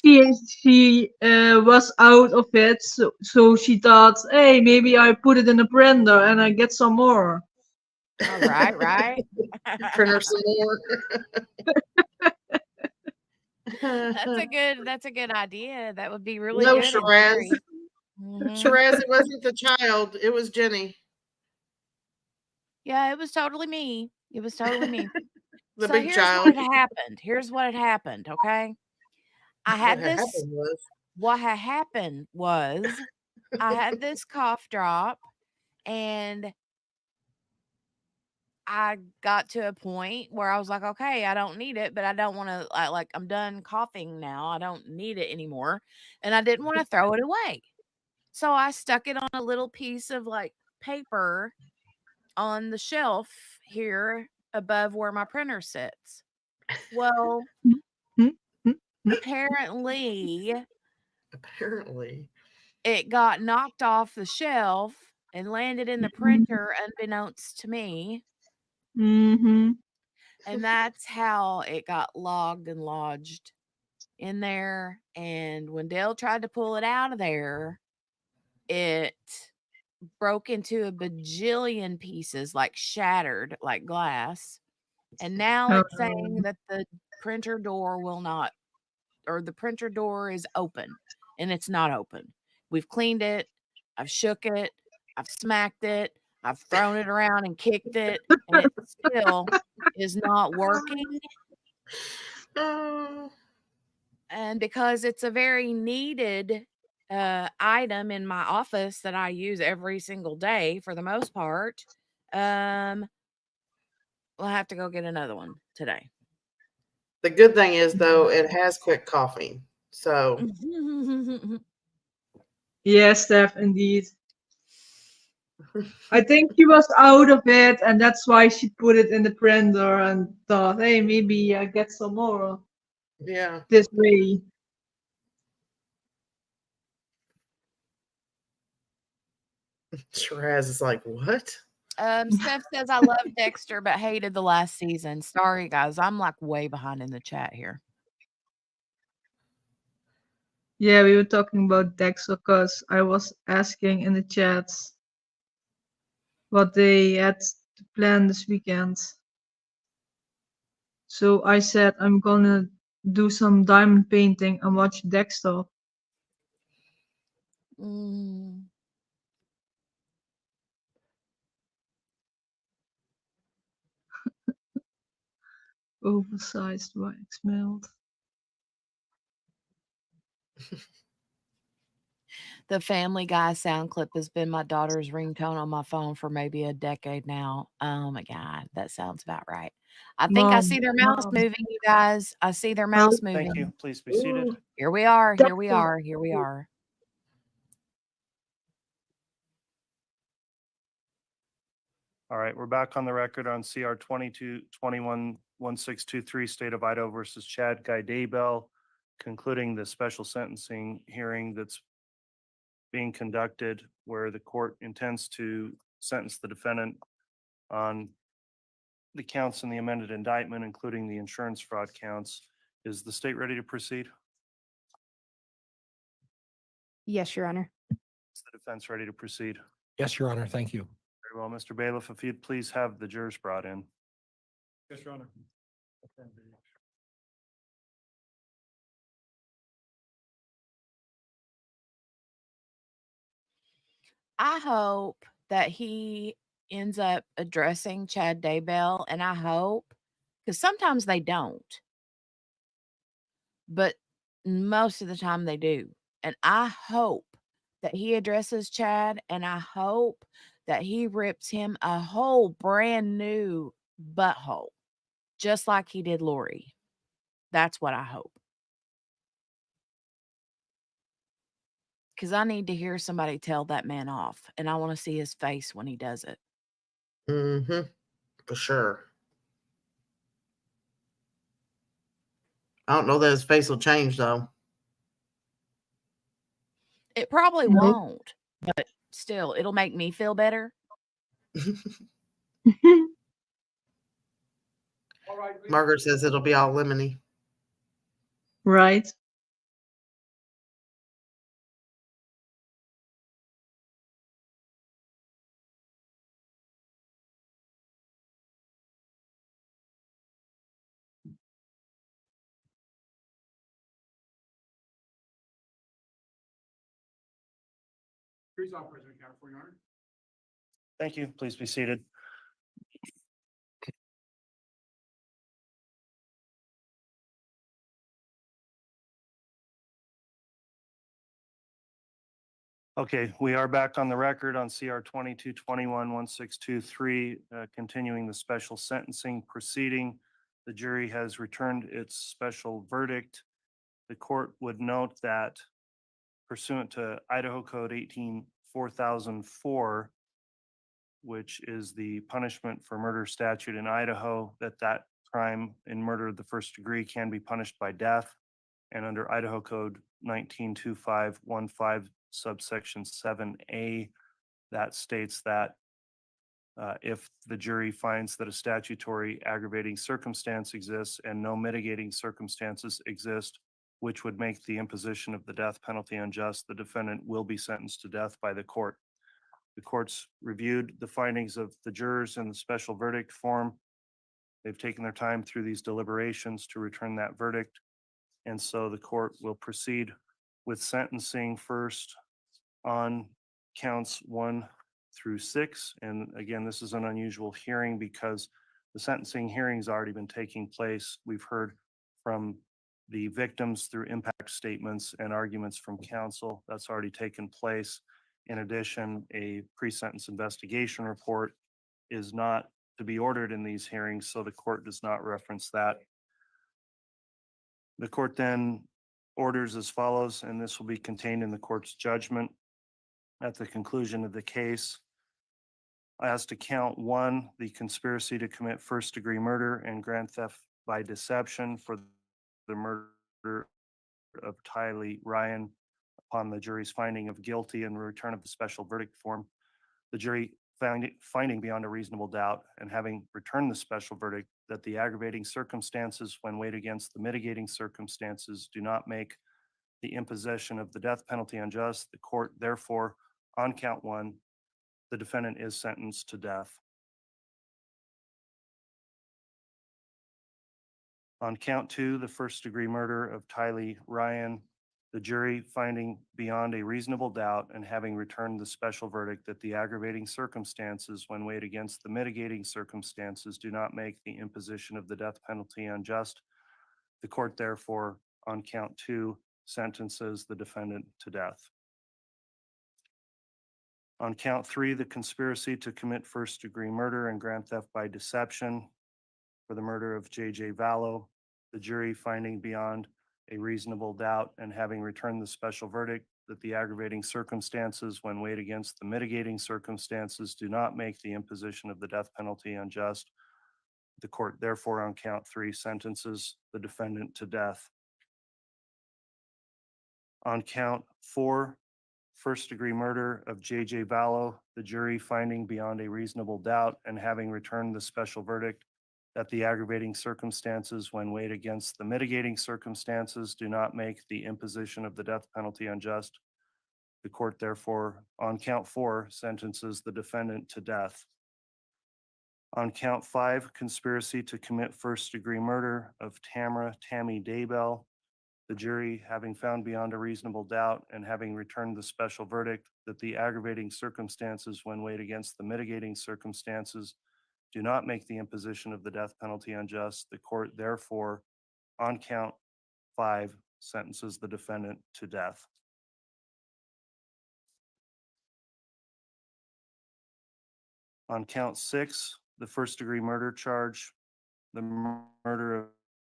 she was out of it, so she thought, hey, maybe I put it in the printer and I get some more. oh, right. Print her some more. That's a good idea. That would be really No, good in Shiraz. theory. Mhm. Shiraz, it wasn't the child. It was Jenny, Yeah, it was totally me. It was totally me. the So big here's child. what had happened. Here's what had happened. Okay. I What had had this happened was, what had happened was I had this cough drop, and I got to a point where I was like, okay, I don't need it, but I don't want to, like, I'm done coughing now. I don't need it anymore. And I didn't want to throw it away. So I stuck it on a little piece of like paper on the shelf here above where my printer sits. Well, apparently apparently. it got knocked off the shelf and landed in the printer unbeknownst to me. Mm-hmm. And that's how it got logged and lodged in there. And when Dale tried to pull it out of there, it broke into a bajillion pieces, like shattered like glass. And now it's saying that the printer door will not, or the printer door is open, and it's not open. We've cleaned it. I've shook it. I've smacked it. I've thrown it around and kicked it, and it still is not working. Oh, And because it's a very needed item in my office that I use every single day for the most part, we'll have to go get another one today. the good thing is, though, it has quit coughing. So, Yes, Steph, indeed. I think she was out of it, and that's why she put it in the printer and thought, hey, maybe I get some more yeah. this way. Shiraz is like, what? Steph says, I love Dexter, but hated the last season. Sorry, guys. I'm like way behind in the chat here. Yeah, we were talking about Dexter because I was asking in the chats what they had to plan this weekend. So I said I'm gonna do some diamond painting and watch Dexter. Mm, Oversized wax melt. the Family Guy sound clip has been my daughter's ringtone on my phone for maybe a decade now. Oh my God, that sounds about right. I think I see their mouse moving, you guys. I see their mouse moving. Thank you. Please be seated. Ooh. Here we are. Here we Dexter. are. Here we are. All right, we're back on the record on CR 2221-1623, State of Idaho versus Chad Guy Daybell, concluding the special sentencing hearing that's being conducted where the court intends to sentence the defendant on the counts in the amended indictment, including the insurance fraud counts. Is the state ready to proceed? Yes, Your Honor. Is the defense ready to proceed? Yes, Your Honor. Thank you. Very well, Mr. Bailiff, if you'd please have the jurors brought in. Yes, Your Honor. I hope that he ends up addressing Chad Daybell, and I hope, because sometimes they don't, but most of the time they do. And I hope that he addresses Chad, and I hope that he rips him a whole brand new butthole, just like he did Lori. That's what I hope. Because I need to hear somebody tell that man off, and I want to see his face when he does it. Mm-hmm. For sure. I don't know that his face will change though. It probably Nope. won't, but still, it'll make me feel better. Margaret says it'll be all lemony. Right. Thank you. Please be seated. Okay, we are back on the record on CR 2221-1623, continuing the special sentencing proceeding. The jury has returned its special verdict. The court would note that pursuant to Idaho Code 18-4004, which is the punishment for murder statute in Idaho, that crime in murder of the first degree can be punished by death. And under Idaho Code 192515 subsection 7A, that states that if the jury finds that a statutory aggravating circumstance exists and no mitigating circumstances exist, which would make the imposition of the death penalty unjust, the defendant will be sentenced to death by the court. The court's reviewed the findings of the jurors in the special verdict form. They've taken their time through these deliberations to return that verdict. And so the court will proceed with sentencing first on counts 1 through 6. And again, this is an unusual hearing because the sentencing hearing's already been taking place. We've heard from the victims through impact statements and arguments from counsel. That's already taken place. In addition, a pre-sentence investigation report is not to be ordered in these hearings, so the court does not reference that. The court then orders as follows, and this will be contained in the court's judgment. At the conclusion of the case, as to count 1, the conspiracy to commit first-degree murder and grand theft by deception for the murder of Tylee Ryan upon the jury's finding of guilty and return of the special verdict form. The jury finding beyond a reasonable doubt and having returned the special verdict that the aggravating circumstances when weighed against the mitigating circumstances do not make the imposition of the death penalty unjust. The court therefore, on count 1, The defendant is sentenced to death. On count 2, the first-degree murder of Tylee Ryan, the jury finding beyond a reasonable doubt and having returned the special verdict that the aggravating circumstances, when weighed against the mitigating circumstances, do not make the imposition of the death penalty unjust. The court therefore, on count 2, sentences the defendant to death. On count 3, the conspiracy to commit first-degree murder and grand theft by deception for the murder of JJ Vallow, the jury finding beyond a reasonable doubt and having returned the special verdict that the aggravating circumstances, when weighed against the mitigating circumstances, do not make the imposition of the death penalty unjust. The court therefore, on count 3, sentences the defendant to death. On count 4, first-degree murder of JJ Vallow, the jury finding beyond a reasonable doubt and having returned the special verdict that the aggravating circumstances, when weighed against the mitigating circumstances, do not make the imposition of the death penalty unjust. The court therefore, on count 4, sentences the defendant to death. On count 5, conspiracy to commit first-degree murder of Tammy Daybell, the jury having found beyond a reasonable doubt and having returned the special verdict that the aggravating circumstances, when weighed against the mitigating circumstances, do not make the imposition of the death penalty unjust. The court therefore, on count 5, sentences the defendant to death. On count 6, the first-degree murder charge, the murder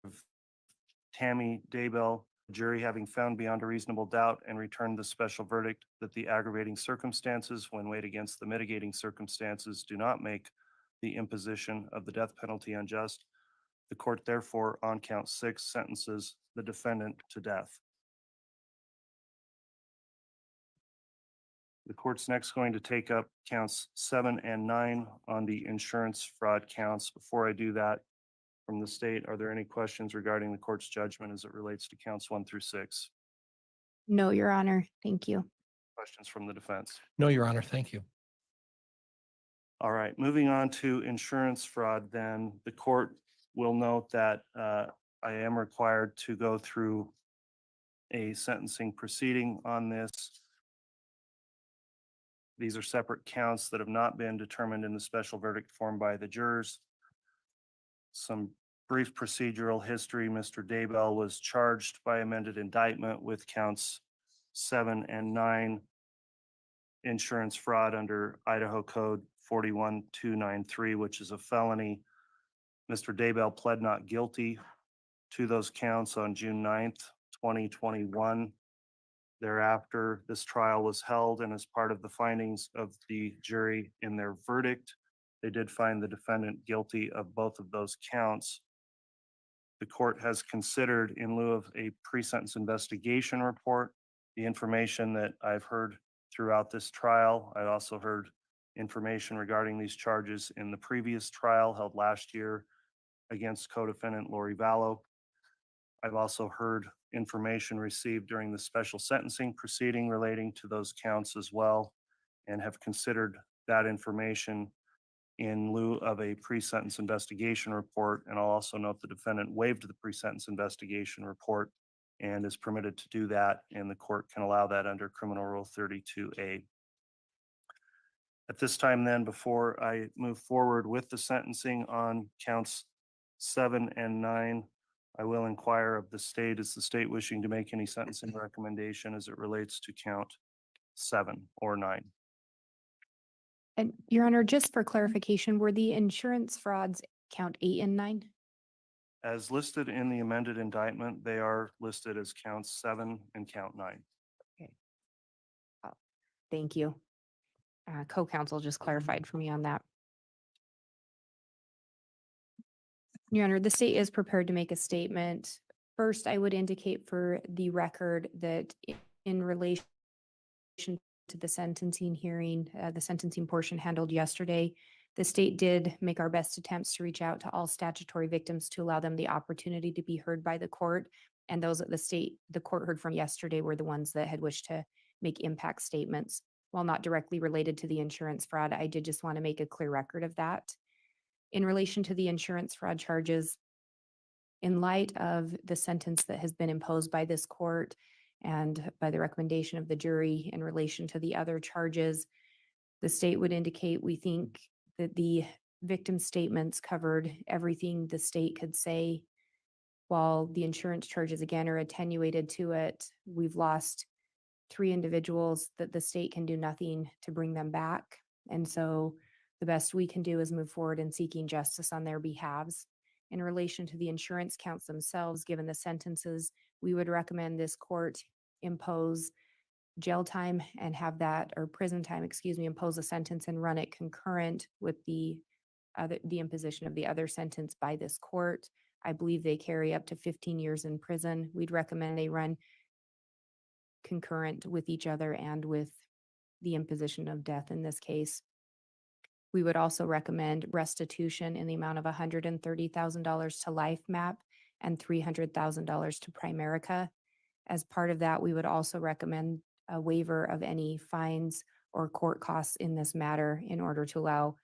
of Tammy Daybell, the jury having found beyond a reasonable doubt and returned the special verdict that the aggravating circumstances, when weighed against the mitigating circumstances, do not make the imposition of the death penalty unjust. The court therefore, on count 6, sentences the defendant to death. The court's next going to take up counts 7 and 9 on the insurance fraud counts. Before I do that, from the state, are there any questions regarding the court's judgment as it relates to counts 1 through 6? No, Your Honor. Thank you. Questions from the defense? No, Your Honor, thank you. All right, moving on to insurance fraud, then the court will note that I am required to go through a sentencing proceeding on this. These are separate counts that have not been determined in the special verdict form by the jurors. Some brief procedural history. Mr. Daybell was charged by amended indictment with counts 7 and 9 insurance fraud under Idaho Code 41293, which is a felony. Mr. Daybell pled not guilty to those counts on June 9th, 2021. Thereafter, this trial was held, and as part of the findings of the jury in their verdict, they did find the defendant guilty of both of those counts. The court has considered, in lieu of a pre-sentence investigation report, the information that I've heard throughout this trial. I also heard information regarding these charges in the previous trial held last year against co-defendant Lori Vallow. I've also heard information received during the special sentencing proceeding relating to those counts as well, and have considered that information in lieu of a pre-sentence investigation report. And I'll also note the defendant waived the pre-sentence investigation report and is permitted to do that, and the court can allow that under Criminal Rule 32A. At this time then, before I move forward with the sentencing on counts 7 and 9, I will inquire of the state, is the state wishing to make any sentencing recommendation as it relates to count 7 or 9? And Your Honor, just for clarification, were the insurance frauds count 8 and 9? As listed in the amended indictment, they are listed as counts 7 and count 9. Thank you. Co-counsel just clarified for me on that. Your Honor, the state is prepared to make a statement. First, I would indicate for the record that in relation to the sentencing hearing, the sentencing portion handled yesterday, the state did make our best attempts to reach out to all statutory victims to allow them the opportunity to be heard by the court. And those that the court heard from yesterday were the ones that had wished to make impact statements. while not directly related to the insurance fraud, I did just want to make a clear record of that. In relation to the insurance fraud charges, in light of the sentence that has been imposed by this court and by the recommendation of the jury in relation to the other charges, the state would indicate we think that the victim statements covered everything the state could say. While the insurance charges again are attenuated to it, we've lost 3 individuals that the state can do nothing to bring them back. And so the best we can do is move forward in seeking justice on their behalves. In relation to the insurance counts themselves, given the sentences, we would recommend this court impose jail time and have that, or prison time, impose a sentence and run it concurrent with the imposition of the other sentence by this court. I believe they carry up to 15 years in prison. We'd recommend they run concurrent with each other and with the imposition of death in this case. We would also recommend restitution in the amount of $130,000 to LifeMap and $300,000 to Primerica. As part of that, we would also recommend a waiver of any fines or court costs in this matter in order to allow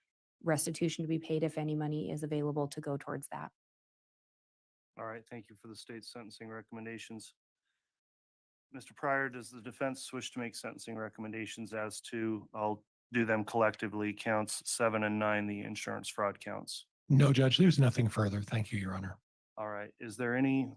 restitution to be paid if any money is available to go towards that. All right, thank you for the state's sentencing recommendations. Mr. Pryor, does the defense wish to make sentencing recommendations as to, I'll do them collectively, counts 7 and 9, the insurance fraud counts? No, Judge, there's nothing further. Thank you, Your Honor. All right, is there any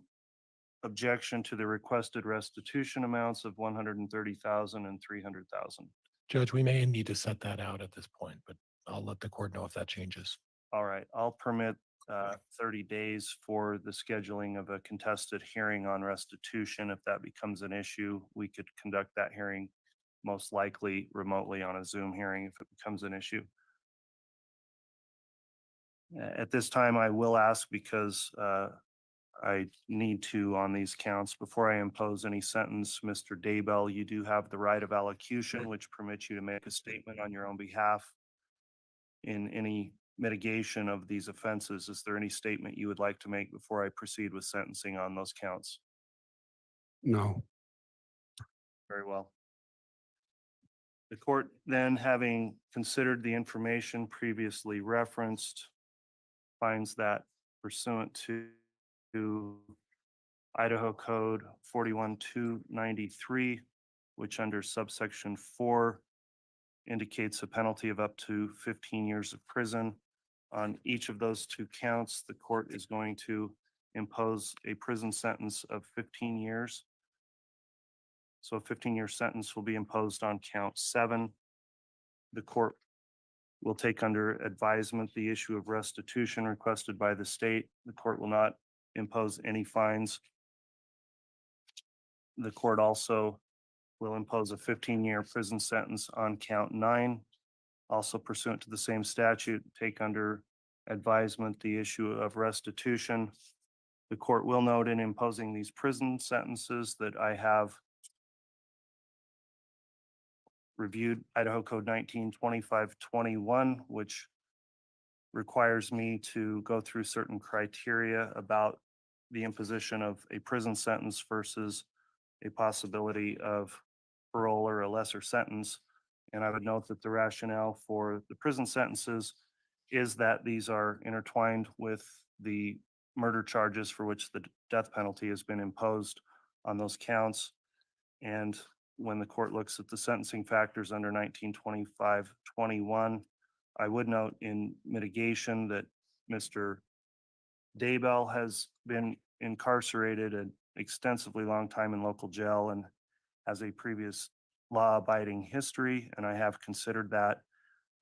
objection to the requested restitution amounts of 130,000 and 300,000? Judge, we may need to set that out at this point, but I'll let the court know if that changes. All right, I'll permit 30 days for the scheduling of a contested hearing on restitution. If that becomes an issue, we could conduct that hearing most likely remotely on a Zoom hearing if it becomes an issue. At this time, I will ask, because I need to on these counts, before I impose any sentence, Mr. Daybell, you do have the right of allocution, which permits you to make a statement on your own behalf in any mitigation of these offenses. Is there any statement you would like to make before I proceed with sentencing on those counts? No. Very well. The court then, having considered the information previously referenced, finds that pursuant to Idaho Code 41293, which under subsection 4 indicates a penalty of up to 15 years of prison. On each of those 2 counts, the court is going to impose a prison sentence of 15 years. So a 15-year sentence will be imposed on count 7. The court will take under advisement the issue of restitution requested by the state. The court will not impose any fines. The court also will impose a 15-year prison sentence on count 9. Also pursuant to the same statute, take under advisement the issue of restitution. The court will note in imposing these prison sentences that I have reviewed Idaho Code 192521, which requires me to go through certain criteria about the imposition of a prison sentence versus a possibility of parole or a lesser sentence. And I would note that the rationale for the prison sentences is that these are intertwined with the murder charges for which the death penalty has been imposed on those counts. And when the court looks at the sentencing factors under 1925-21, I would note in mitigation that Mr. Daybell has been incarcerated an extensively long time in local jail and has a previous law-abiding history, and I have considered that.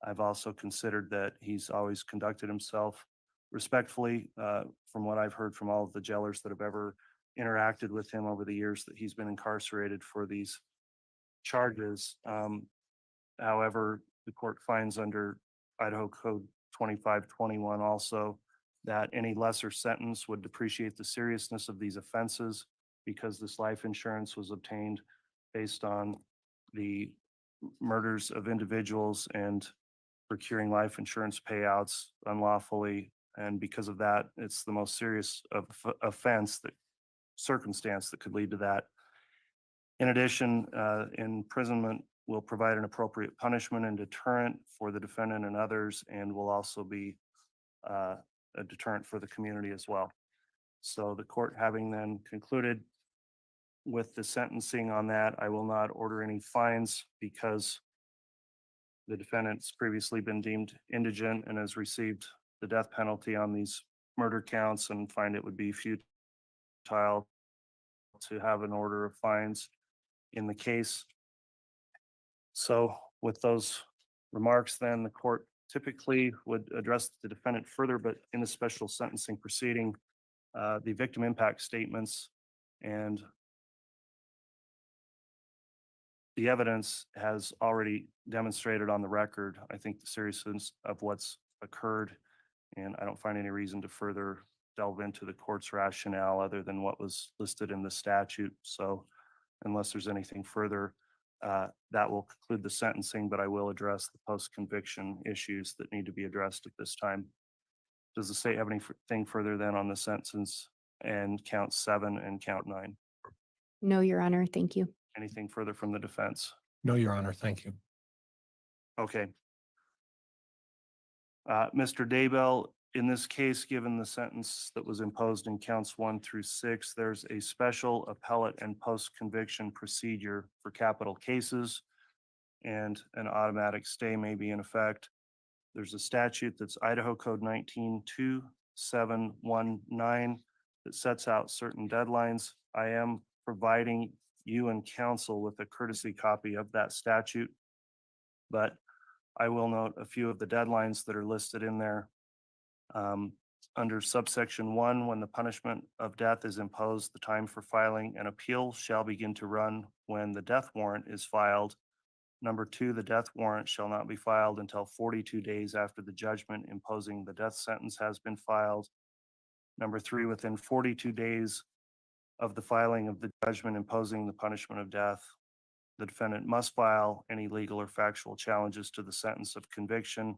I've also considered that he's always conducted himself respectfully, from what I've heard from all of the jailers that have ever interacted with him over the years that he's been incarcerated for these charges. However, the court finds under Idaho Code 2521 also that any lesser sentence would depreciate the seriousness of these offenses, because this life insurance was obtained based on the murders of individuals and procuring life insurance payouts unlawfully. And because of that, it's the most serious of offense, that circumstance that could lead to that. In addition, imprisonment will provide an appropriate punishment and deterrent for the defendant and others, and will also be a deterrent for the community as well. So the court having then concluded with the sentencing on that, I will not order any fines because the defendant's previously been deemed indigent and has received the death penalty on these murder counts, and find it would be futile to have an order of fines in the case. So with those remarks, then the court typically would address the defendant further, but in a special sentencing proceeding, the victim impact statements and the evidence has already demonstrated on the record, I think, the seriousness of what's occurred. And I don't find any reason to further delve into the court's rationale other than what was listed in the statute. So unless there's anything further, that will conclude the sentencing, but I will address the post-conviction issues that need to be addressed at this time. Does the state have anything further then on the sentence and count 7 and count 9? No, Your Honor. Thank you. Anything further from the defense? No, Your Honor. Thank you. Okay. Mr. Daybell, in this case, given the sentence that was imposed in counts 1 through 6, there's a special appellate and post-conviction procedure for capital cases, and an automatic stay may be in effect. There's a statute that's Idaho Code 192719 that sets out certain deadlines. I am providing you and counsel with a courtesy copy of that statute, but I will note a few of the deadlines that are listed in there. Under subsection 1, when the punishment of death is imposed, the time for filing an appeal shall begin to run when the death warrant is filed. Number 2, the death warrant shall not be filed until 42 days after the judgment imposing the death sentence has been filed. Number 3, within 42 days of the filing of the judgment imposing the punishment of death, the defendant must file any legal or factual challenges to the sentence of conviction.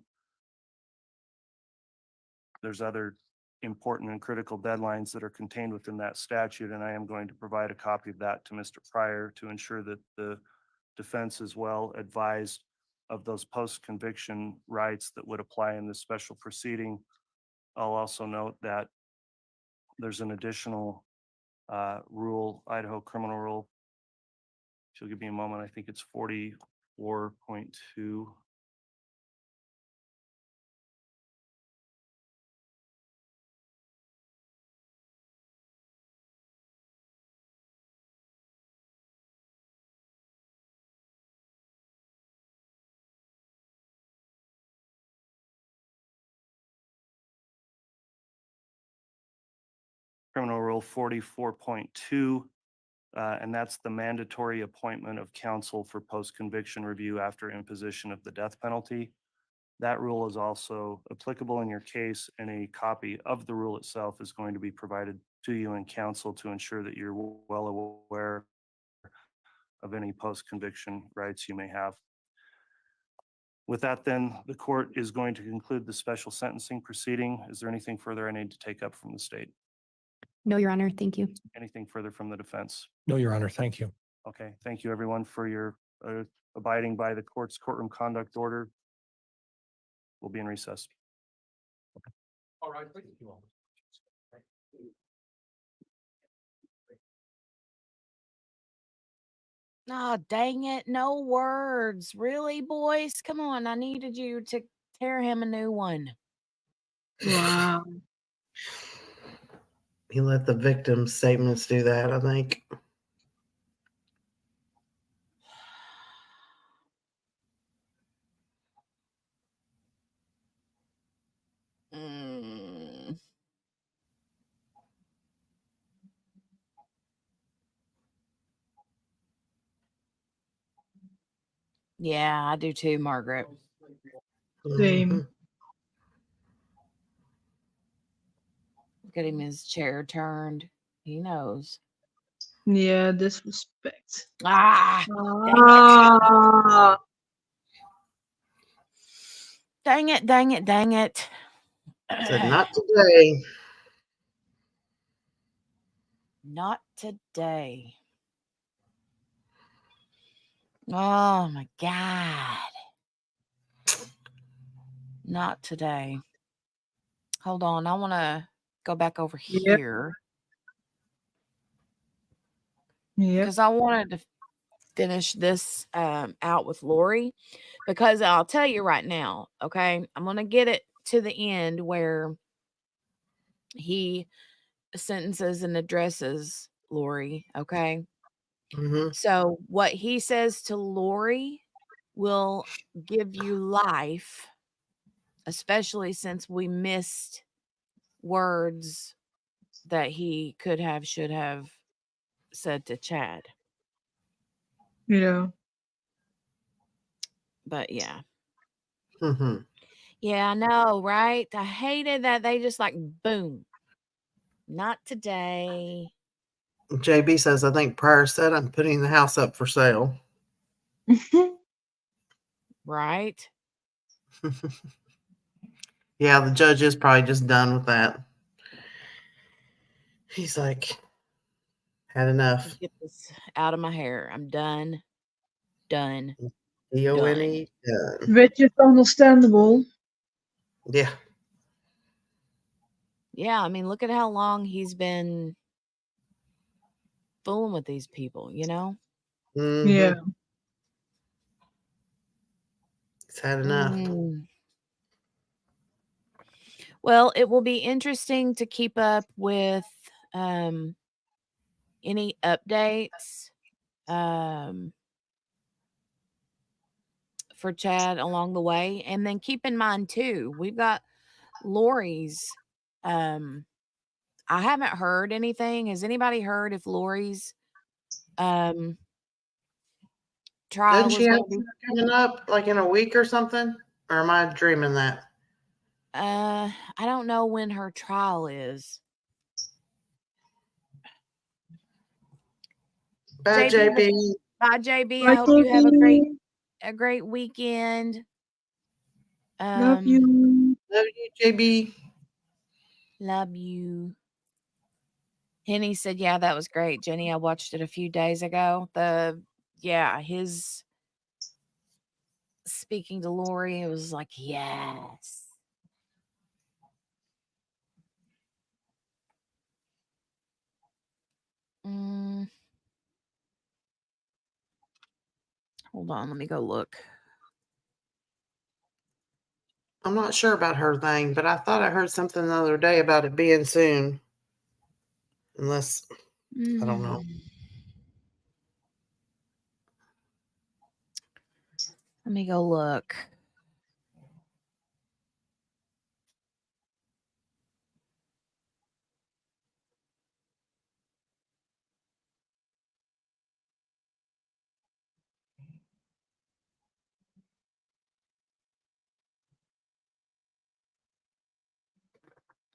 There's other important and critical deadlines that are contained within that statute, and I am going to provide a copy of that to Mr. Pryor to ensure that the defense is well advised of those post-conviction rights that would apply in this special proceeding. I'll also note that there's an additional rule, Idaho criminal rule. If you'll give me a moment, I think it's 44.2. Criminal Rule 44.2, and that's the mandatory appointment of counsel for post-conviction review after imposition of the death penalty. That rule is also applicable in your case, and a copy of the rule itself is going to be provided to you and counsel to ensure that you're well aware of any post-conviction rights you may have. With that, then, the court is going to conclude the special sentencing proceeding. Is there anything further I need to take up from the state? No, Your Honor. Thank you. Anything further from the defense? No, Your Honor. Thank you. Okay, thank you everyone for your abiding by the court's courtroom conduct order. We'll be in recess. All right. Thank you all. Oh, dang it. No words. Really, boys? Come on. I needed you to tear him a new one. Wow. He let the victim statements do that, I think. Mm. Yeah, I do too, Margaret. Same. Mhm. Look at him, his chair turned. He knows. Yeah, disrespect. Ah, Ah, dang it, dang it, dang it. Said not today. Not today. Oh my God. Not today. Hold on. I want to go back over Yep. here Yep. because I wanted to finish this out with Lori, because I'll tell you right now, okay, I'm going to get it to the end where he sentences and addresses Lori, okay? Mm-hmm. So what he says to Lori will give you life, especially since we missed words that he could have, should have said to Chad. Yeah. But yeah. Mm-hmm. Yeah, I know, right? I hated that they just like, boom. Not today. JB says, I think Pryor said I'm putting the house up for sale. Right? Yeah, the judge is probably just done with that. He's like, had enough. Get this out of my hair. I'm done. Done. D-O-N-E, done. Which is understandable. Yeah. Yeah, I mean, look at how long he's been fooling with these people, you know? Mm-hmm. Yeah. He's had enough. Mm. Well, it will be interesting to keep up with any updates for Chad along the way. And then keep in mind too, we've got Lori's I haven't heard anything. Has anybody heard if Lori's trial Doesn't she is have going to be something coming up like in a week or something? Or am I dreaming that? I don't know when her trial is. Bye, JB, JB. bye JB. I Bye, hope you have Toby. a great weekend. Love you. Love you, JB. Love you. Henny said, yeah, that was great. Jenny, I watched it a few days ago. His speaking to Lori, it was like, yes. Mm. Hold on, let me go look. I'm not sure about her thing, but I thought I heard something the other day about it being soon. Unless, I don't know. Let me go look.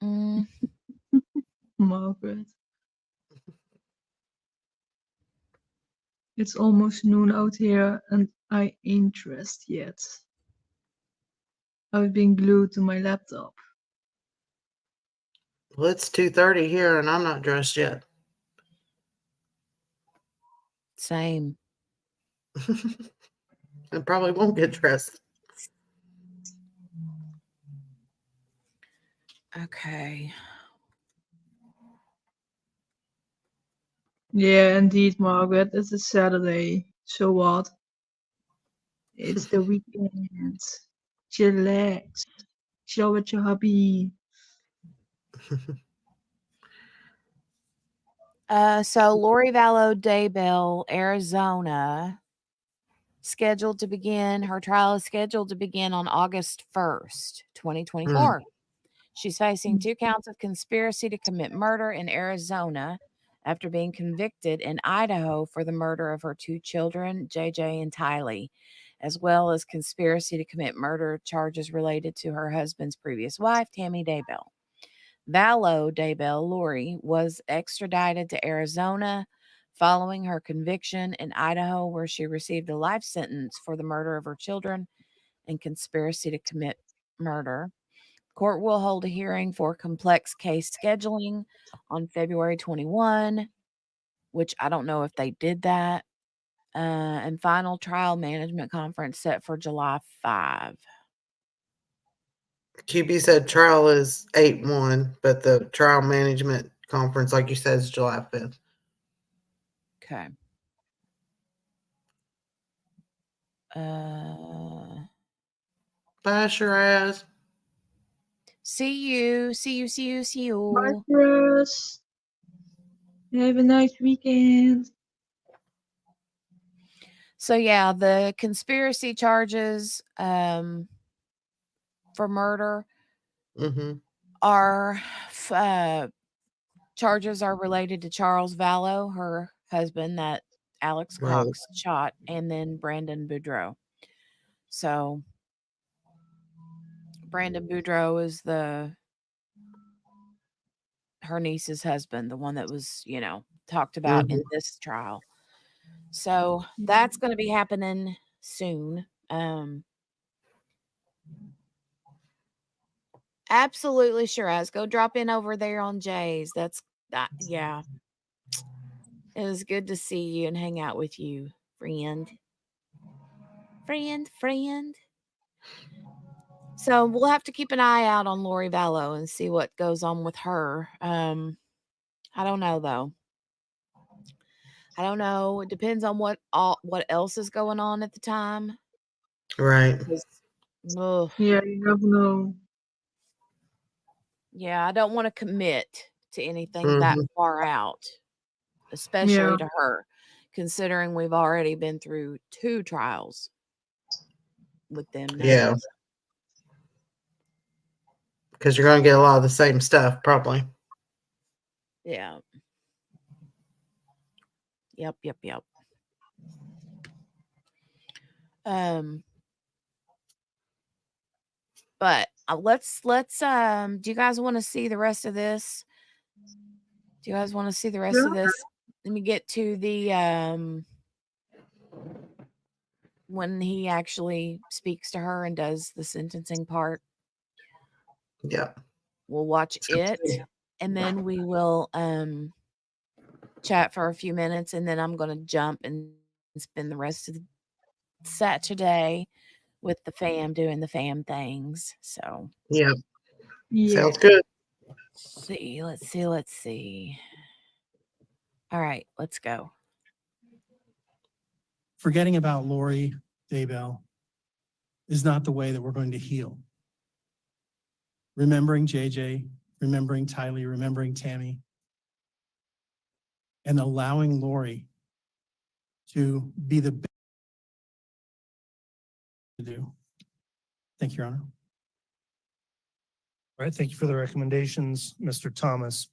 Mm. Margaret. It's almost noon out here and I ain't dressed yet. I've been glued to my laptop. Well, it's 2:30 here and I'm not dressed yet. Same. I probably won't get dressed. Okay. Yeah, indeed, Margaret. It's a Saturday. So what? It's the weekend. Chillax. Chill with your hubby. So Lori Vallow Daybell, Arizona, her trial is scheduled to begin on August 1st, 2024. She's facing 2 counts of conspiracy to commit murder in Arizona after being convicted in Idaho for the murder of her 2 children, JJ and Tylee, as well as conspiracy to commit murder charges related to her husband's previous wife, Tammy Daybell. Vallow Daybell Lori was extradited to Arizona following her conviction in Idaho, where she received a life sentence for the murder of her children and conspiracy to commit murder. Court will hold a hearing for complex case scheduling on February 21, which I don't know if they did that. and final trial management conference set for July 5. QB said trial is 8/1, but the trial management conference, like you said, is July 5th. Okay. Bye, Shiraz. See you. See you. See you. See Bye, you. Chris. Have a nice weekend. So yeah, the conspiracy charges for murder Mm-hmm. are charges are related to Charles Vallow, her husband that Alex Right. Cox shot, and then Brandon Boudreaux. So Brandon Boudreaux is her niece's husband, the one that was, talked about in this trial. So that's going to be happening soon. Absolutely, Shiraz. Go drop in over there on Jay's. Yeah. It was good to see you and hang out with you, friend. Friend. So we'll have to keep an eye out on Lori Vallow and see what goes on with her. I don't know though. I don't know. It depends on what else is going on at the time. Right. Ugh. Yeah, you never know. Yeah, I don't want to commit to anything that far out, especially to her, considering we've already been through 2 trials with them now. Yeah. Because you're going to get a lot of the same stuff, probably. Yeah. Yep. But let's do you guys want to see the rest of this? Do you guys want to see the rest of this? Let me get to the when he actually speaks to her and does the sentencing part. Yeah. We'll watch it and then we will chat for a few minutes, and then I'm going to jump and spend the rest of the Saturday with the fam doing the fam things. So yeah. Sounds good. Let's see. All right, let's go. Forgetting about Lori Daybell is not the way that we're going to heal. Remembering JJ, remembering Tylee, remembering Tammy, and allowing Lori to be the best to do. Thank you, Your Honor. All right, thank you for the recommendations, Mr. Thomas.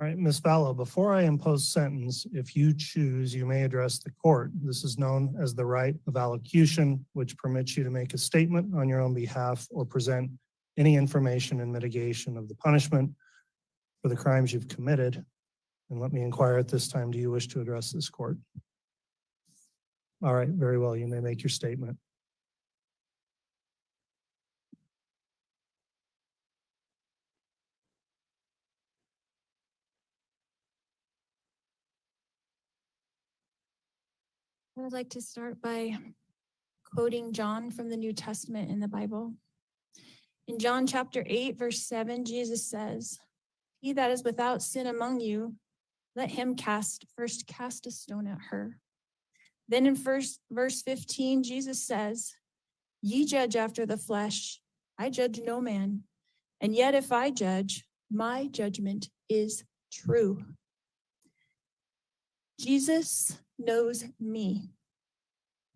All right, Ms. Vallow, before I impose sentence, if you choose, you may address the court. This is known as the right of allocution, which permits you to make a statement on your own behalf or present any information in mitigation of the punishment for the crimes you've committed. And let me inquire at this time, do you wish to address this court? All right, very well, you may make your statement. I would like to start by quoting John from the New Testament in the Bible. In John chapter 8, verse 7, Jesus says, "He that is without sin among you, let him first cast a stone at her." Then in verse 15, Jesus says, "Ye judge after the flesh, I judge no man. And yet if I judge, my judgment is true." Jesus knows me,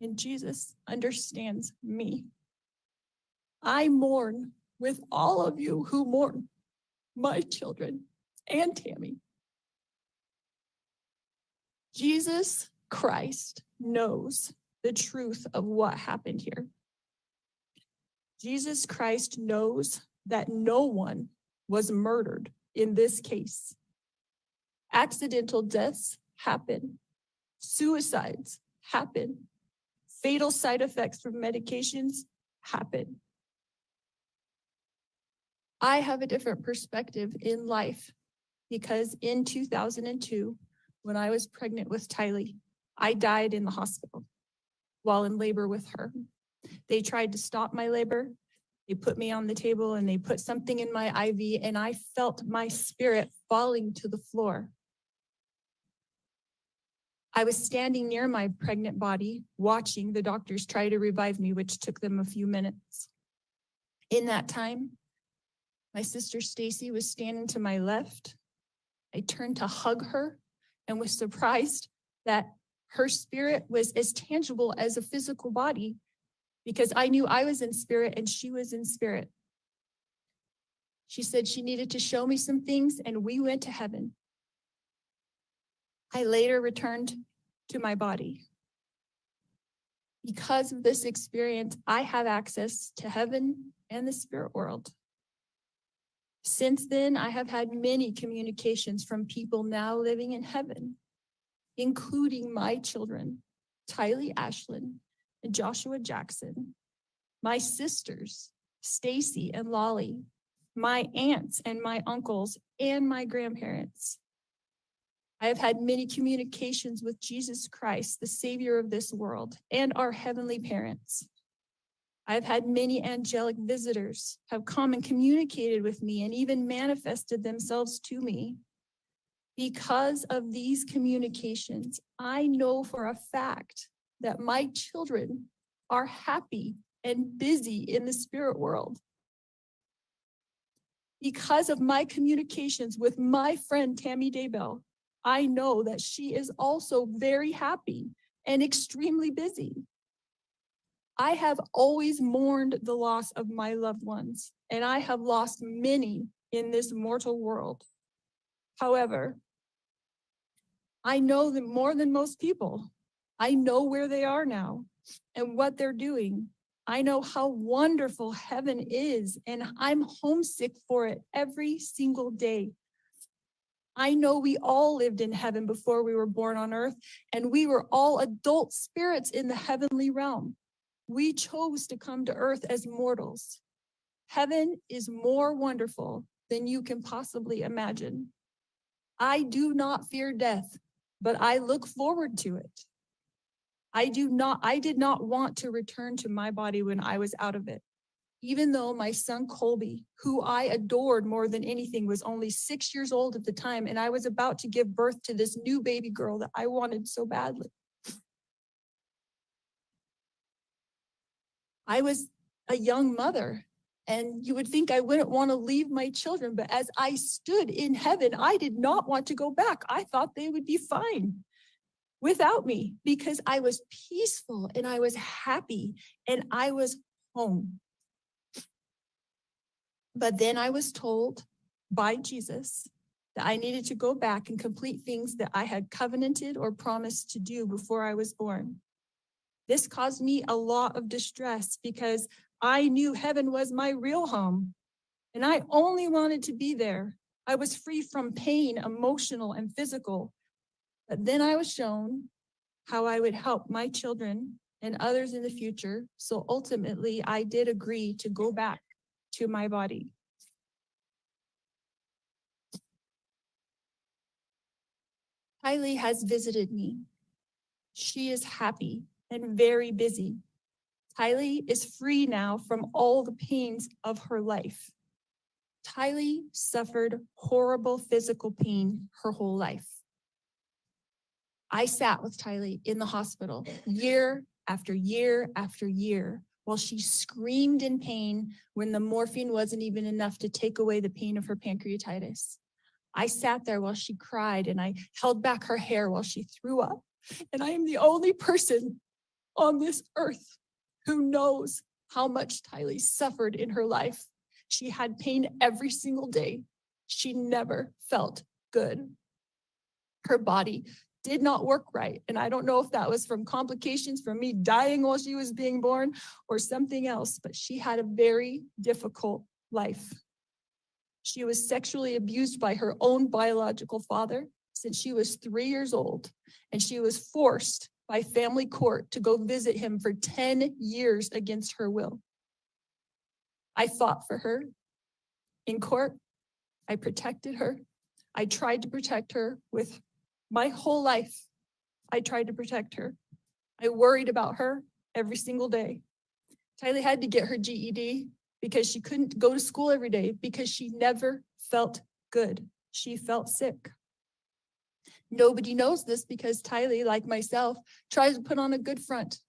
and Jesus understands me. I mourn with all of you who mourn my children and Tammy. Jesus Christ knows the truth of what happened here. Jesus Christ knows that no one was murdered in this case. Accidental deaths happen. Suicides happen. Fatal side effects from medications happen. I have a different perspective in life because in 2002, when I was pregnant with Tylee, I died in the hospital while in labor with her. They tried to stop my labor. They put me on the table and they put something in my IV, and I felt my spirit falling to the floor. I was standing near my pregnant body, watching the doctors try to revive me, which took them a few minutes. In that time, my sister Stacy was standing to my left. I turned to hug her and was surprised that her spirit was as tangible as a physical body, because I knew I was in spirit and she was in spirit. She said she needed to show me some things, and we went to heaven. I later returned to my body. Because of this experience, I have access to heaven and the spirit world. Since then, I have had many communications from people now living in heaven, including my children, Tylee Ashlyn and Joshua Jackson, my sisters, Stacy and Lolly, my aunts and my uncles, and my grandparents. I have had many communications with Jesus Christ, the Savior of this world, and our heavenly parents. I've had many angelic visitors have come and communicated with me and even manifested themselves to me. Because of these communications, I know for a fact that my children are happy and busy in the spirit world. Because of my communications with my friend Tammy Daybell, I know that she is also very happy and extremely busy. I have always mourned the loss of my loved ones, and I have lost many in this mortal world. However, I know them more than most people. I know where they are now and what they're doing. I know how wonderful heaven is, and I'm homesick for it every single day. I know we all lived in heaven before we were born on earth, and we were all adult spirits in the heavenly realm. We chose to come to earth as mortals. Heaven is more wonderful than you can possibly imagine. I do not fear death, but I look forward to it. I did not want to return to my body when I was out of it. Even though my son Colby, who I adored more than anything, was only 6 years old at the time, and I was about to give birth to this new baby girl that I wanted so badly. I was a young mother, and you would think I wouldn't want to leave my children, but as I stood in heaven, I did not want to go back. I thought they would be fine without me because I was peaceful and I was happy and I was home. But then I was told by Jesus that I needed to go back and complete things that I had covenanted or promised to do before I was born. This caused me a lot of distress because I knew heaven was my real home, and I only wanted to be there. I was free from pain, emotional and physical. But then I was shown how I would help my children and others in the future. So ultimately, I did agree to go back to my body. Tylee has visited me. She is happy and very busy. Tylee is free now from all the pains of her life. Tylee suffered horrible physical pain her whole life. I sat with Tylee in the hospital year after year after year while she screamed in pain when the morphine wasn't even enough to take away the pain of her pancreatitis. I sat there while she cried and I held back her hair while she threw up. And I am the only person on this earth who knows how much Tylee suffered in her life. She had pain every single day. She never felt good. Her body did not work right. And I don't know if that was from complications from me dying while she was being born or something else, but she had a very difficult life. She was sexually abused by her own biological father since she was 3 years old, and she was forced by family court to go visit him for 10 years against her will. I fought for her in court. I protected her. I tried to protect her with my whole life. I tried to protect her. I worried about her every single day. Tylee had to get her GED because she couldn't go to school every day because she never felt good. She felt sick. Nobody knows this because Tylee, like myself, tries to put on a good front,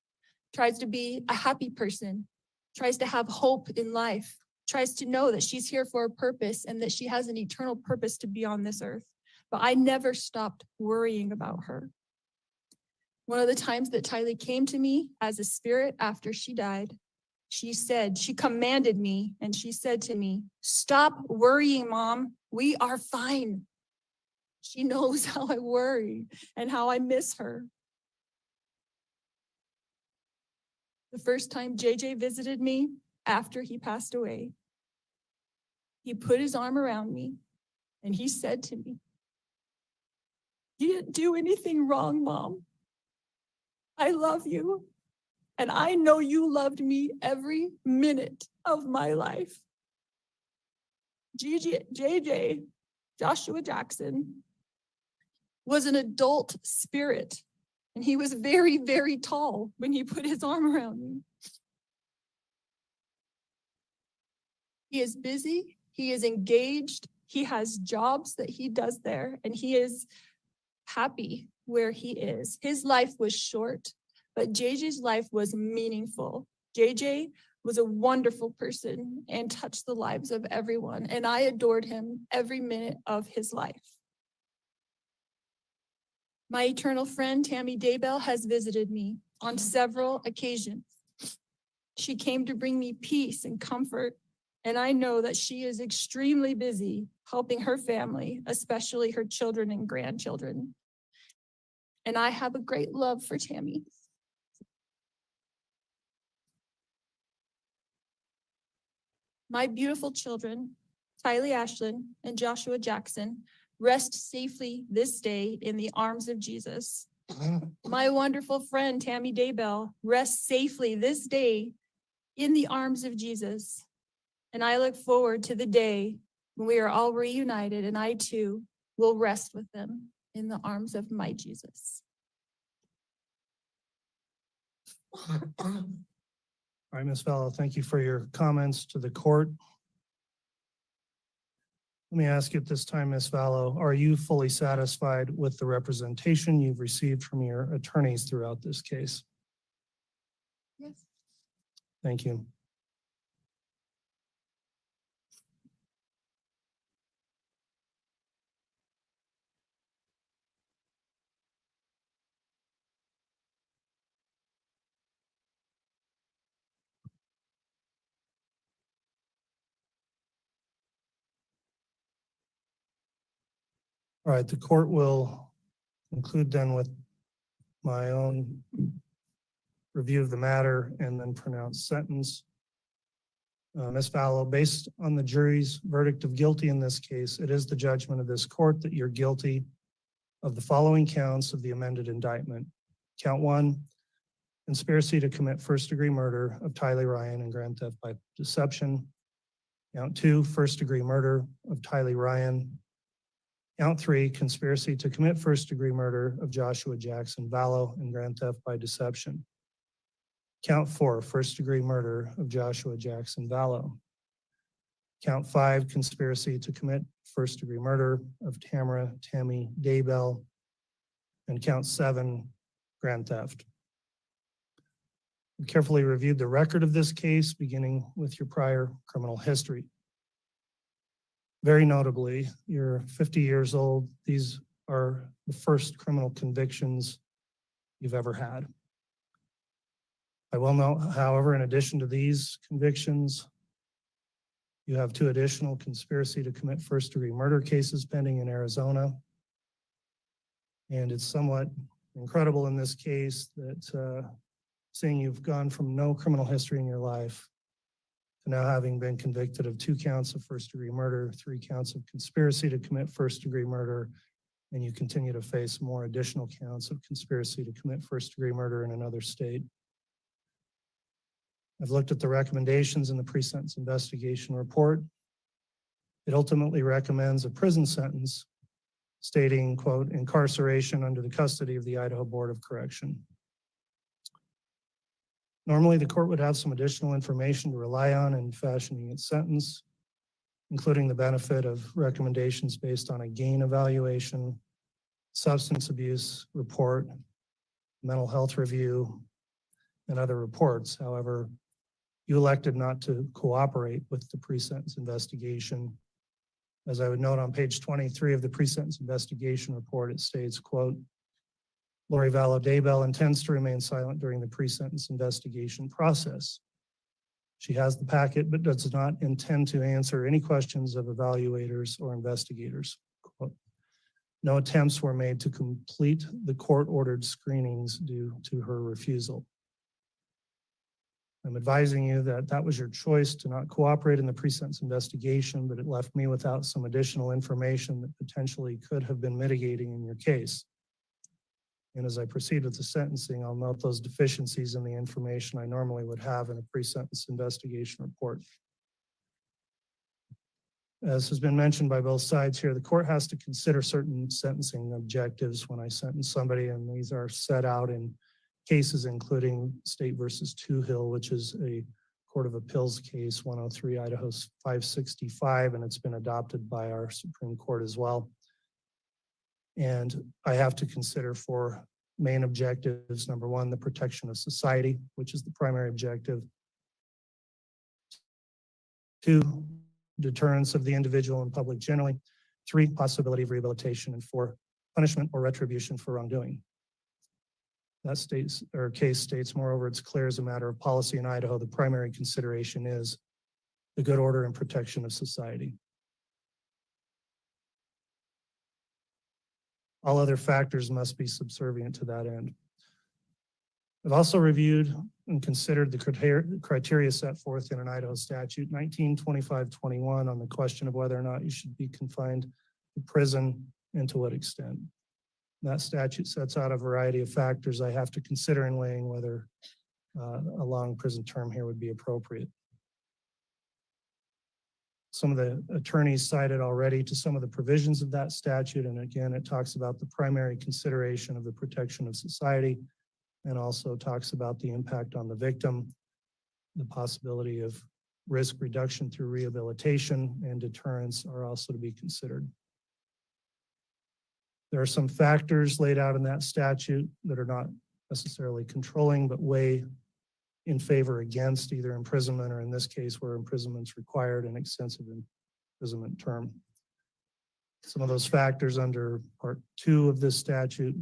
tries to be a happy person, tries to have hope in life, tries to know that she's here for a purpose and that she has an eternal purpose to be on this earth. But I never stopped worrying about her. One of the times that Tylee came to me as a spirit after she died, she commanded me and she said to me, "Stop worrying, Mom. We are fine." She knows how I worry and how I miss her. The first time JJ visited me after he passed away, he put his arm around me and he said to me, "You didn't do anything wrong, Mom. I love you. And I know you loved me every minute of my life." JJ, Joshua Jackson, was an adult spirit. And he was very, very tall when he put his arm around me. He is busy. He is engaged. He has jobs that he does there. And he is happy where he is. His life was short, but JJ's life was meaningful. JJ was a wonderful person and touched the lives of everyone. And I adored him every minute of his life. My eternal friend, Tammy Daybell, has visited me on several occasions. She came to bring me peace and comfort. And I know that she is extremely busy helping her family, especially her children and grandchildren. And I have a great love for Tammy. My beautiful children, Tylee Ashlyn and Joshua Jackson, rest safely this day in the arms of Jesus. My wonderful friend, Tammy Daybell, rests safely this day in the arms of Jesus. And I look forward to the day when we are all reunited and I too will rest with them in the arms of my Jesus. All right, Ms. Vallow, thank you for your comments to the court. Let me ask you at this time, Ms. Vallow, are you fully satisfied with the representation you've received from your attorneys throughout this case? Yes. Thank you. All right, the court will conclude then with my own review of the matter and then pronounce sentence. Ms. Vallow, based on the jury's verdict of guilty in this case, it is the judgment of this court that you're guilty of the following counts of the amended indictment. Count 1, conspiracy to commit first-degree murder of Tylee Ryan and grand theft by deception. Count 2, first-degree murder of Tylee Ryan. Count 3, conspiracy to commit first-degree murder of Joshua Jackson Vallow and grand theft by deception. Count 4, first-degree murder of Joshua Jackson Vallow. Count 5, conspiracy to commit first-degree murder of Tammy Daybell. And count 7, grand theft. We carefully reviewed the record of this case, beginning with your prior criminal history. Very notably, you're 50 years old. These are the first criminal convictions you've ever had. I will note, however, in addition to these convictions, you have 2 additional conspiracy to commit first-degree murder cases pending in Arizona. And it's somewhat incredible in this case that seeing you've gone from no criminal history in your life to now having been convicted of 2 counts of first-degree murder, 3 counts of conspiracy to commit first-degree murder, and you continue to face more additional counts of conspiracy to commit first-degree murder in another state. I've looked at the recommendations in the pre-sentence investigation report. It ultimately recommends a prison sentence stating, quote, incarceration under the custody of the Idaho Board of Correction. Normally, the court would have some additional information to rely on in fashioning its sentence, including the benefit of recommendations based on a gain evaluation, substance abuse report, mental health review, and other reports. However, you elected not to cooperate with the pre-sentence investigation. As I would note on page 23 of the pre-sentence investigation report, it states, quote, Lori Vallow Daybell intends to remain silent during the pre-sentence investigation process. She has the packet, but does not intend to answer any questions of evaluators or investigators. Quote, no attempts were made to complete the court-ordered screenings due to her refusal. I'm advising you that that was your choice to not cooperate in the pre-sentence investigation, but it left me without some additional information that potentially could have been mitigating in your case. And as I proceed with the sentencing, I'll note those deficiencies in the information I normally would have in a pre-sentence investigation report. As has been mentioned by both sides here, the court has to consider certain sentencing objectives when I sentence somebody, and these are set out in cases including State versus Hill, which is a Court of Appeals case 103 Idaho 565, and it's been adopted by our Supreme Court as well. And I have to consider for main objectives, number one, the protection of society, which is the primary objective. Two, deterrence of the individual and public generally. Three, possibility of rehabilitation. And four, punishment or retribution for wrongdoing. That case states, moreover, it's clear as a matter of policy in Idaho, the primary consideration is the good order and protection of society. All other factors must be subservient to that end. I've also reviewed and considered the criteria set forth in an Idaho statute 1925-21 on the question of whether or not you should be confined to prison and to what extent. That statute sets out a variety of factors I have to consider in weighing whether a long prison term here would be appropriate. Some of the attorneys cited already to some of the provisions of that statute. And again, it talks about the primary consideration of the protection of society and also talks about the impact on the victim, the possibility of risk reduction through rehabilitation and deterrence are also to be considered. There are some factors laid out in that statute that are not necessarily controlling, but weigh in favor against either imprisonment or in this case where imprisonment's required an extensive imprisonment term. Some of those factors under Part 2 of this statute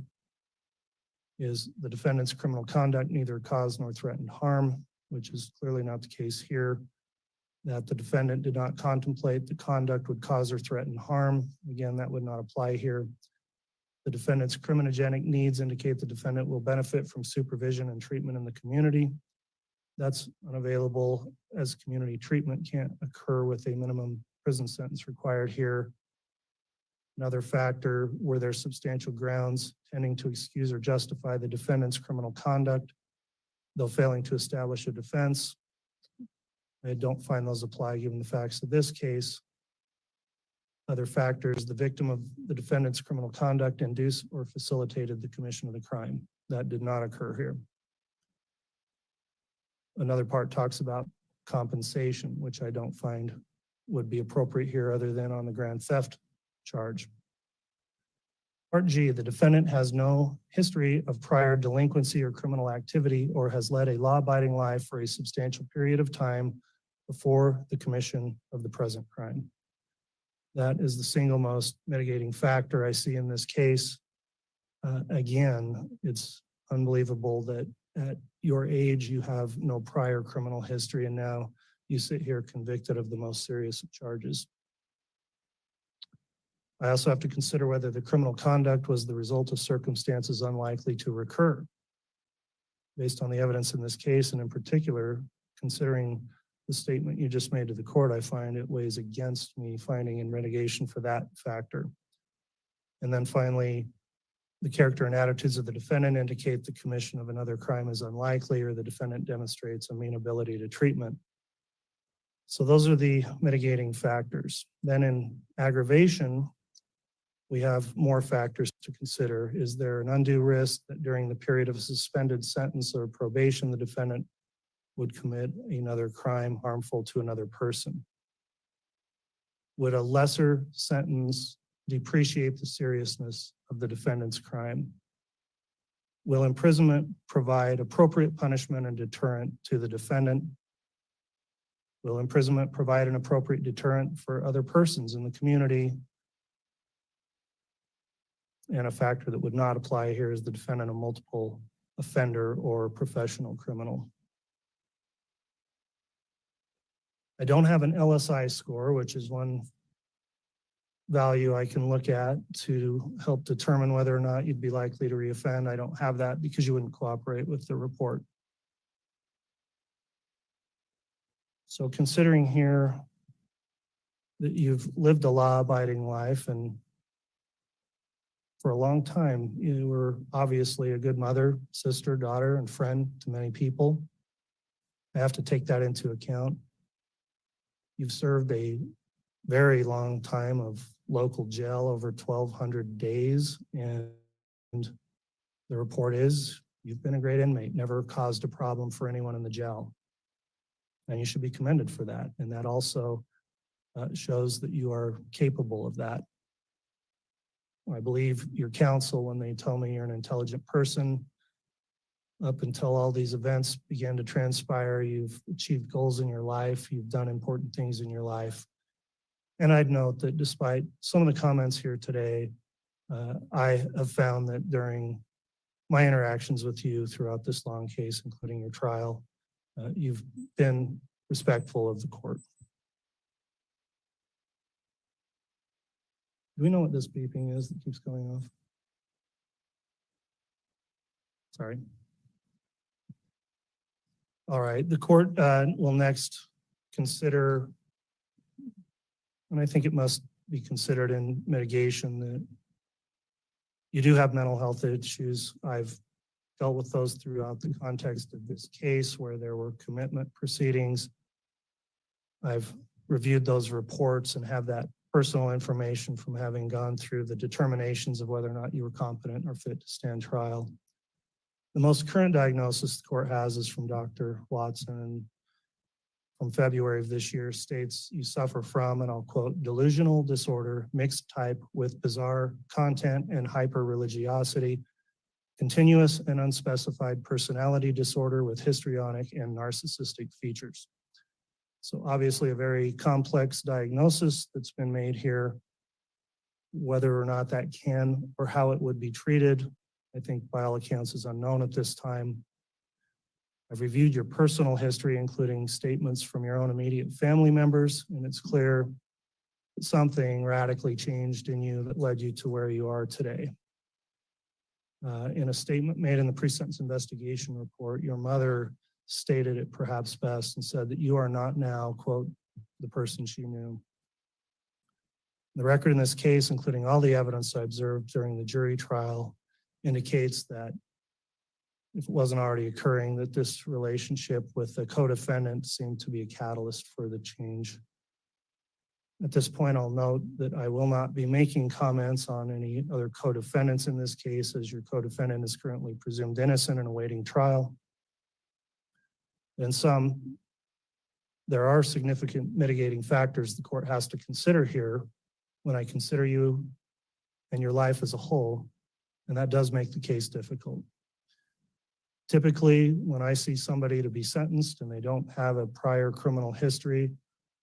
is the defendant's criminal conduct neither caused nor threatened harm, which is clearly not the case here. That the defendant did not contemplate the conduct would cause or threaten harm. Again, that would not apply here. The defendant's criminogenic needs indicate the defendant will benefit from supervision and treatment in the community. That's unavailable as community treatment can't occur with a minimum prison sentence required here. Another factor, were there substantial grounds tending to excuse or justify the defendant's criminal conduct, though failing to establish a defense. I don't find those apply given the facts of this case. Other factors, the victim of the defendant's criminal conduct induced or facilitated the commission of the crime. That did not occur here. Another part talks about compensation, which I don't find would be appropriate here other than on the grand theft charge. Part G, the defendant has no history of prior delinquency or criminal activity or has led a law-abiding life for a substantial period of time before the commission of the present crime. That is the single most mitigating factor I see in this case. Again, it's unbelievable that at your age, you have no prior criminal history and now you sit here convicted of the most serious of charges. I also have to consider whether the criminal conduct was the result of circumstances unlikely to recur. Based on the evidence in this case, and in particular, considering the statement you just made to the court, I find it weighs against me finding in mitigation for that factor. And then finally, the character and attitudes of the defendant indicate the commission of another crime is unlikely or the defendant demonstrates amenability to treatment. So those are the mitigating factors. Then in aggravation, we have more factors to consider. Is there an undue risk that during the period of a suspended sentence or probation, the defendant would commit another crime harmful to another person? Would a lesser sentence depreciate the seriousness of the defendant's crime? Will imprisonment provide appropriate punishment and deterrent to the defendant? Will imprisonment provide an appropriate deterrent for other persons in the community? And a factor that would not apply here is the defendant a multiple offender or professional criminal. I don't have an LSI score, which is one value I can look at to help determine whether or not you'd be likely to reoffend. I don't have that because you wouldn't cooperate with the report. So considering here that you've lived a law-abiding life and for a long time, you were obviously a good mother, sister, daughter, and friend to many people. I have to take that into account. You've served a very long time of local jail, over 1,200 days, and the report is you've been a great inmate, never caused a problem for anyone in the jail. And you should be commended for that. And that also shows that you are capable of that. I believe your counsel when they tell me you're an intelligent person. Up until all these events began to transpire, you've achieved goals in your life, you've done important things in your life. And I'd note that despite some of the comments here today, I have found that during my interactions with you throughout this long case, including your trial, you've been respectful of the court. Do we know what this beeping is that keeps going off? Sorry. All right, the court will next consider, and I think it must be considered in mitigation, that you do have mental health issues. I've dealt with those throughout the context of this case where there were commitment proceedings. I've reviewed those reports and have that personal information from having gone through the determinations of whether or not you were competent or fit to stand trial. The most current diagnosis the court has is from Dr. Watson, and from February of this year states you suffer from, and I'll quote, delusional disorder, mixed type with bizarre content and hyper-religiosity, continuous and unspecified personality disorder with histrionic and narcissistic features. So obviously a very complex diagnosis that's been made here. Whether or not that can or how it would be treated, I think by all accounts is unknown at this time. I've reviewed your personal history, including statements from your own immediate family members, and it's clear that something radically changed in you that led you to where you are today. In a statement made in the pre-sentence investigation report, your mother stated it perhaps best and said that you are not now, quote, the person she knew. The record in this case, including all the evidence I observed during the jury trial, indicates that if it wasn't already occurring, that this relationship with the co-defendant seemed to be a catalyst for the change. At this point, I'll note that I will not be making comments on any other co-defendants in this case, as your co-defendant is currently presumed innocent and awaiting trial. In sum, there are significant mitigating factors the court has to consider here when I consider you and your life as a whole, and that does make the case difficult. Typically, when I see somebody to be sentenced and they don't have a prior criminal history,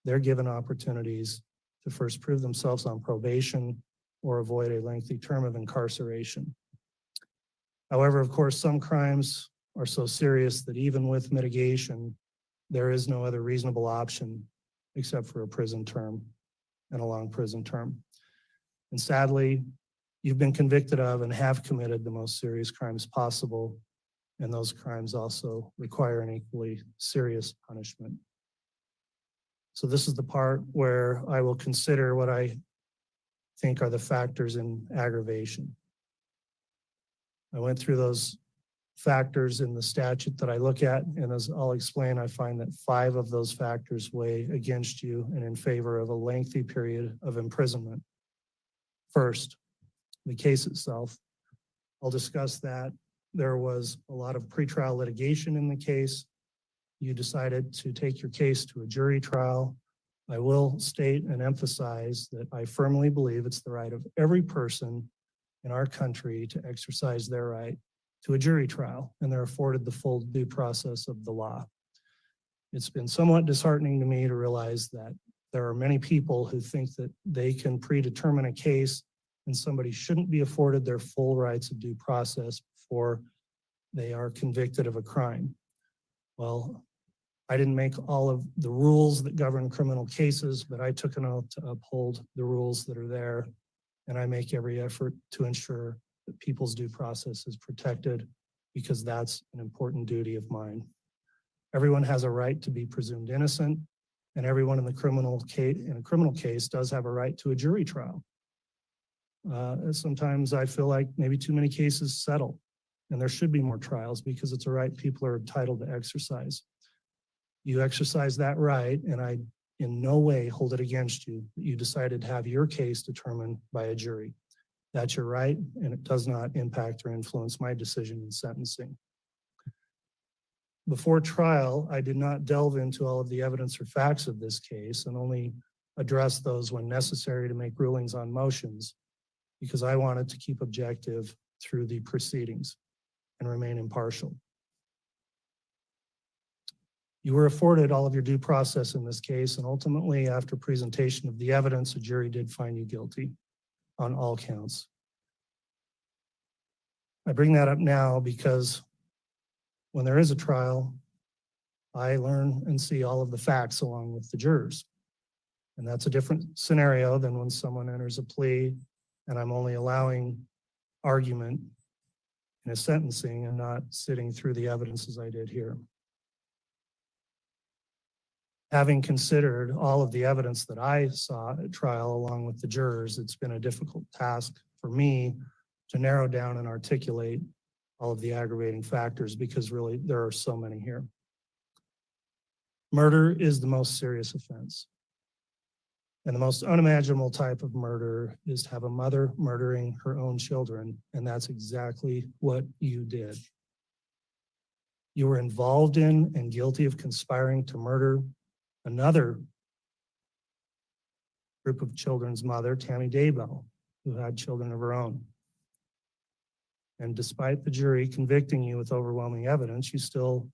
they're given opportunities to first prove themselves on probation or avoid a lengthy term of incarceration. However, of course, some crimes are so serious that even with mitigation, there is no other reasonable option except for a prison term and a long prison term. And sadly, you've been convicted of and have committed the most serious crimes possible, and those crimes also require an equally serious punishment. So this is the part where I will consider what I think are the factors in aggravation. I went through those factors in the statute that I look at, and as I'll explain, I find that 5 of those factors weigh against you and in favor of a lengthy period of imprisonment. First, the case itself. I'll discuss that. There was a lot of pretrial litigation in the case. You decided to take your case to a jury trial. I will state and emphasize that I firmly believe it's the right of every person in our country to exercise their right to a jury trial, and they're afforded the full due process of the law. It's been somewhat disheartening to me to realize that there are many people who think that they can predetermine a case and somebody shouldn't be afforded their full rights of due process before they are convicted of a crime. Well, I didn't make all of the rules that govern criminal cases, but I took an oath to uphold the rules that are there. And I make every effort to ensure that people's due process is protected because that's an important duty of mine. Everyone has a right to be presumed innocent, and everyone in a criminal case does have a right to a jury trial. Sometimes I feel like maybe too many cases settle, and there should be more trials because it's a right people are entitled to exercise. You exercise that right, and I in no way hold it against you that you decided to have your case determined by a jury. That's your right, and it does not impact or influence my decision in sentencing. Before trial, I did not delve into all of the evidence or facts of this case and only address those when necessary to make rulings on motions because I wanted to keep objective through the proceedings and remain impartial. You were afforded all of your due process in this case, and ultimately, after presentation of the evidence, a jury did find you guilty on all counts. I bring that up now because when there is a trial, I learn and see all of the facts along with the jurors. And that's a different scenario than when someone enters a plea and I'm only allowing argument in a sentencing and not sitting through the evidence as I did here. Having considered all of the evidence that I saw at trial along with the jurors, it's been a difficult task for me to narrow down and articulate all of the aggravating factors because really there are so many here. Murder is the most serious offense. And the most unimaginable type of murder is to have a mother murdering her own children, and that's exactly what you did. You were involved in and guilty of conspiring to murder another group of children's mother, Tammy Daybell, who had children of her own. And despite the jury convicting you with overwhelming evidence, you still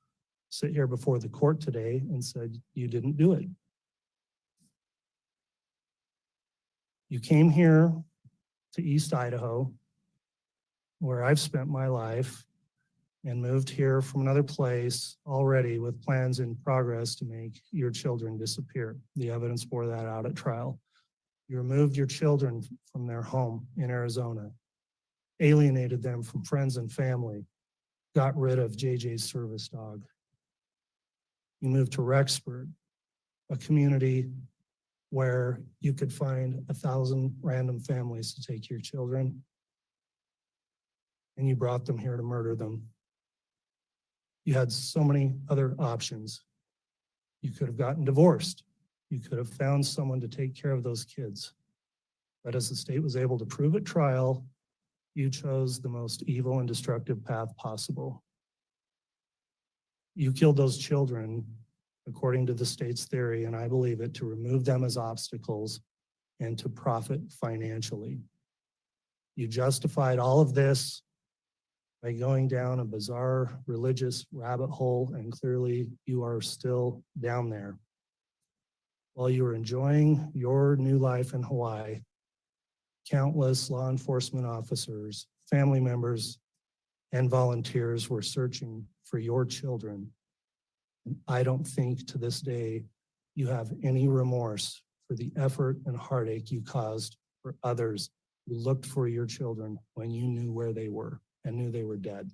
sit here before the court today and said you didn't do it. You came here to East Idaho, where I've spent my life, and moved here from another place already with plans in progress to make your children disappear. The evidence bore that out at trial. You removed your children from their home in Arizona, alienated them from friends and family, got rid of JJ's service dog. You moved to Rexburg, a community where you could find 1,000 random families to take your children, and you brought them here to murder them. You had so many other options. You could have gotten divorced. You could have found someone to take care of those kids. But as the state was able to prove at trial, you chose the most evil and destructive path possible. You killed those children, according to the state's theory, and I believe it, to remove them as obstacles and to profit financially. You justified all of this by going down a bizarre religious rabbit hole, and clearly you are still down there. While you were enjoying your new life in Hawaii, countless law enforcement officers, family members, and volunteers were searching for your children. And I don't think to this day you have any remorse for the effort and heartache you caused for others who looked for your children when you knew where they were and knew they were dead.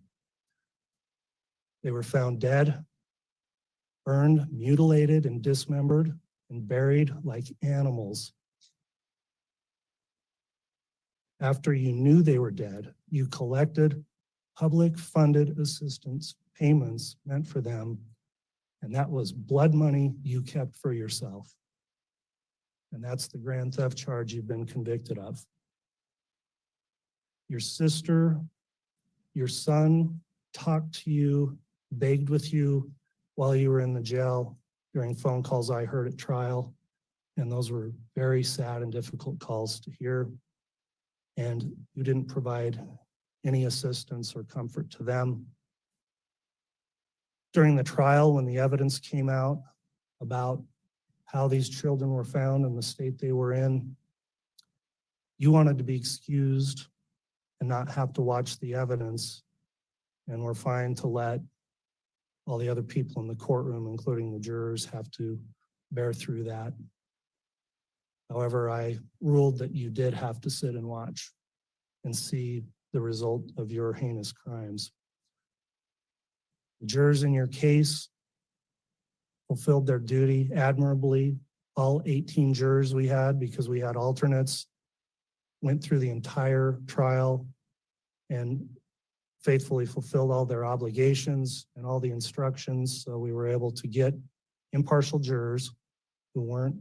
They were found dead, burned, mutilated, and dismembered, and buried like animals. After you knew they were dead, you collected public-funded assistance payments meant for them, and that was blood money you kept for yourself. And that's the grand theft charge you've been convicted of. your sister, your son talked to you, begged with you while you were in the jail during phone calls I heard at trial. And those were very sad and difficult calls to hear. And you didn't provide any assistance or comfort to them. During the trial, when the evidence came out about how these children were found and the state they were in, you wanted to be excused and not have to watch the evidence, and were fine to let all the other people in the courtroom, including the jurors, have to bear through that. However, I ruled that you did have to sit and watch and see the result of your heinous crimes. The jurors in your case fulfilled their duty admirably. All 18 jurors we had, because we had alternates, went through the entire trial and faithfully fulfilled all their obligations and all the instructions. So we were able to get impartial jurors who weren't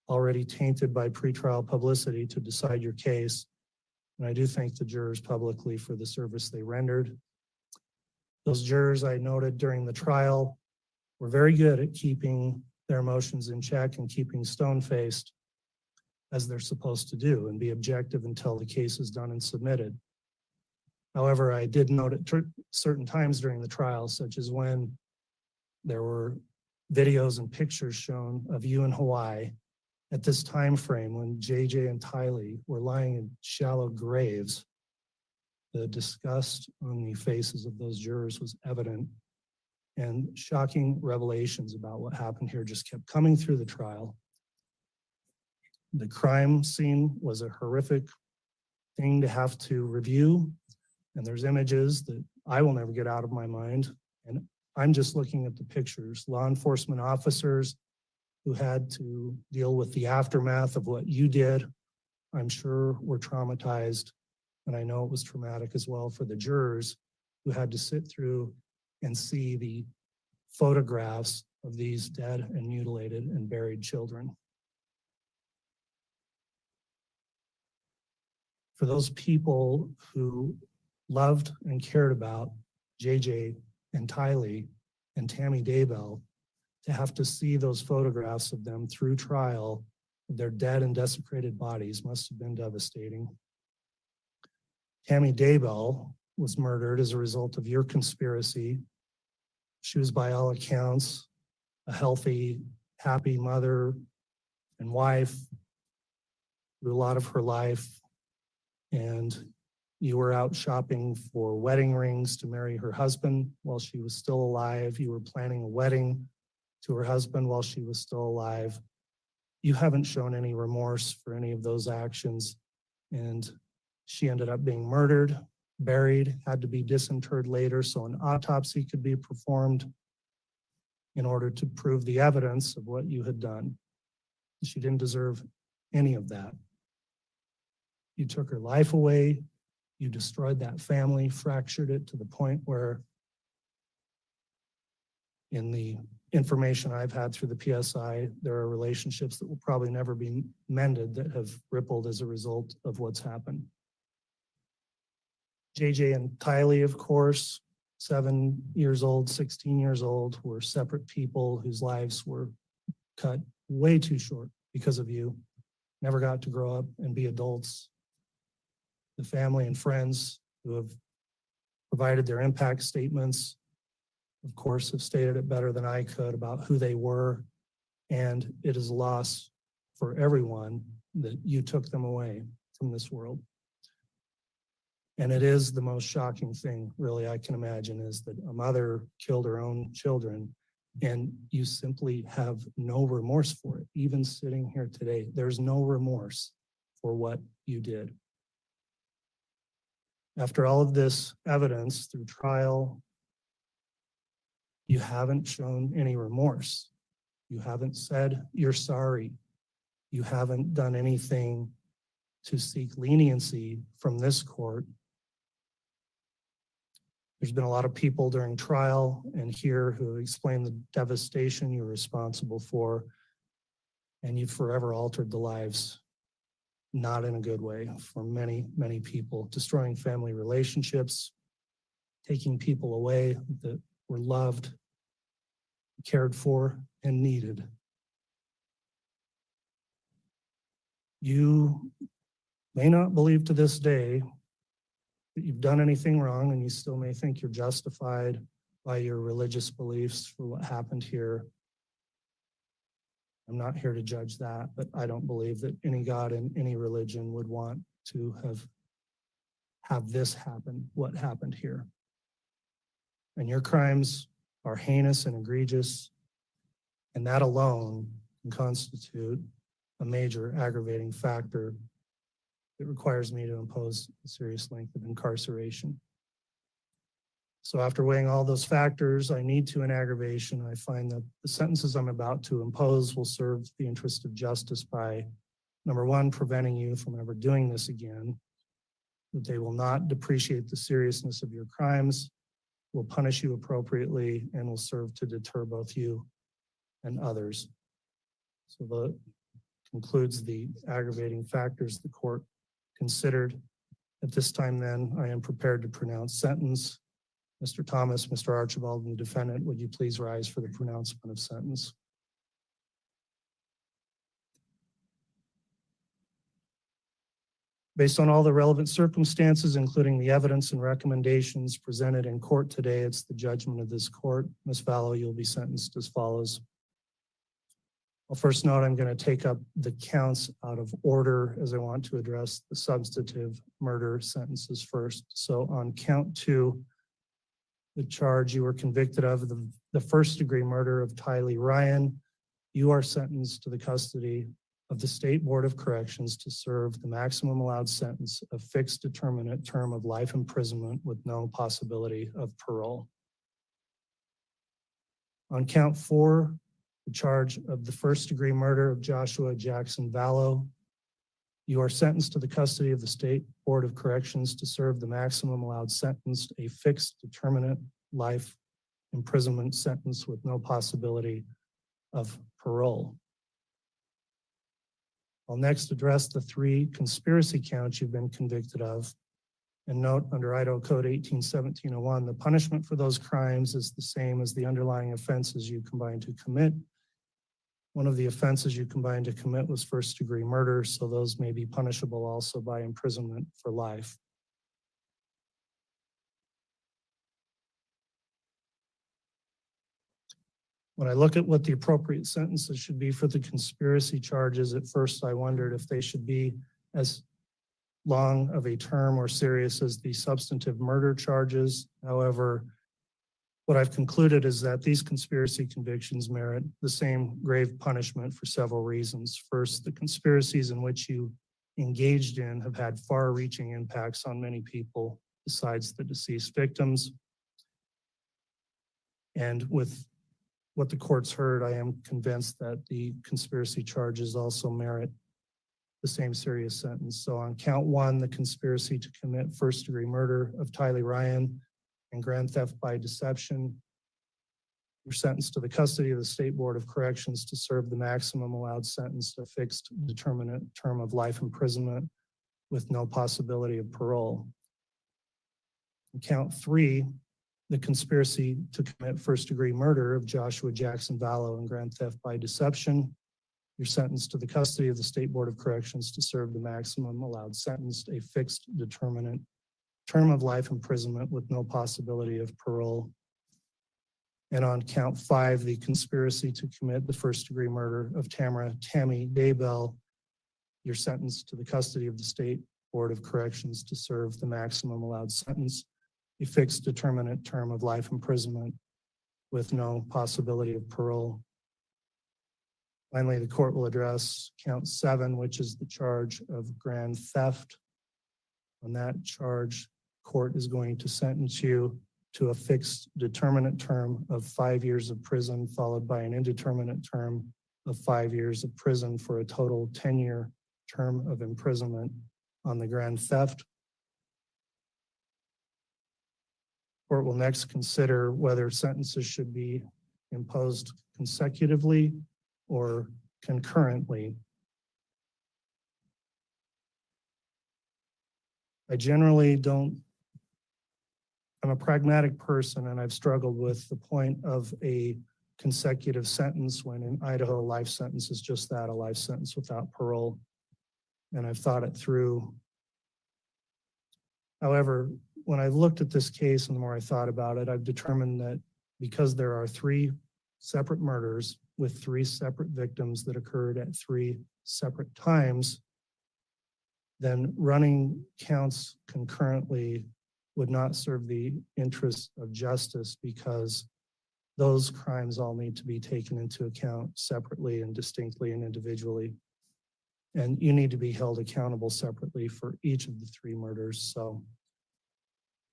already tainted by pretrial publicity to decide your case. And I do thank the jurors publicly for the service they rendered. Those jurors I noted during the trial were very good at keeping their emotions in check and keeping stone-faced, as they're supposed to do, and be objective until the case is done and submitted. However, I did note at certain times during the trial, such as when there were videos and pictures shown of you in Hawaii at this time frame when JJ and Tylee were lying in shallow graves, the disgust on the faces of those jurors was evident, and shocking revelations about what happened here just kept coming through the trial. The crime scene was a horrific thing to have to review, and there's images that I will never get out of my mind, and I'm just looking at the pictures. Law enforcement officers who had to deal with the aftermath of what you did, I'm sure were traumatized. And I know it was traumatic as well for the jurors who had to sit through and see the photographs of these dead and mutilated and buried children. For those people who loved and cared about JJ and Tylee and Tammy Daybell, to have to see those photographs of them through trial, their dead and desecrated bodies, must have been devastating. Tammy Daybell was murdered as a result of your conspiracy. She was, by all accounts, a healthy, happy mother and wife through a lot of her life. And you were out shopping for wedding rings to marry her husband while she was still alive. You were planning a wedding to her husband while she was still alive. You haven't shown any remorse for any of those actions. And she ended up being murdered, buried, had to be disinterred later so an autopsy could be performed in order to prove the evidence of what you had done. She didn't deserve any of that. You took her life away. You destroyed that family, fractured it to the point where, in the information I've had through the PSI, there are relationships that will probably never be mended that have rippled as a result of what's happened. JJ and Tylee, of course, 7 years old, 16 years old, were separate people whose lives were cut way too short because of you. Never got to grow up and be adults. The family and friends who have provided their impact statements, of course, have stated it better than I could about who they were. And it is a loss for everyone that you took them away from this world. And it is the most shocking thing, really, I can imagine, is that a mother killed her own children and you simply have no remorse for it. Even sitting here today, there's no remorse for what you did. After all of this evidence through trial, you haven't shown any remorse. You haven't said you're sorry. You haven't done anything to seek leniency from this court. There's been a lot of people during trial and here who explained the devastation you're responsible for, and you've forever altered the lives not in a good way for many, many people, destroying family relationships, taking people away that were loved, cared for, and needed. You may not believe to this day that you've done anything wrong, and you still may think you're justified by your religious beliefs for what happened here. I'm not here to judge that, but I don't believe that any God in any religion would want to have this happen, what happened here. And your crimes are heinous and egregious, and that alone can constitute a major aggravating factor that requires me to impose a serious length of incarceration. So after weighing all those factors, I need to in aggravation, I find that the sentences I'm about to impose will serve the interest of justice by, number one, preventing you from ever doing this again, that they will not depreciate the seriousness of your crimes, will punish you appropriately, and will serve to deter both you and others. So that concludes the aggravating factors the court considered. At this time then, I am prepared to pronounce sentence. Mr. Thomas, Mr. Archibald, and the defendant, would you please rise for the pronouncement of sentence? Based on all the relevant circumstances, including the evidence and recommendations presented in court today, it's the judgment of this court. Ms. Vallow, you'll be sentenced as follows. I'll first note I'm going to take up the counts out of order as I want to address the substantive murder sentences first. So on count 2, the charge you were convicted of, the first-degree murder of Tylee Ryan, you are sentenced to the custody of the State Board of Corrections to serve the maximum allowed sentence of fixed determinate term of life imprisonment with no possibility of parole. On count 4, the charge of the first-degree murder of Joshua Jackson Vallow, you are sentenced to the custody of the State Board of Corrections to serve the maximum allowed sentence, a fixed determinate life imprisonment sentence with no possibility of parole. I'll next address the 3 conspiracy counts you've been convicted of. And note under Idaho Code 18-1701, the punishment for those crimes is the same as the underlying offenses you combined to commit. One of the offenses you combined to commit was first-degree murder, so those may be punishable also by imprisonment for life. When I look at what the appropriate sentences should be for the conspiracy charges, at first I wondered if they should be as long of a term or serious as the substantive murder charges. However, what I've concluded is that these conspiracy convictions merit the same grave punishment for several reasons. First, the conspiracies in which you engaged in have had far-reaching impacts on many people besides the deceased victims. And with what the court's heard, I am convinced that the conspiracy charges also merit the same serious sentence. So on count 1, the conspiracy to commit first-degree murder of Tylee Ryan and grand theft by deception, you're sentenced to the custody of the State Board of Corrections to serve the maximum allowed sentence, a fixed determinate term of life imprisonment with no possibility of parole. On count 3, the conspiracy to commit first-degree murder of Joshua Jackson Vallow and grand theft by deception, you're sentenced to the custody of the State Board of Corrections to serve the maximum allowed sentence, a fixed determinate term of life imprisonment with no possibility of parole. And on count 5, the conspiracy to commit the first-degree murder of Tammy Daybell, you're sentenced to the custody of the State Board of Corrections to serve the maximum allowed sentence, a fixed determinate term of life imprisonment with no possibility of parole. Finally, the court will address count 7, which is the charge of grand theft. On that charge, court is going to sentence you to a fixed determinate term of 5 years of prison, followed by an indeterminate term of 5 years of prison for a total 10-year term of imprisonment on the grand theft. Court will next consider whether sentences should be imposed consecutively or concurrently. I generally don't, I'm a pragmatic person and I've struggled with the point of a consecutive sentence when in Idaho, a life sentence is just that, a life sentence without parole. And I've thought it through. However, when I looked at this case and the more I thought about it, I've determined that because there are 3 separate murders with 3 separate victims that occurred at 3 separate times, then running counts concurrently would not serve the interests of justice because those crimes all need to be taken into account separately and distinctly and individually. And you need to be held accountable separately for each of the 3 murders. So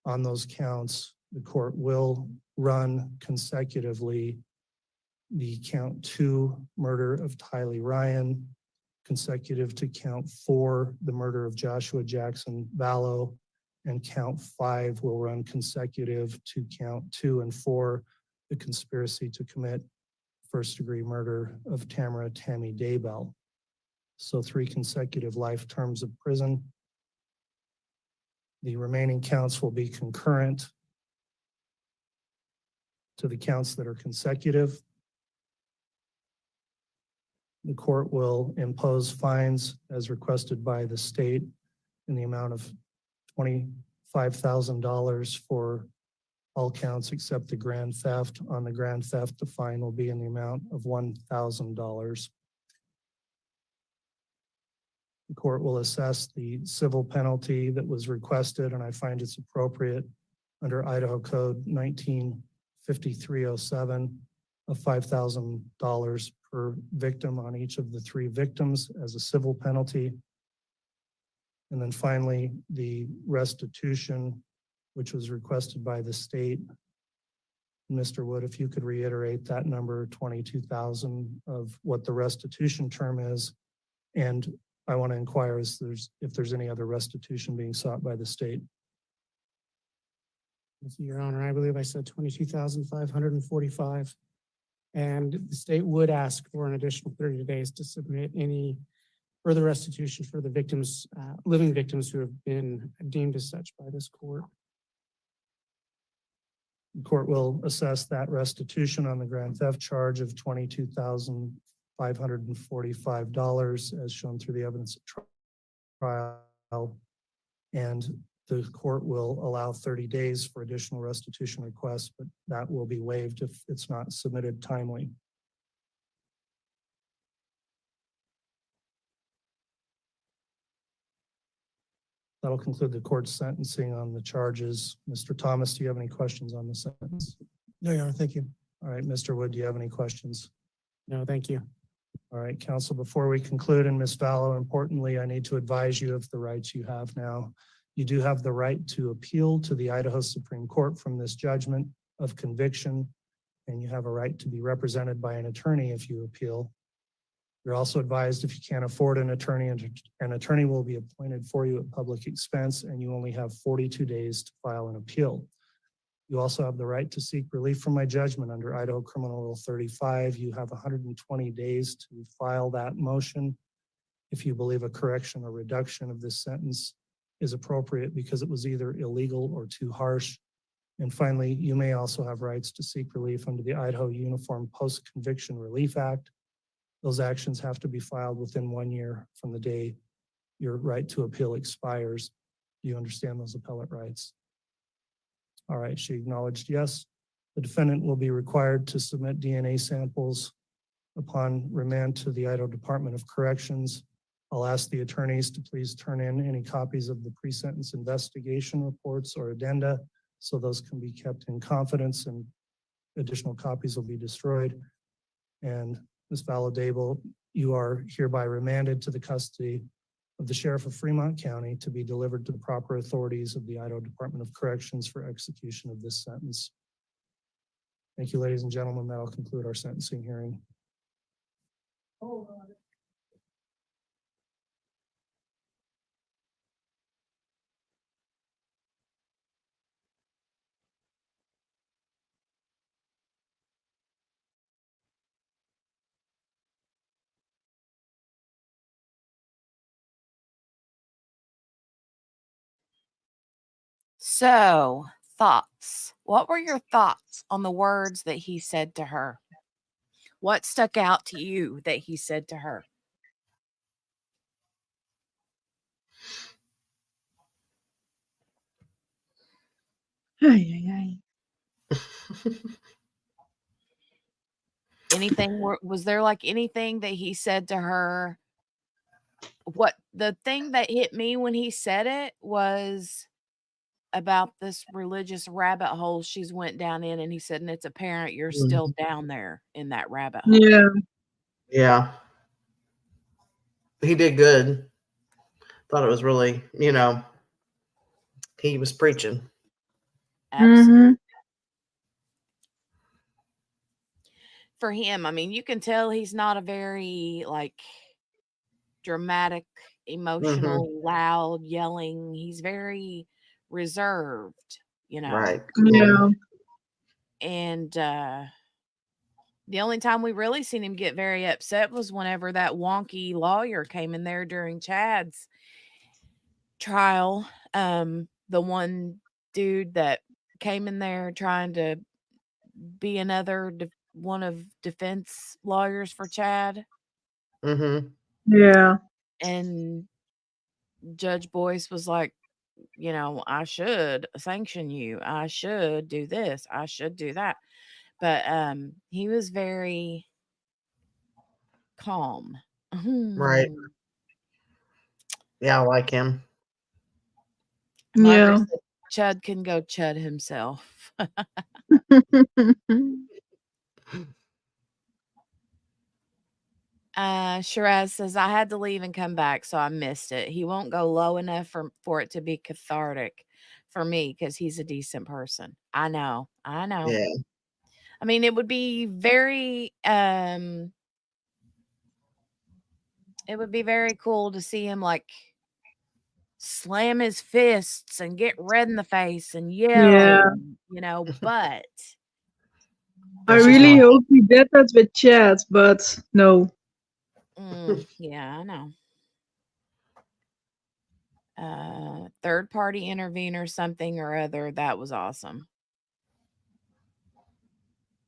on those counts, the court will run consecutively the count 2 murder of Tylee Ryan, consecutive to count 4, the murder of Joshua Jackson Vallow, and count 5 will run consecutive to count 2 and 4, the conspiracy to commit first-degree murder of Tammy Daybell. So 3 consecutive life terms of prison. The remaining counts will be concurrent to the counts that are consecutive. The court will impose fines as requested by the state in the amount of $25,000 for all counts except the grand theft. On the grand theft, the fine will be in the amount of $1,000. The court will assess the civil penalty that was requested, and I find it's appropriate under Idaho Code 195307 of $5,000 per victim on each of the 3 victims as a civil penalty. And then finally, the restitution, which was requested by the state. Mr. Wood, if you could reiterate that number, 22,000 of what the restitution term is. And I want to inquire if there's any other restitution being sought by the state. Your Honor, I believe I said 22,545. And the state would ask for an additional 30 days to submit any further restitution for the victims, living victims who have been deemed as such by this court. The court will assess that restitution on the grand theft charge of $22,545 as shown through the evidence at trial. And the court will allow 30 days for additional restitution requests, but that will be waived if it's not submitted timely. That'll conclude the court's sentencing on the charges. Mr. Thomas, do you have any questions on the sentence? No, Your Honor, thank you. All right, Mr. Wood, do you have any questions? No, thank you. All right, counsel, before we conclude, and Ms. Vallow, importantly, I need to advise you of the rights you have now. You do have the right to appeal to the Idaho Supreme Court from this judgment of conviction, and you have a right to be represented by an attorney if you appeal. You're also advised if you can't afford an attorney, an attorney will be appointed for you at public expense, and you only have 42 days to file an appeal. You also have the right to seek relief from my judgment under Idaho Criminal Rule 35. You have 120 days to file that motion if you believe a correction or reduction of this sentence is appropriate because it was either illegal or too harsh. And finally, you may also have rights to seek relief under the Idaho Uniform Post-Conviction Relief Act. Those actions have to be filed within 1 year from the day your right to appeal expires. Do you understand those appellate rights? All right, she acknowledged yes. The defendant will be required to submit DNA samples upon remand to the Idaho Department of Corrections. I'll ask the attorneys to please turn in any copies of the pre-sentence investigation reports or addenda so those can be kept in confidence and additional copies will be destroyed. And Ms. Vallow Daybell, you are hereby remanded to the custody of the Sheriff of Fremont County to be delivered to the proper authorities of the Idaho Department of Corrections for execution of this sentence. Thank you, ladies and gentlemen. That'll conclude our sentencing hearing. So, thoughts. What were your thoughts on the words that he said to her? What stuck out to you that he said to her? Ay, ay, ay. Anything, was there like anything that he said to her? What the thing that hit me when he said it was about this religious rabbit hole she's went down in, and he said, and it's apparent you're still down there in that rabbit hole. Yeah. Yeah. He did good. Thought it was really, he was preaching. Absolutely. Mm-hmm. For him, I mean, you can tell he's not a very like dramatic, emotional, loud, yelling. He's very reserved, Right. Yeah. And the only time we really seen him get very upset was whenever that wonky lawyer came in there during Chad's trial. The one dude that came in there trying to be another one of defense lawyers for Chad, Mm-hmm. Yeah. and Judge Boyce was like, I should sanction you. I should do this. I should do that. But he was very calm. Right. Yeah, I like him. Margaret Yeah. said Chud can go chud himself. Shiraz says, I had to leave and come back, so I missed it. He won't go low enough for it to be cathartic for me because he's a decent person. I know. Yeah. I mean, it would be very cool to see him like slam his fists and get red in the face and yell, Yeah. but I She's really not. hope he did that with Chad, but no. yeah, I know. Third party intervener, something or other. That was awesome.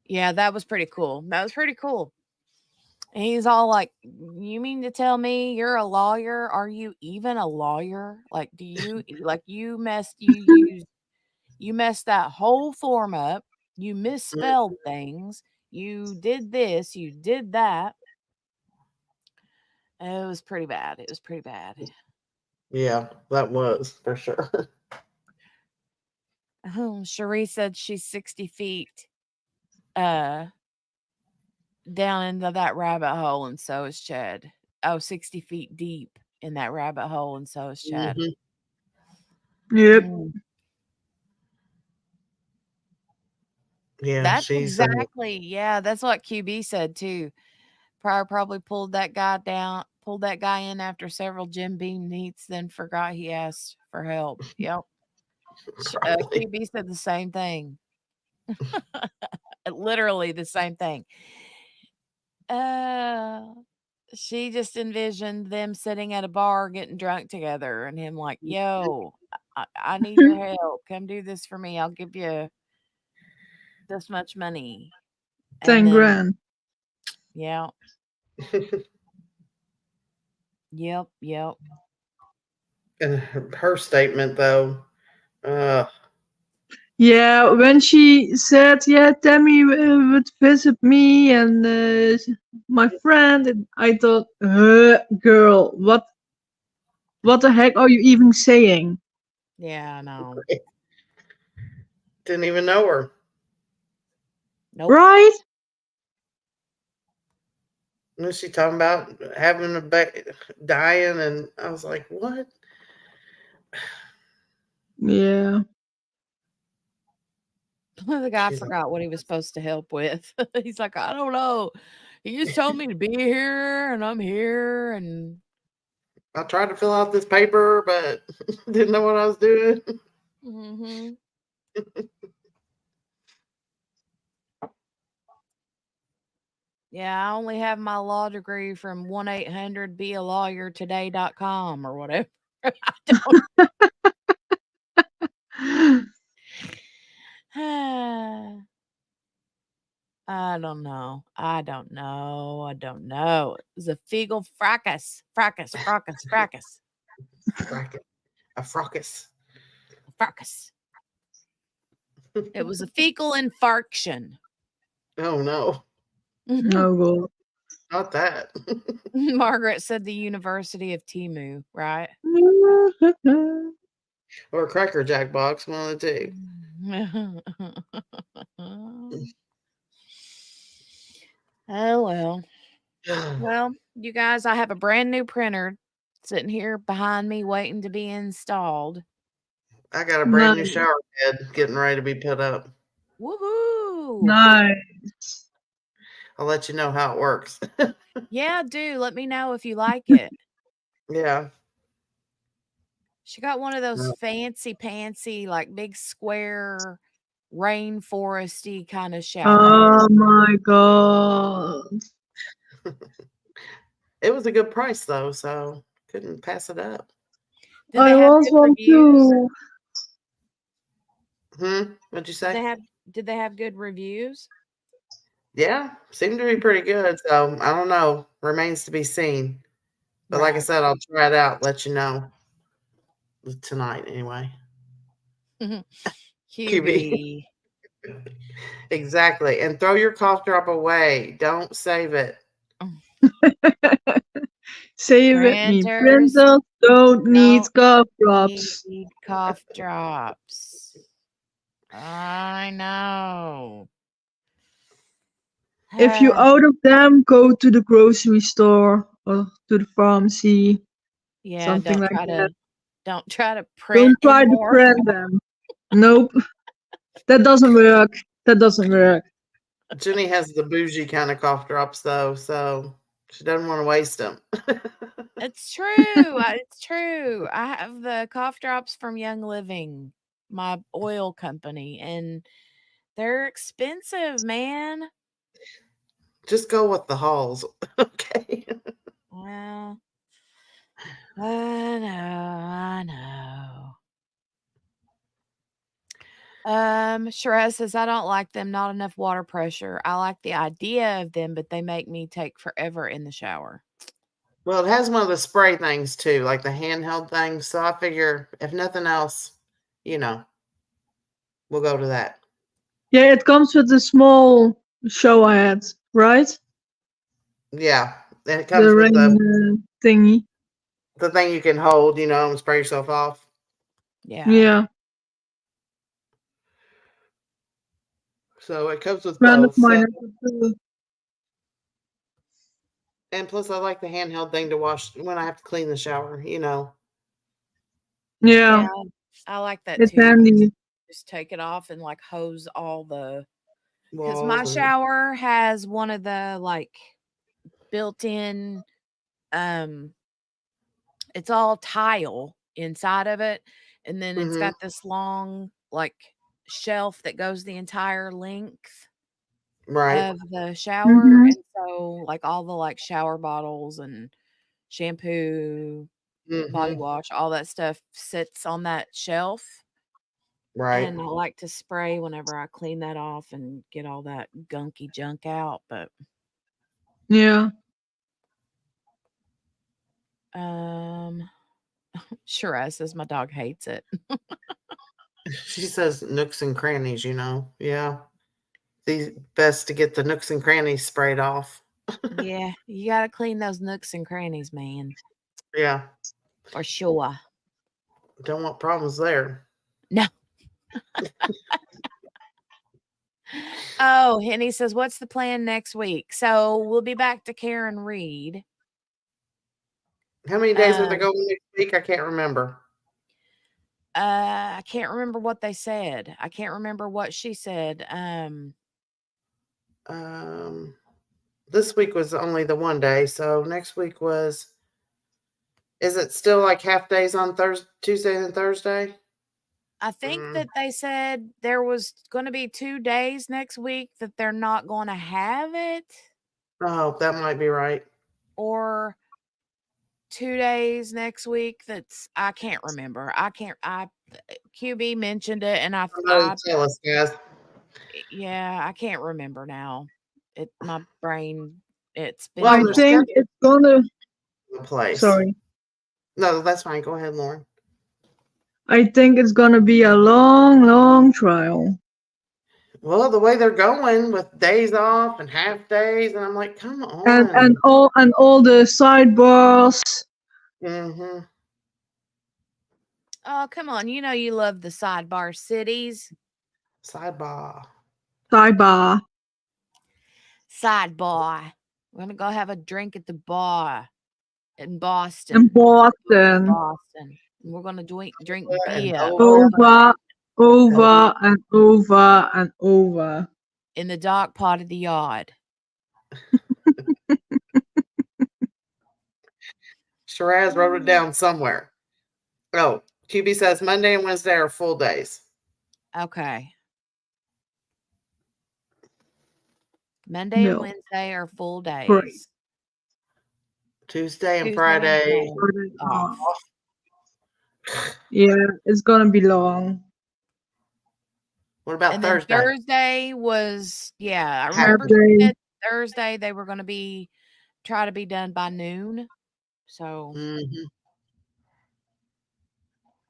Yeah, that was pretty cool. And he's all like, you mean to tell me you're a lawyer? Are you even a lawyer? Like, do you like you messed that whole form up? You misspelled things. You did this, you did that. It was pretty bad. Yeah, that was for sure. Cherie said she's 60 feet down into that rabbit hole, and so is Chad. 60 feet deep in that rabbit hole, and so is Chad. Yep. Yeah, That's she's exactly, that's what QB said too. Pryor probably pulled that guy in after several Jim Beam meets, then forgot he asked for help. Yep. probably. QB said the same thing. Literally the same thing. She just envisioned them sitting at a bar getting drunk together and him like, yo, I need your help. Come do this for me. I'll give you this much money. 10 And then, grand. yeah. Yep. And her statement, though, Yeah, when she said, yeah, Tammy would visit me and my friend, and I thought, girl, what the heck are you even saying? Yeah, I know. didn't even know her. Nope. Right? And then she talking about having dying, and I was like, what? Yeah. The guy She's like, forgot what he was supposed to help with. He's like, I don't know. He just told me to be here, and I'm here, and I tried to fill out this paper, but didn't know what I was doing. mhm. Yeah, I only have my law degree from 1-800-BeALawyerToday.com or whatever. I don't I don't know. I don't know. I don't know. It was a fecal fracas. Fracas. Fracas. Fracas. A fracas. Fracas. It was a fecal infarction. Oh no, Oh god. not that. Margaret said the University of Timu, right? Or a Cracker Jack box, one of the two. Oh well. Well, you guys, I have a brand new printer sitting here behind me waiting to be installed. I got a brand new Nice. shower head getting ready to be put up. Woohoo! Nice. I'll let you know how it works. Yeah, do let me know if you like it. Yeah. She got one of those No. fancy pantsy, like big square rainforesty kind of shower Oh heads. my god. It was a good price though, so couldn't pass it up. Did I they have want good one reviews? too. What'd you Did say? they have good reviews? Yeah, seemed to be pretty good. So I don't know. Remains to be seen. But like I Right. said, I'll try it out, let you know tonight anyway. QB. Exactly. And throw your cough drop away. Don't save it. Say it with me. Printers Printers don't need don't cough drops. need cough drops. I know. If you're out of them, go to the grocery store or to the pharmacy. Yeah, Something like that. don't try to print Don't try to anymore. print them. Nope. That doesn't work. That doesn't work. Jenny has the bougie kind of cough drops though, so she doesn't want to waste them. It's true. It's true. I have the cough drops from Young Living, my oil company, and they're expensive, man. Just go with the halls. Okay. Well, I know. Sherez says, I don't like them, not enough water pressure. I like the idea of them, but they make me take forever in the shower. Well, it has one of the spray things too, like the handheld things. So I figure if nothing else, we'll go to that. Yeah, it comes with the small shower head, right? Yeah. And it The comes with rain thingy. the thing you can hold, and spray yourself off. Yeah. Yeah. So it comes with Friend of both. So, mine has it too. and plus I like the handheld thing to wash when I have to clean the shower, Yeah. Yeah, I like that It's too. handy. Just take it off and like hose all the, because walls my and shower has one of the like built-in, it's all tile inside of it, and then it's got this long like shelf that goes the entire length right. of the shower, and so like all the like shower bottles and shampoo, body Mm-hmm. wash, all that stuff sits on that shelf. Right. And I like to spray whenever I clean that off and get all that gunky junk out. But Yeah. Shiraz says my dog hates it. She says nooks and crannies, Yeah. The best to get the nooks and crannies sprayed off. Yeah, you gotta clean those nooks and crannies, man. Yeah. For sure. Don't want problems there. No. Oh, Henny says, what's the plan next week? So we'll be back to Karen Reed. How many days are they going next week? I can't remember. I can't remember what they said. I can't remember what she said. This week was only the one day, so next week is it still like half days on Tuesday and Thursday? I think that they said there was going to be 2 days next week that they're not going to have it, Oh, that might be right. or 2 days next week I can't remember. QB mentioned it, and Somebody tell us, guys. yeah, I can't remember now. My brain, it's been Well, I there's think schedule it's gonna, the place. sorry. No, that's fine. Go ahead, Lauren. I think it's gonna be a long, long trial. Well, the way they're going with days off and half days, and I'm like, come And on. all the sidebars. Mm-hmm. Oh, come on. You know you love the sidebar cities. Sidebar. Sidebar. Sidebar. We're gonna go have a drink at the bar in Boston. In Boston. Boston. And we're gonna drink And beer Over, over, and over, and over. in the dark part of the yard. Shiraz wrote it down somewhere. Oh, QB says Monday and Wednesday are full days. Okay. Monday and No. Wednesday are full days. Great. Tuesday and Tuesday, Friday Wednesday off. Yeah, it's gonna be long. What about And then Thursday? Thursday was, yeah, I Half remember day. she said Thursday they were gonna try to be done by noon. So Mm-hmm.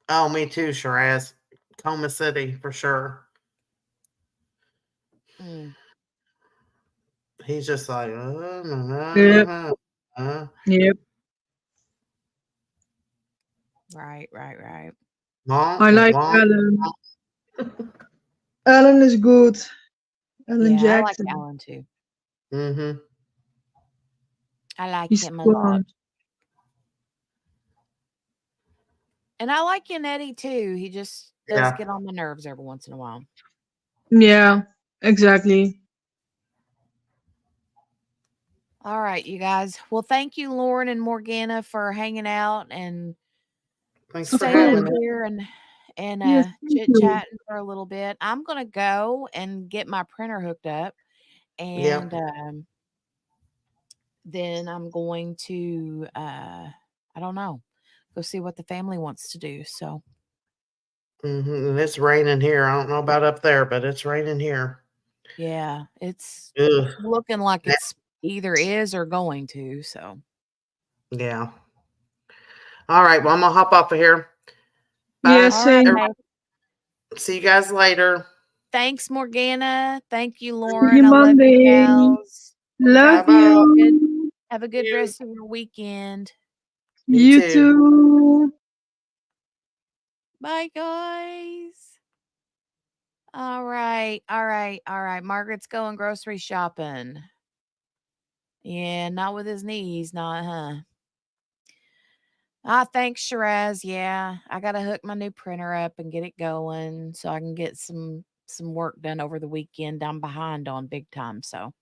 Oh, me too, Shiraz. Coma City for sure. mm, He's just like, Yep. Yep. right. I like Ellen. Ellen is good. Ellen Yeah, I like Jackson. Alan too. Mm-hmm. I like He's him a lot. fun. And I like Yannetti too. He just does Yeah. get on my nerves every once in a while. Yeah, exactly. All right, you guys. Well, thank you, Lauren and Morgana, for hanging out and Thanks for staying having up me. here and Yes, thank chit you. chatting for a little bit. I'm gonna go and get my printer hooked up, and then I'm going to I don't know, go see what the family wants to do. So Mm-hmm. And it's raining here. I don't know about up there, but it's raining here. yeah, it's Ugh. looking like it's either is or going to. So Yeah. All right. Well, I'm gonna hop off of here. Yeah, all same. right. See you guys later. Thanks, Morgana. Thank you, See Lauren. you I love Monday. you, gals. Love Bye-bye. you. Have a good rest of your weekend. Me You too. too. Bye, guys. All right. Margaret's going grocery shopping. Yeah, not with his knees, not, huh? Thanks, Shiraz. Yeah, I gotta hook my new printer up and get it going so I can get some work done over the weekend. I'm behind on big time, so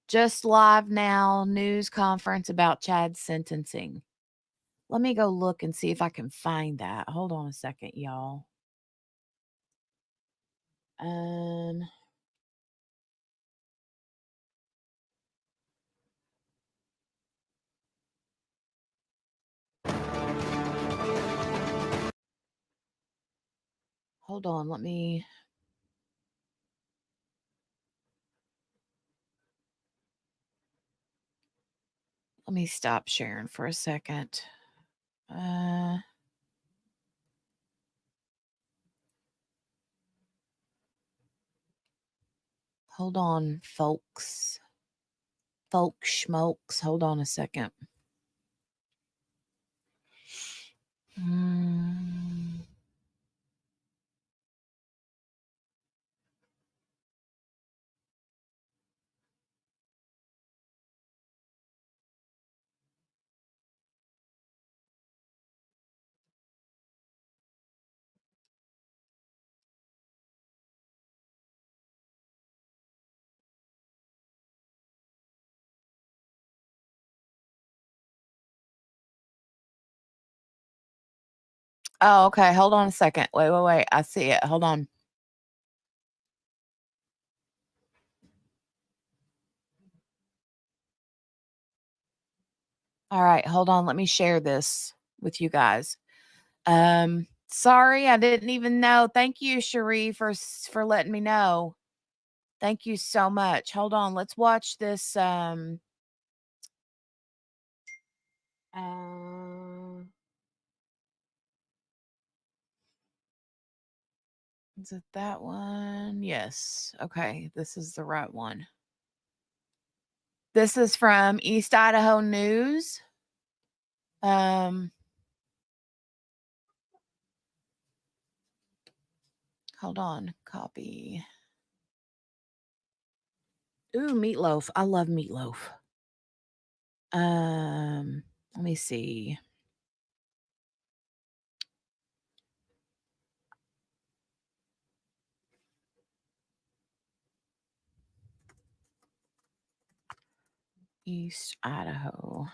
just live now news conference about Chad's sentencing. Let me go look and see if I can find that. Hold on a second, y'all. Hold on, let me stop sharing for a second. Hold on, folks. Folks schmokes. Hold on a second. Oh, okay. Hold on a second. Wait. I see it. Hold on. All right, hold on. Let me share this with you guys. Sorry, I didn't even know. Thank you, Cherie, for letting me know. Thank you so much. Hold on, let's watch this. Is it that one? Yes. Okay, this is the right one. This is from East Idaho News. Hold on, copy. Ooh, meatloaf. I love meatloaf. Let me see. East Idaho.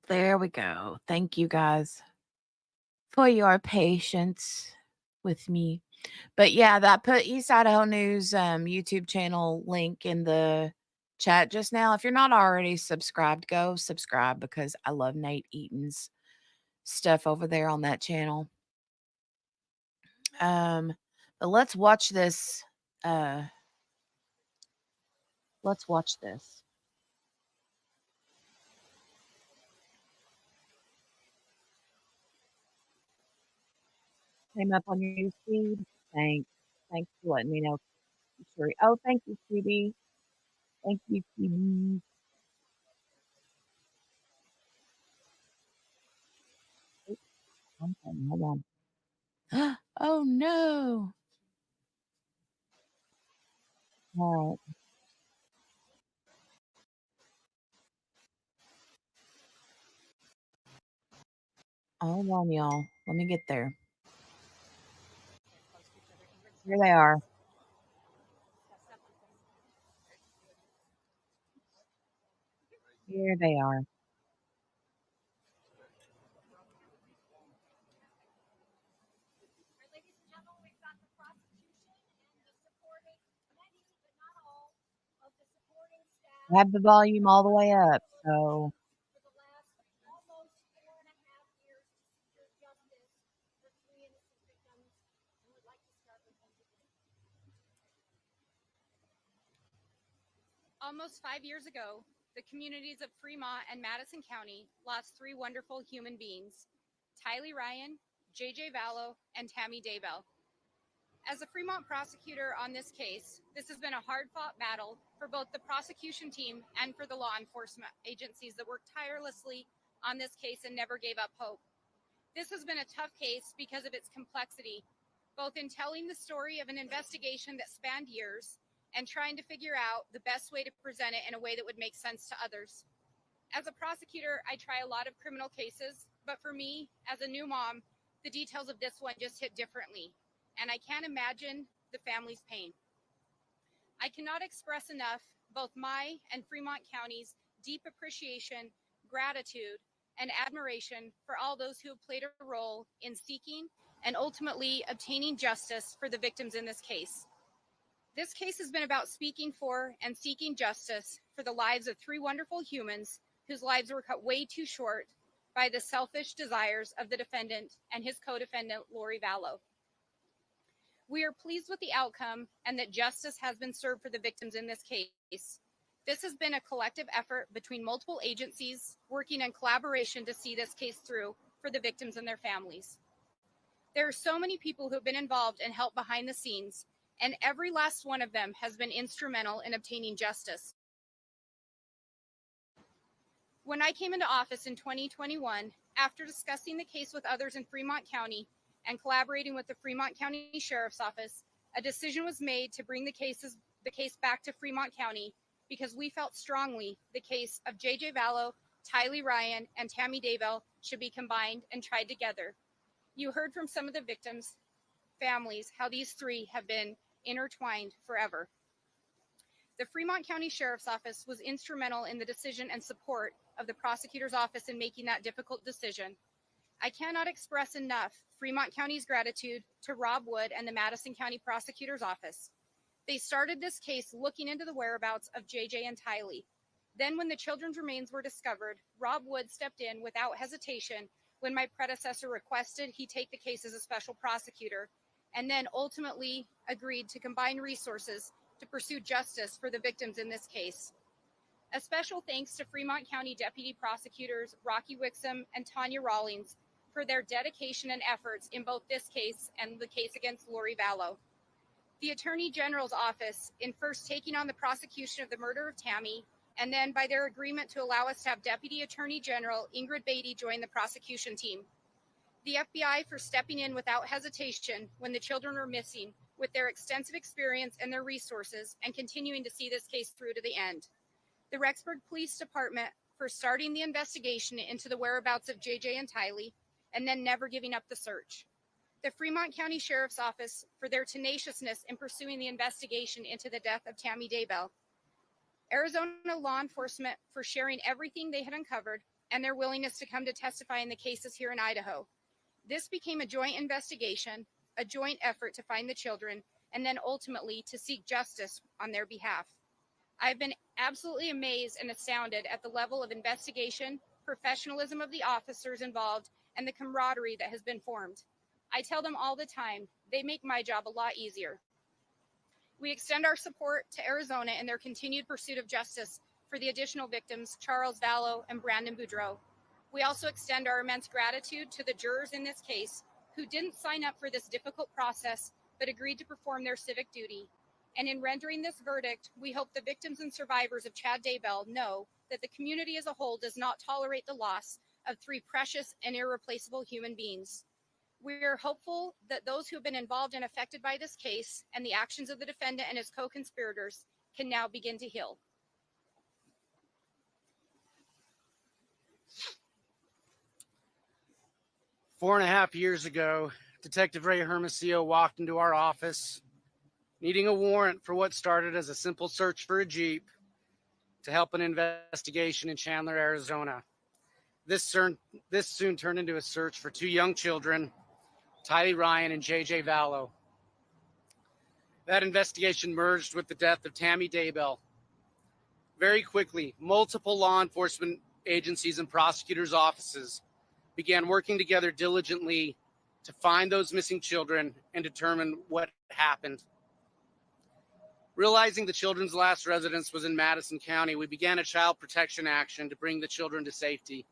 There we go. Thank you guys for your patience with me. But yeah, that put East Idaho News YouTube channel link in the chat just now. If you're not already subscribed, go subscribe because I love Nate Eaton's stuff over there on that channel. But let's watch this. Let's watch this. Came up on your news feed. Thanks. Thanks for letting me know. Sure. Oh, thank you, Phoebe. Thank you, Phoebe. Okay, hold on. Oh no. All right. Hold on, y'all. Let me get there. Here they are. Here they are. I have the volume all the way up, so Almost 5 years ago, the communities of Fremont and Madison County lost three wonderful human beings, Tylee Ryan, JJ Vallow, and Tammy Daybell. As a Fremont prosecutor on this case, this has been a hard-fought battle for both the prosecution team and for the law enforcement agencies that worked tirelessly on this case and never gave up hope. This has been a tough case because of its complexity, both in telling the story of an investigation that spanned years and trying to figure out the best way to present it in a way that would make sense to others. As a prosecutor, I try a lot of criminal cases, but for me, as a new mom, the details of this one just hit differently, and I can't imagine the family's pain. I cannot express enough both my and Fremont County's deep appreciation, gratitude, and admiration for all those who have played a role in seeking and ultimately obtaining justice for the victims in this case. This case has been about speaking for and seeking justice for the lives of three wonderful humans whose lives were cut way too short by the selfish desires of the defendant and his co-defendant, Lori Vallow. We are pleased with the outcome and that justice has been served for the victims in this case. This has been a collective effort between multiple agencies working in collaboration to see this case through for the victims and their families. There are so many people who have been involved and helped behind the scenes, and every last one of them has been instrumental in obtaining justice. When I came into office in 2021, after discussing the case with others in Fremont County and collaborating with the Fremont County Sheriff's Office, a decision was made to bring the case back to Fremont County because we felt strongly the case of JJ Vallow, Tylee Ryan, and Tammy Daybell should be combined and tried together. You heard from some of the victims' families how these three have been intertwined forever. The Fremont County Sheriff's Office was instrumental in the decision and support of the prosecutor's office in making that difficult decision. I cannot express enough Fremont County's gratitude to Rob Wood and the Madison County Prosecutor's Office. They started this case looking into the whereabouts of JJ and Tylee. Then when the children's remains were discovered, Rob Wood stepped in without hesitation when my predecessor requested he take the case as a special prosecutor, and then ultimately agreed to combine resources to pursue justice for the victims in this case. A special thanks to Fremont County Deputy Prosecutors Rocky Wixom and Tanya Rawlings for their dedication and efforts in both this case and the case against Lori Vallow. The Attorney General's office, in first taking on the prosecution of the murder of Tammy, and then by their agreement to allow us to have Deputy Attorney General Ingrid Beatty join the prosecution team. The FBI for stepping in without hesitation when the children were missing, with their extensive experience and their resources, and continuing to see this case through to the end. The Rexburg Police Department for starting the investigation into the whereabouts of JJ and Tylee, and then never giving up the search. The Fremont County Sheriff's Office for their tenaciousness in pursuing the investigation into the death of Tammy Daybell. Arizona law enforcement for sharing everything they had uncovered and their willingness to come to testify in the cases here in Idaho. This became a joint investigation, a joint effort to find the children, and then ultimately to seek justice on their behalf. I've been absolutely amazed and astounded at the level of investigation, professionalism of the officers involved, and the camaraderie that has been formed. I tell them all the time, they make my job a lot easier. We extend our support to Arizona in their continued pursuit of justice for the additional victims, Charles Vallow and Brandon Boudreau. We also extend our immense gratitude to the jurors in this case who didn't sign up for this difficult process, but agreed to perform their civic duty. And in rendering this verdict, we hope the victims and survivors of Chad Daybell know that the community as a whole does not tolerate the loss of three precious and irreplaceable human beings. We are hopeful that those who have been involved and affected by this case and the actions of the defendant and his co-conspirators can now begin to heal. Four and a half years ago, Detective Ray Hermosillo walked into our office needing a warrant for what started as a simple search for a Jeep to help an investigation in Chandler, Arizona. This soon turned into a search for two young children, Tylee Ryan and JJ Vallow. That investigation merged with the death of Tammy Daybell. Very quickly, multiple law enforcement agencies and prosecutors' offices began working together diligently to find those missing children and determine what happened. Realizing the children's last residence was in Madison County, we began a child protection action to bring the children to safety.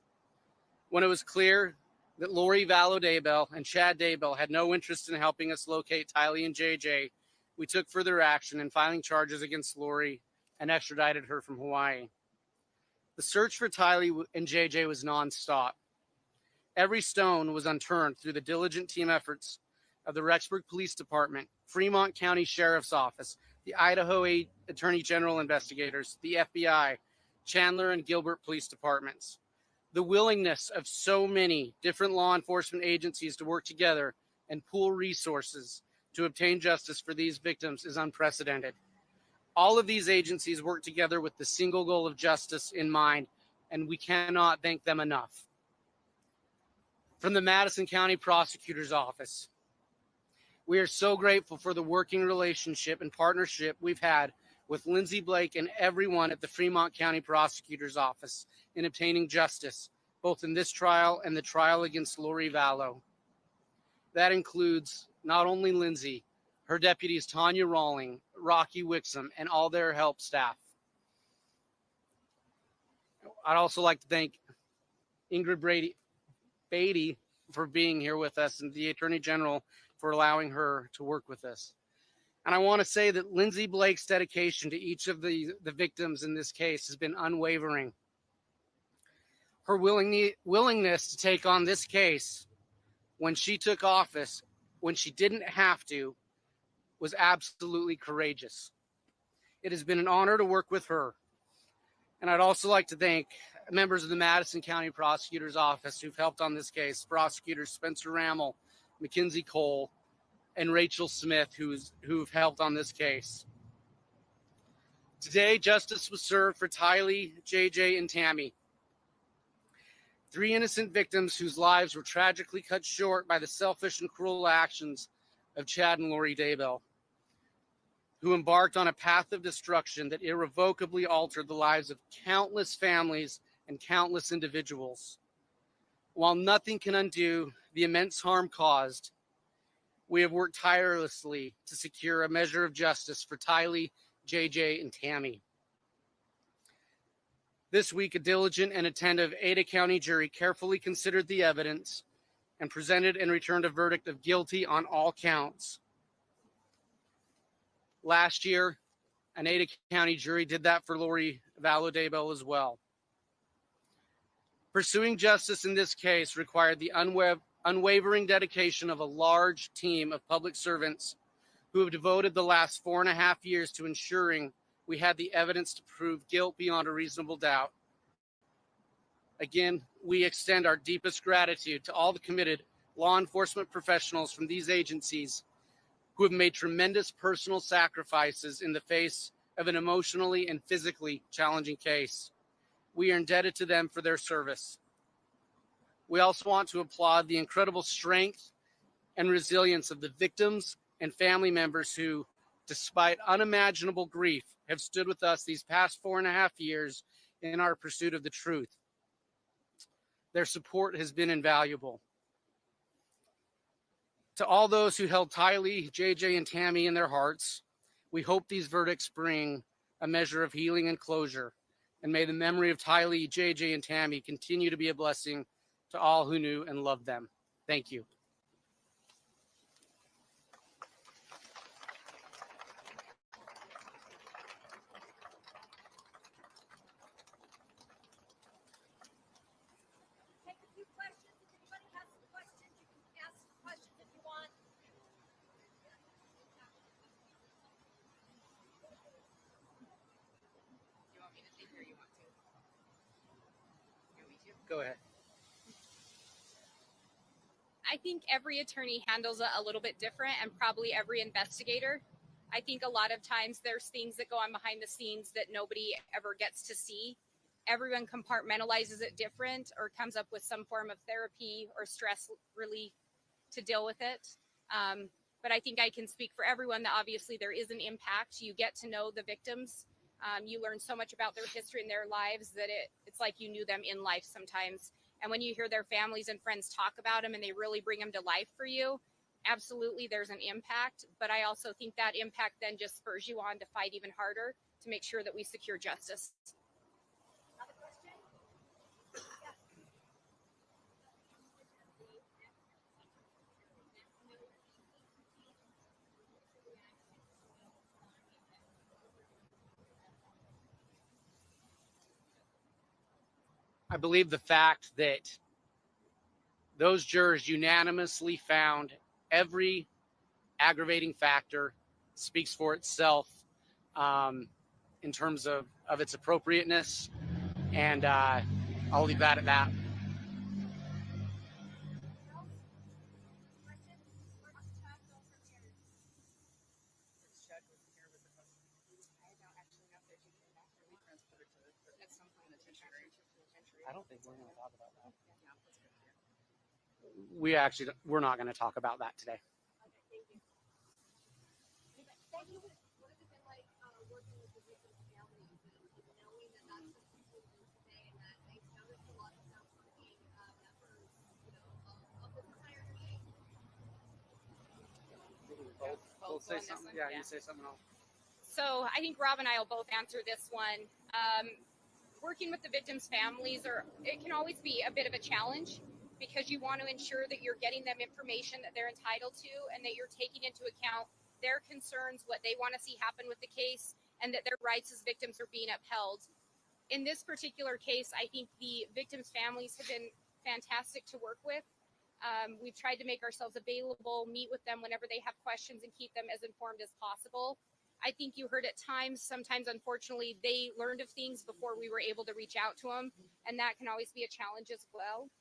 When it was clear that Lori Vallow Daybell and Chad Daybell had no interest in helping us locate Tylee and JJ, we took further action in filing charges against Lori and extradited her from Hawaii. The search for Tylee and JJ was nonstop. Every stone was unturned through the diligent team efforts of the Rexburg Police Department, Fremont County Sheriff's Office, the Idaho Attorney General investigators, the FBI, Chandler and Gilbert Police Departments. The willingness of so many different law enforcement agencies to work together and pool resources to obtain justice for these victims is unprecedented. All of these agencies work together with the single goal of justice in mind, and we cannot thank them enough. From the Madison County Prosecutor's Office, we are so grateful for the working relationship and partnership we've had with Lindsay Blake and everyone at the Fremont County Prosecutor's Office in obtaining justice, both in this trial and the trial against Lori Vallow. That includes not only Lindsay, her deputies Tanya Rawling, Rocky Wixom, and all their help staff. I'd also like to thank Ingrid Beatty for being here with us and the Attorney General for allowing her to work with us. And I want to say that Lindsay Blake's dedication to each of the victims in this case has been unwavering. Her willingness to take on this case when she took office, when she didn't have to, was absolutely courageous. It has been an honor to work with her. And I'd also like to thank members of the Madison County Prosecutor's Office who've helped on this case, prosecutors Spencer Rammel, Mackenzie Cole, and Rachel Smith, who've helped on this case. Today, justice was served for Tylee, JJ, and Tammy. 3 innocent victims whose lives were tragically cut short by the selfish and cruel actions of Chad and Lori Daybell, who embarked on a path of destruction that irrevocably altered the lives of countless families and countless individuals. While nothing can undo the immense harm caused, we have worked tirelessly to secure a measure of justice for Tylee, JJ, and Tammy. This week, a diligent and attentive Ada County jury carefully considered the evidence and presented and returned a verdict of guilty on all counts. Last year, an Ada County jury did that for Lori Vallow Daybell as well. Pursuing justice in this case required the unwavering dedication of a large team of public servants who have devoted the last 4.5 years to ensuring we had the evidence to prove guilt beyond a reasonable doubt. Again, we extend our deepest gratitude to all the committed law enforcement professionals from these agencies who have made tremendous personal sacrifices in the face of an emotionally and physically challenging case. We are indebted to them for their service. We also want to applaud the incredible strength and resilience of the victims and family members who, despite unimaginable grief, have stood with us these past 4.5 years in our pursuit of the truth. Their support has been invaluable. To all those who held Tylee, JJ, and Tammy in their hearts, we hope these verdicts bring a measure of healing and closure. And may the memory of Tylee, JJ, and Tammy continue to be a blessing to all who knew and loved them. Thank you. Take a few questions. If anybody has some questions, you can ask questions if you want. You want me to take or you want to? You want me to? Go ahead. I think every attorney handles it a little bit different, and probably every investigator. I think a lot of times there's things that go on behind the scenes that nobody ever gets to see. Everyone compartmentalizes it different or comes up with some form of therapy or stress relief to deal with it. But I think I can speak for everyone that obviously there is an impact. You get to know the victims. You learn so much about their history and their lives that it's like you knew them in life sometimes. And when you hear their families and friends talk about them and they really bring them to life for you, absolutely there's an impact. But I also think that impact then just spurs you on to fight even harder to make sure that we secure justice. Another question? Yeah. I believe the fact that those jurors unanimously found every aggravating factor speaks for itself in terms of its appropriateness. And I'll leave that at that. I don't think we're going to talk about that. We're not going to talk about that today. Thank you. What has it been like working with the victims' families and knowing that that's what people do today and that they've noticed a lot of hardworking members, of this entire team? Both say something. Yeah, you say something else. So I think Rob and I will both answer this one. Working with the victims' families, it can always be a bit of a challenge because you want to ensure that you're getting them information that they're entitled to and that you're taking into account their concerns, what they want to see happen with the case, and that their rights as victims are being upheld. In this particular case, I think the victims' families have been fantastic to work with. We've tried to make ourselves available, meet with them whenever they have questions, and keep them as informed as possible. I think you heard at times, sometimes unfortunately, they learned of things before we were able to reach out to them, and that can always be a challenge as well.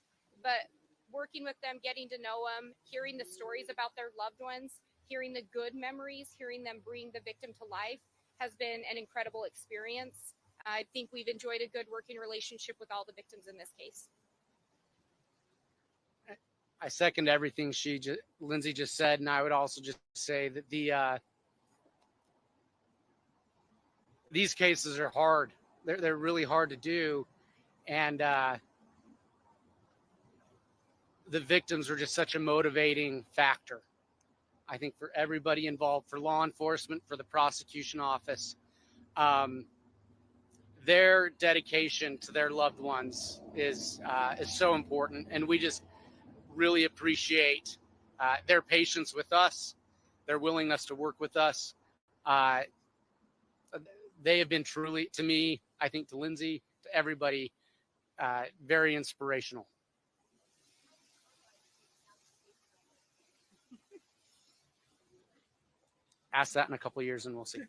But working with them, getting to know them, hearing the stories about their loved ones, hearing the good memories, hearing them bring the victim to life has been an incredible experience. I think we've enjoyed a good working relationship with all the victims in this case. I second everything Lindsay just said, and I would also just say that these cases are hard. They're really hard to do, and the victims are just such a motivating factor. I think for everybody involved, for law enforcement, for the prosecution office, their dedication to their loved ones is so important, and we just really appreciate their patience with us, their willingness to work with us. They have been truly, to me, I think to Lindsay, to everybody, very inspirational. Ask that in a couple of years and we'll see.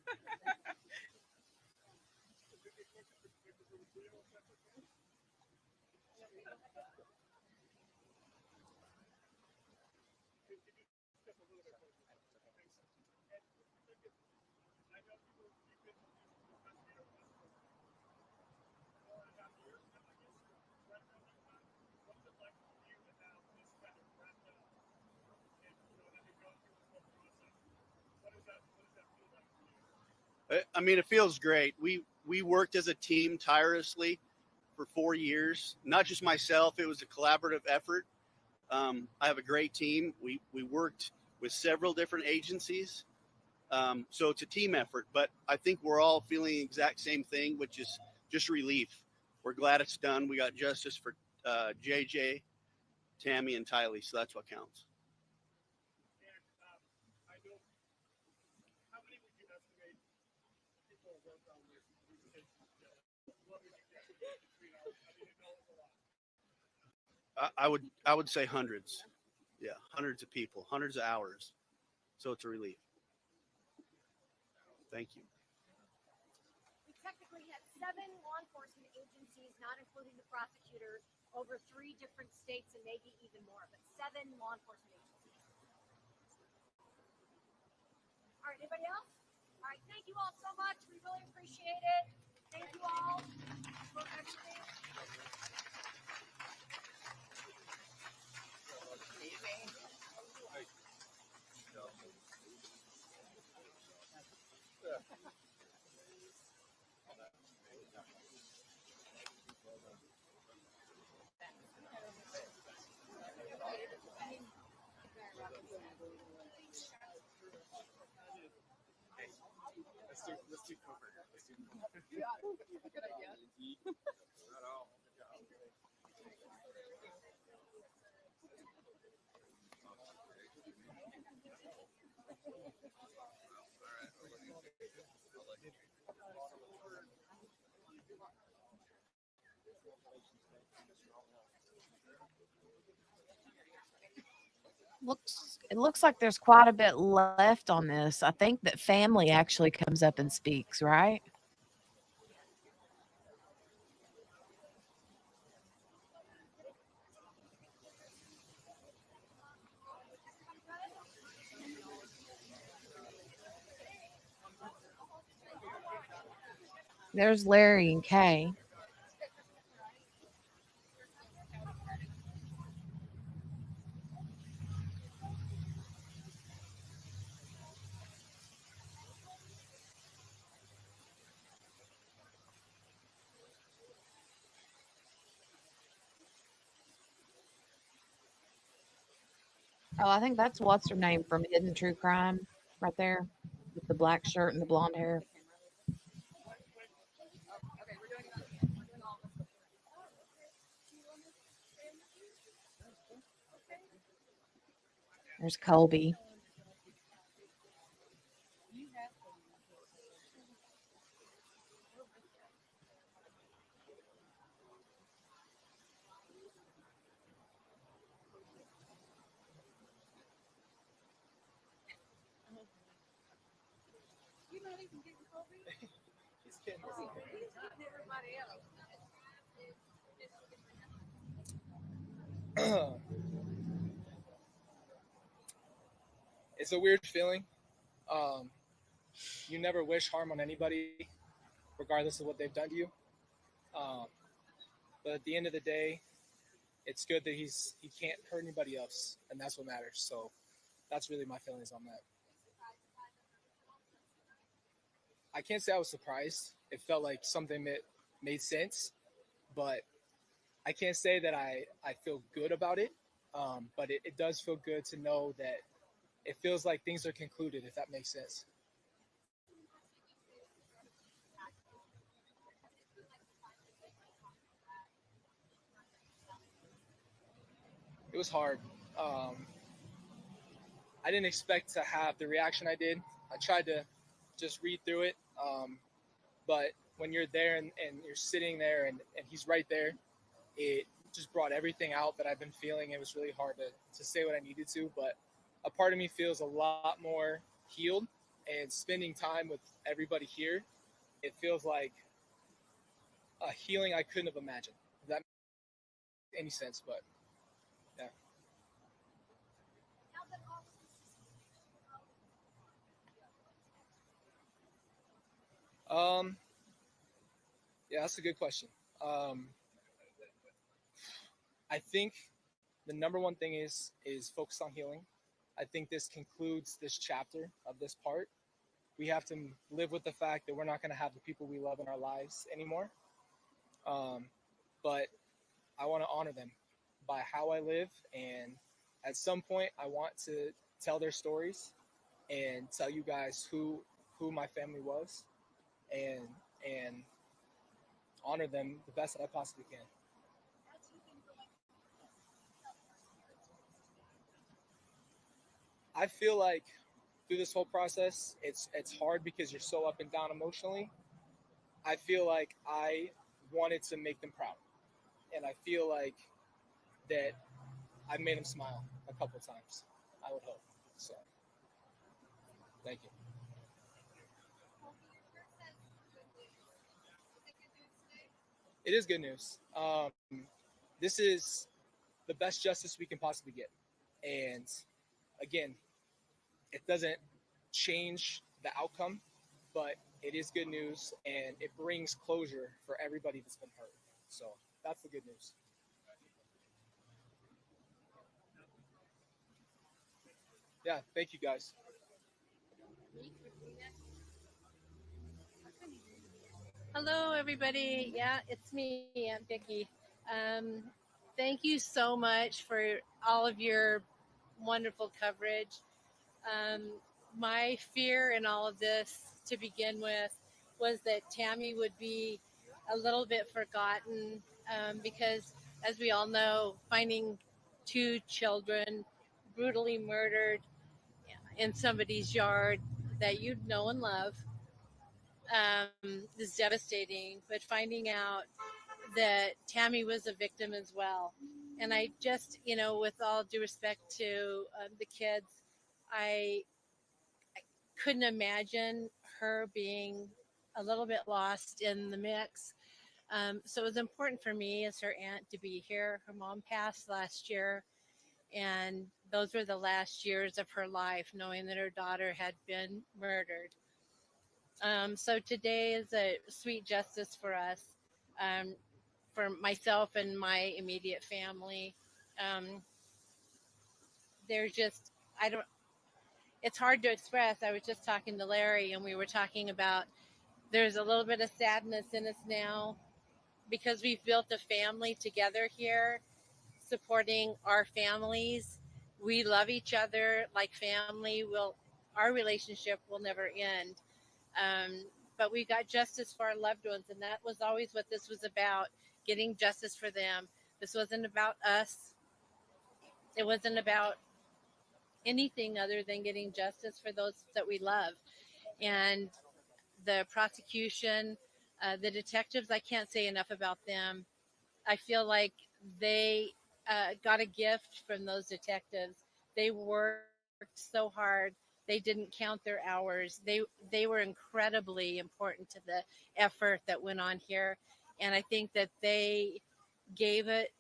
I mean, it feels great. We worked as a team tirelessly for 4 years. Not just myself; it was a collaborative effort. I have a great team. We worked with several different agencies, so it's a team effort. But I think we're all feeling the exact same thing, which is just relief. We're glad it's done. We got justice for JJ, Tammy, and Tylee, so that's what counts. I would say hundreds. Yeah, hundreds of people, hundreds of hours. So it's a relief. Thank you. We technically had 7 law enforcement agencies, not including the prosecutor, over 3 different states and maybe even more, but 7 law enforcement agencies. All right, anybody else? All right, thank you all so much. We really appreciate it. Thank you all for everything. Let's do cover. Yeah, that's a good idea. It looks like there's quite a bit left on this. I think that family actually comes up and speaks, right? There's Larry and Kay. Oh, I think that's what's her name from Hidden True Crime right there with the black shirt and the blonde hair. There's Colby. You're not even getting Kobe? He's getting everybody else. It's a weird feeling. You never wish harm on anybody, regardless of what they've done to you. But at the end of the day, it's good that he can't hurt anybody else, and that's what matters. So that's really my feelings on that. I can't say I was surprised. It felt like something that made sense, but I can't say that I feel good about it. But it does feel good to know that it feels like things are concluded, if that makes sense. It was hard. I didn't expect to have the reaction I did. I tried to just read through it. But when you're there and you're sitting there and he's right there, it just brought everything out that I've been feeling. It was really hard to say what I needed to, but a part of me feels a lot more healed, and spending time with everybody here, it feels like a healing I couldn't have imagined. If that makes any sense, but yeah. Yeah, that's a good question. I think the number one thing is focus on healing. I think this concludes this chapter of this part. We have to live with the fact that we're not going to have the people we love in our lives anymore. But I want to honor them by how I live, and at some point, I want to tell their stories and tell you guys who my family was, and honor them the best that I possibly can. I feel like through this whole process, it's hard because you're so up and down emotionally. I feel like I wanted to make them proud, and I feel like that I made them smile a couple of times. I would hope so. Thank you. It is good news. This is the best justice we can possibly get, and again, it doesn't change the outcome, but it is good news, and it brings closure for everybody that's been hurt. So that's the good news. Yeah, thank you guys. Hello, everybody. Yeah, it's me, Aunt Vicki. Thank you so much for all of your wonderful coverage. My fear in all of this to begin with was that Tammy would be a little bit forgotten because, as we all know, finding two children brutally murdered in somebody's yard that you know and love is devastating. But finding out that Tammy was a victim as well. And I just, with all due respect to the kids, I couldn't imagine her being a little bit lost in the mix. So it was important for me as her aunt to be here. Her mom passed last year, and those were the last years of her life, knowing that her daughter had been murdered. So today is a sweet justice for us, for myself and my immediate family. There's just, it's hard to express. I was just talking to Larry, and we were talking about there's a little bit of sadness in us now because we've built a family together here, supporting our families. We love each other like family. Our relationship will never end. But we got justice for our loved ones, and that was always what this was about, getting justice for them. This wasn't about us. It wasn't about anything other than getting justice for those that we love. And the prosecution, the detectives, I can't say enough about them. I feel like they got a gift from those detectives. They worked so hard. They didn't count their hours. They were incredibly important to the effort that went on here. And I think that they gave it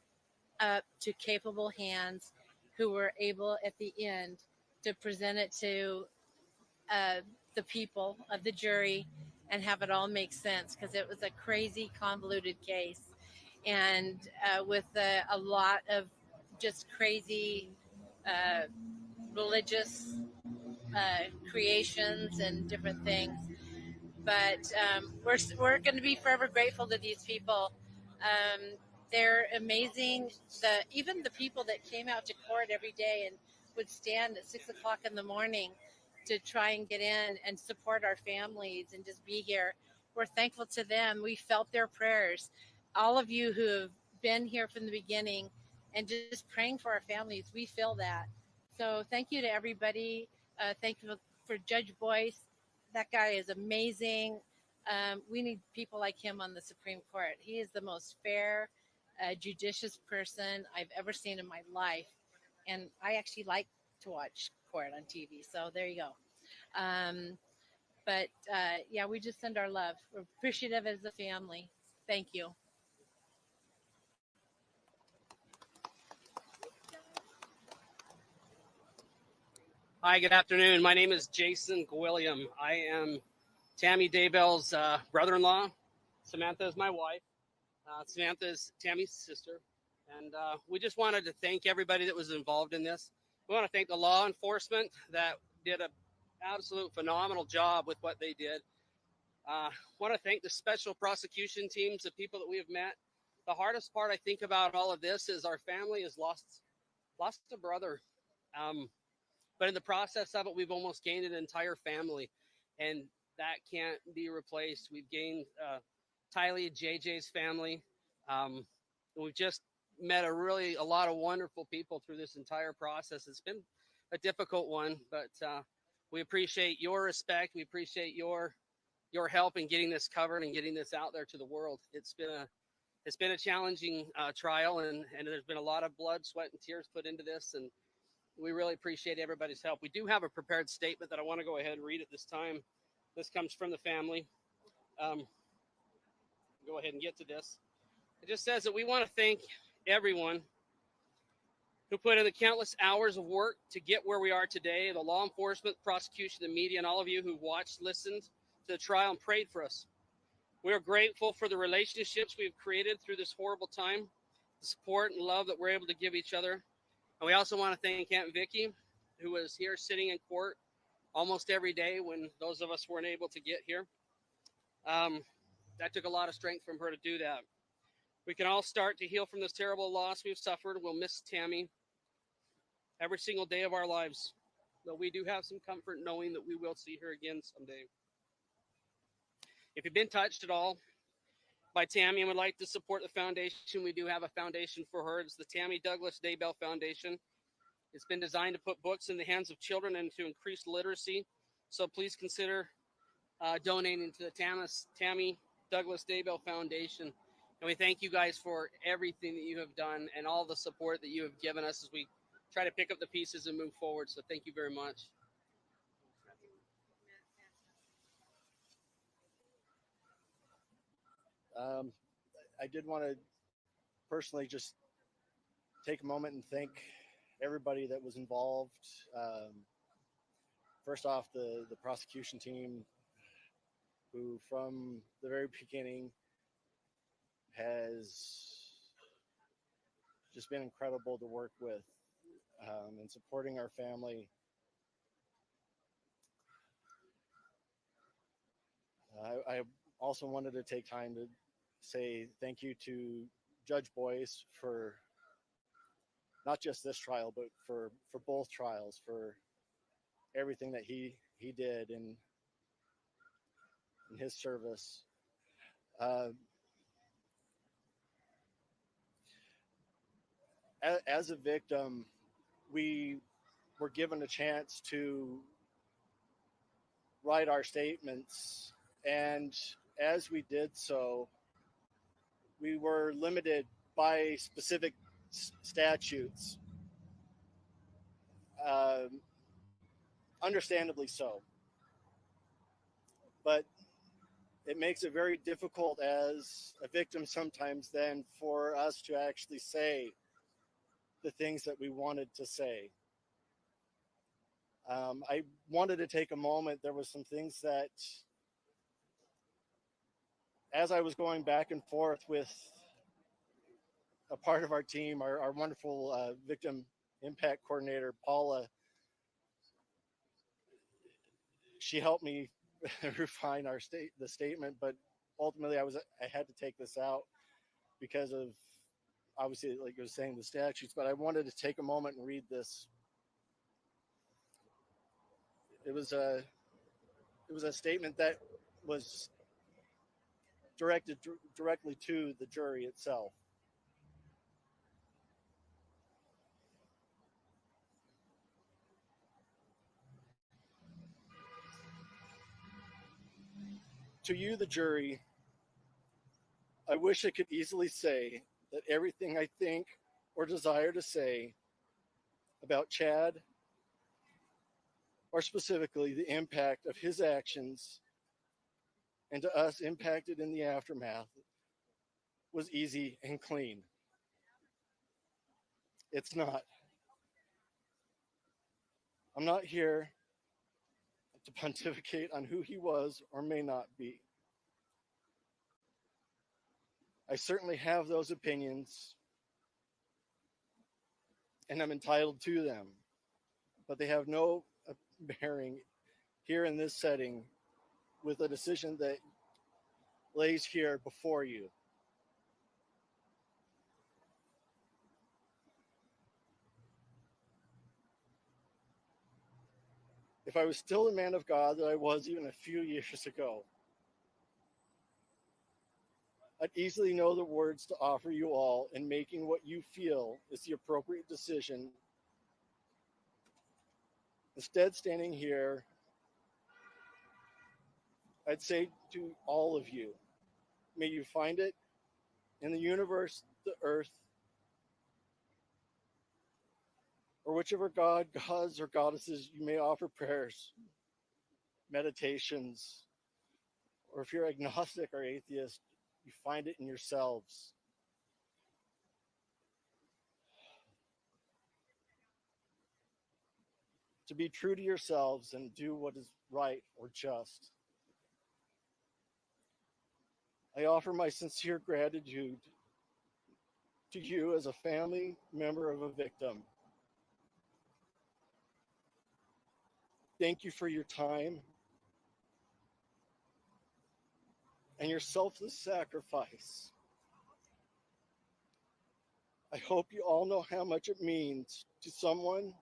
up to capable hands who were able at the end to present it to the people of the jury and have it all make sense, because it was a crazy, convoluted case. and with a lot of just crazy religious creations and different things. But we're going to be forever grateful to these people. They're amazing. Even the people that came out to court every day and would stand at 6 o'clock in the morning to try and get in and support our families and just be here. We're thankful to them. We felt their prayers. All of you who have been here from the beginning and just praying for our families, we feel that. So thank you to everybody. Thank you for Judge Boyce. That guy is amazing. We need people like him on the Supreme Court. He is the most fair, judicious person I've ever seen in my life. And I actually like to watch court on TV. So there you go. But yeah, we just send our love. We're appreciative as a family. Thank you. Hi, good afternoon. My name is Jason Gwilliam. I am Tammy Daybell's brother-in-law. Samantha is my wife. Samantha is Tammy's sister. And we just wanted to thank everybody that was involved in this. We want to thank the law enforcement that did an absolute phenomenal job with what they did. Want to thank the special prosecution teams, the people that we have met. The hardest part I think about all of this is our family has lost a brother. But in the process of it, we've almost gained an entire family, and that can't be replaced. We've gained Tylee and JJ's family. We've just met a lot of wonderful people through this entire process. It's been a difficult one, but we appreciate your respect. We appreciate your help in getting this covered and getting this out there to the world. It's been a challenging trial, and there's been a lot of blood, sweat, and tears put into this, and we really appreciate everybody's help. We do have a prepared statement that I want to go ahead and read at this time. This comes from the family. Go ahead and get to this. It just says that we want to thank everyone who put in the countless hours of work to get where we are today, the law enforcement, prosecution, the media, and all of you who watched, listened to the trial, and prayed for us. We are grateful for the relationships we've created through this horrible time, the support and love that we're able to give each other. And we also want to thank Aunt Vicky, who was here sitting in court almost every day when those of us weren't able to get here. That took a lot of strength from her to do that. We can all start to heal from this terrible loss we've suffered. We'll miss Tammy every single day of our lives, though we do have some comfort knowing that we will see her again someday. If you've been touched at all by Tammy and would like to support the foundation, we do have a foundation for her. It's the Tammy Daybell Foundation. It's been designed to put books in the hands of children and to increase literacy. So please consider donating to the Tammy Daybell Foundation. And we thank you guys for everything that you have done and all the support that you have given us as we try to pick up the pieces and move forward. So thank you very much. I did want to personally just take a moment and thank everybody that was involved. First off, the prosecution team, who from the very beginning has just been incredible to work with and supporting our family. I also wanted to take time to say thank you to Judge Boyce for not just this trial, but for both trials, for everything that he did in his service. As a victim, we were given a chance to write our statements, and as we did so, we were limited by specific statutes, understandably so. But it makes it very difficult as a victim sometimes then for us to actually say the things that we wanted to say. I wanted to take a moment. There was some things that, as I was going back and forth with a part of our team, our wonderful victim impact coordinator, Paula. She helped me refine the statement, but ultimately I had to take this out because of, obviously, like I was saying, the statutes, but I wanted to take a moment and read this. It was a statement that was directed directly to the jury itself. To you, the jury, I wish I could easily say that everything I think or desire to say about Chad, or specifically the impact of his actions and to us impacted in the aftermath, was easy and clean. It's not. I'm not here to pontificate on who he was or may not be. I certainly have those opinions, and I'm entitled to them, but they have no bearing here in this setting with a decision that lays here before you. If I was still the man of God that I was even a few years ago, I'd easily know the words to offer you all in making what you feel is the appropriate decision. Instead, standing here, I'd say to all of you, may you find it in the universe, the earth, or whichever god, gods, or goddesses you may offer prayers, meditations, or if you're agnostic or atheist, you find it in yourselves. To be true to yourselves and do what is right or just. I offer my sincere gratitude to you as a family member of a victim. Thank you for your time and your selfless sacrifice. I hope you all know how much it means to someone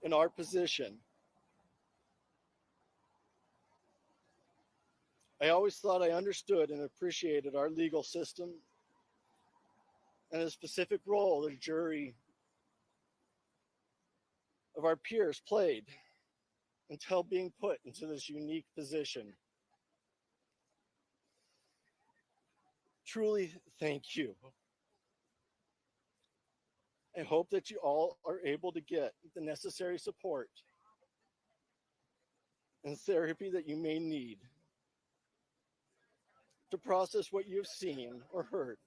in our position. I always thought I understood and appreciated our legal system and the specific role the jury of our peers played until being put into this unique position. Truly, thank you. I hope that you all are able to get the necessary support and therapy that you may need to process what you've seen or heard.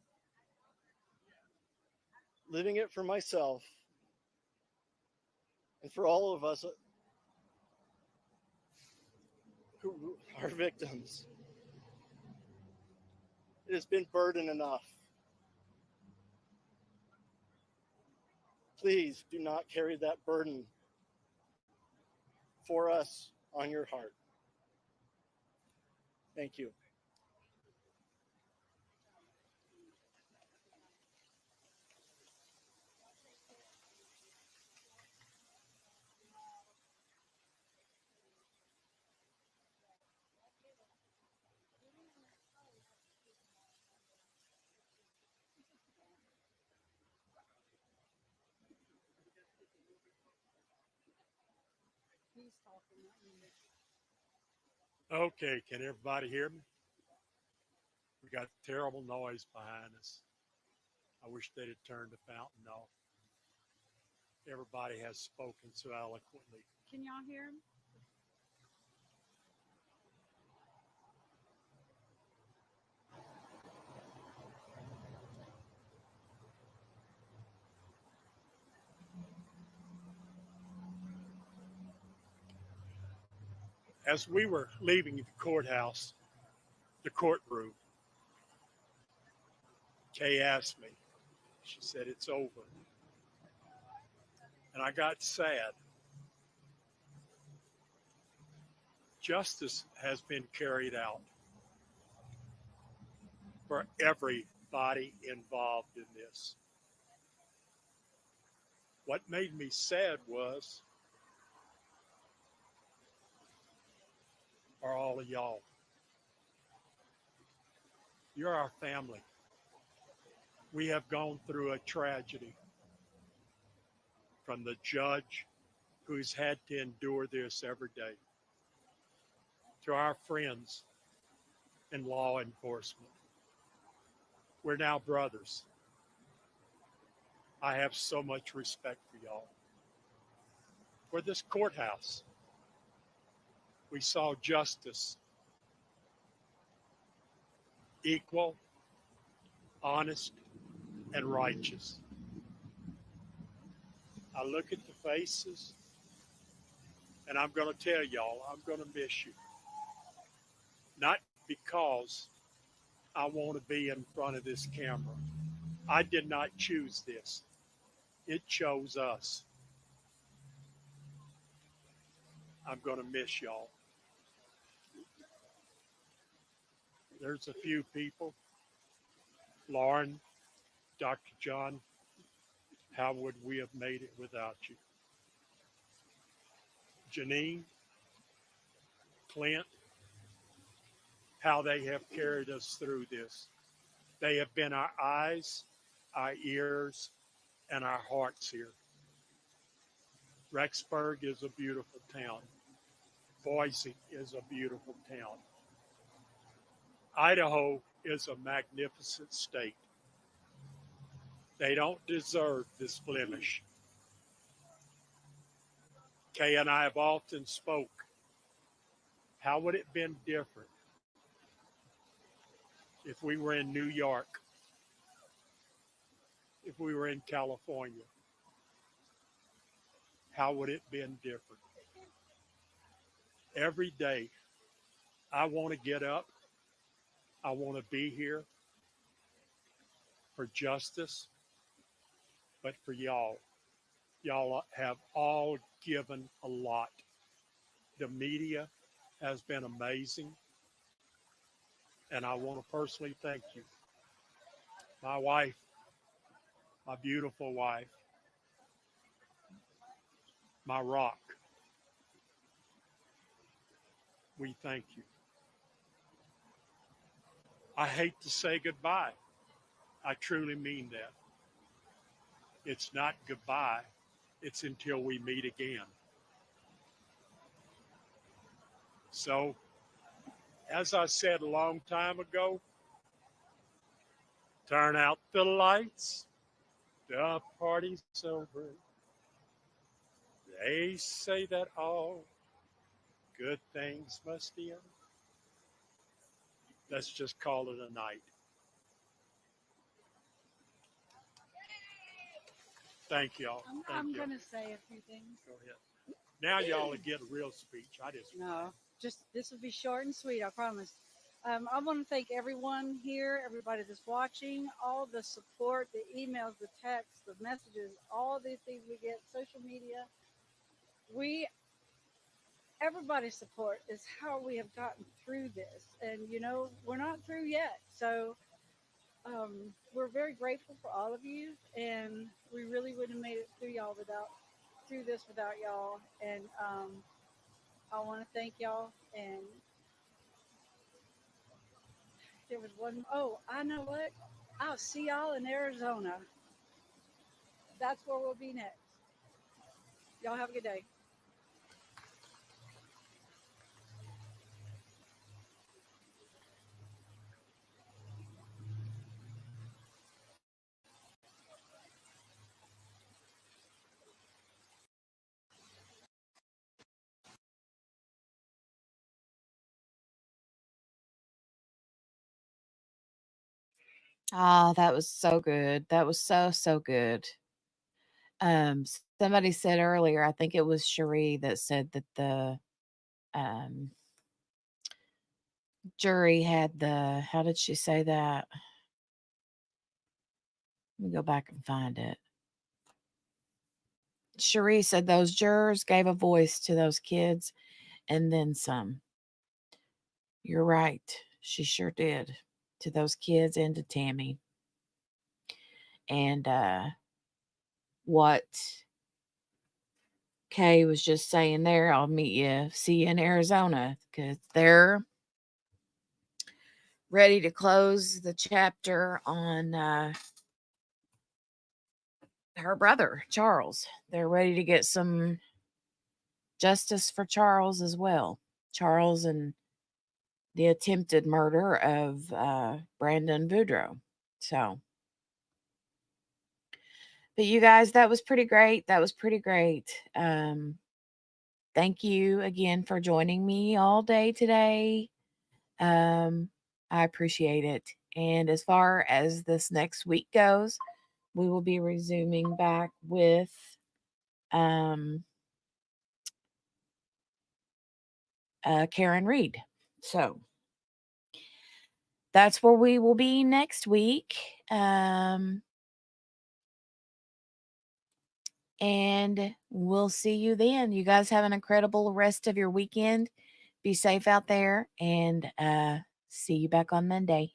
Living it for myself and for all of us who are victims, it has been burden enough. Please do not carry that burden for us on your heart. Thank you. Okay, can everybody hear me? We got terrible noise behind us. I wish they'd have turned the fountain off. Everybody has spoken so eloquently. Can y'all hear him? As we were leaving the courthouse, the courtroom, Kay asked me, She said, it's over. And I got sad. Justice has been carried out for everybody involved in this. What made me sad are all of y'all. You're our family. We have gone through a tragedy, from the judge who's had to endure this every day, to our friends in law enforcement. We're now brothers. I have so much respect for y'all. For this courthouse, we saw justice, equal, honest, and righteous. I look at the faces, and I'm going to tell y'all, I'm going to miss you. Not because I want to be in front of this camera. I did not choose this. It chose us. I'm going to miss y'all. There's a few people. Lauren, Dr. John, how would we have made it without you? Janine, Clint, how they have carried us through this. They have been our eyes, our ears, and our hearts here. Rexburg is a beautiful town. Boise is a beautiful town. Idaho is a magnificent state. They don't deserve this blemish. Kay and I have often spoke. How would it have been different if we were in New York, if we were in California? How would it have been different? Every day, I want to get up. I want to be here for justice, but for y'all. Y'all have all given a lot. The media has been amazing, and I want to personally thank you. My wife, my beautiful wife, my rock, we thank you. I hate to say goodbye. I truly mean that. It's not goodbye. It's until we meet again. So, as I said a long time ago, turn out the lights. The party's over. They say that all good things must end. Let's just call it a night. Thank y'all. I'm Thank you. going to say a few things. Go ahead. Now y'all will get a real speech. I just No, just this will be short and sweet, I promise. I want to thank everyone here, everybody that's watching, all the support, the emails, the texts, the messages, all these things we get, social media. Everybody's support is how we have gotten through this. And, you know, we're not through yet. So we're very grateful for all of you. And we really wouldn't have made it through this without y'all. And I want to thank y'all. And there was one, oh, I know what? I'll see y'all in Arizona. That's where we'll be next. Y'all have a good day. Ah, that was so good. That was so, so good. Somebody said earlier, I think it was Cherie that said that the um jury had how did she say that? Let me go back and find it. Cherie said those jurors gave a voice to those kids and then some. You're right. She sure did. To those kids and to Tammy. And what Kay was just saying there, I'll see you in Arizona, because they're ready to close the chapter on her brother, Charles. They're ready to get some justice for Charles as well. Charles and the attempted murder of Brandon Boudreaux. So, but you guys, that was pretty great. That was pretty great. Thank you again for joining me all day today. I appreciate it. And as far as this next week goes, we will be resuming back with Karen Reed. So that's where we will be next week. And we'll see you then. You guys have an incredible rest of your weekend. Be safe out there, and see you back on Monday.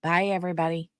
Bye, everybody.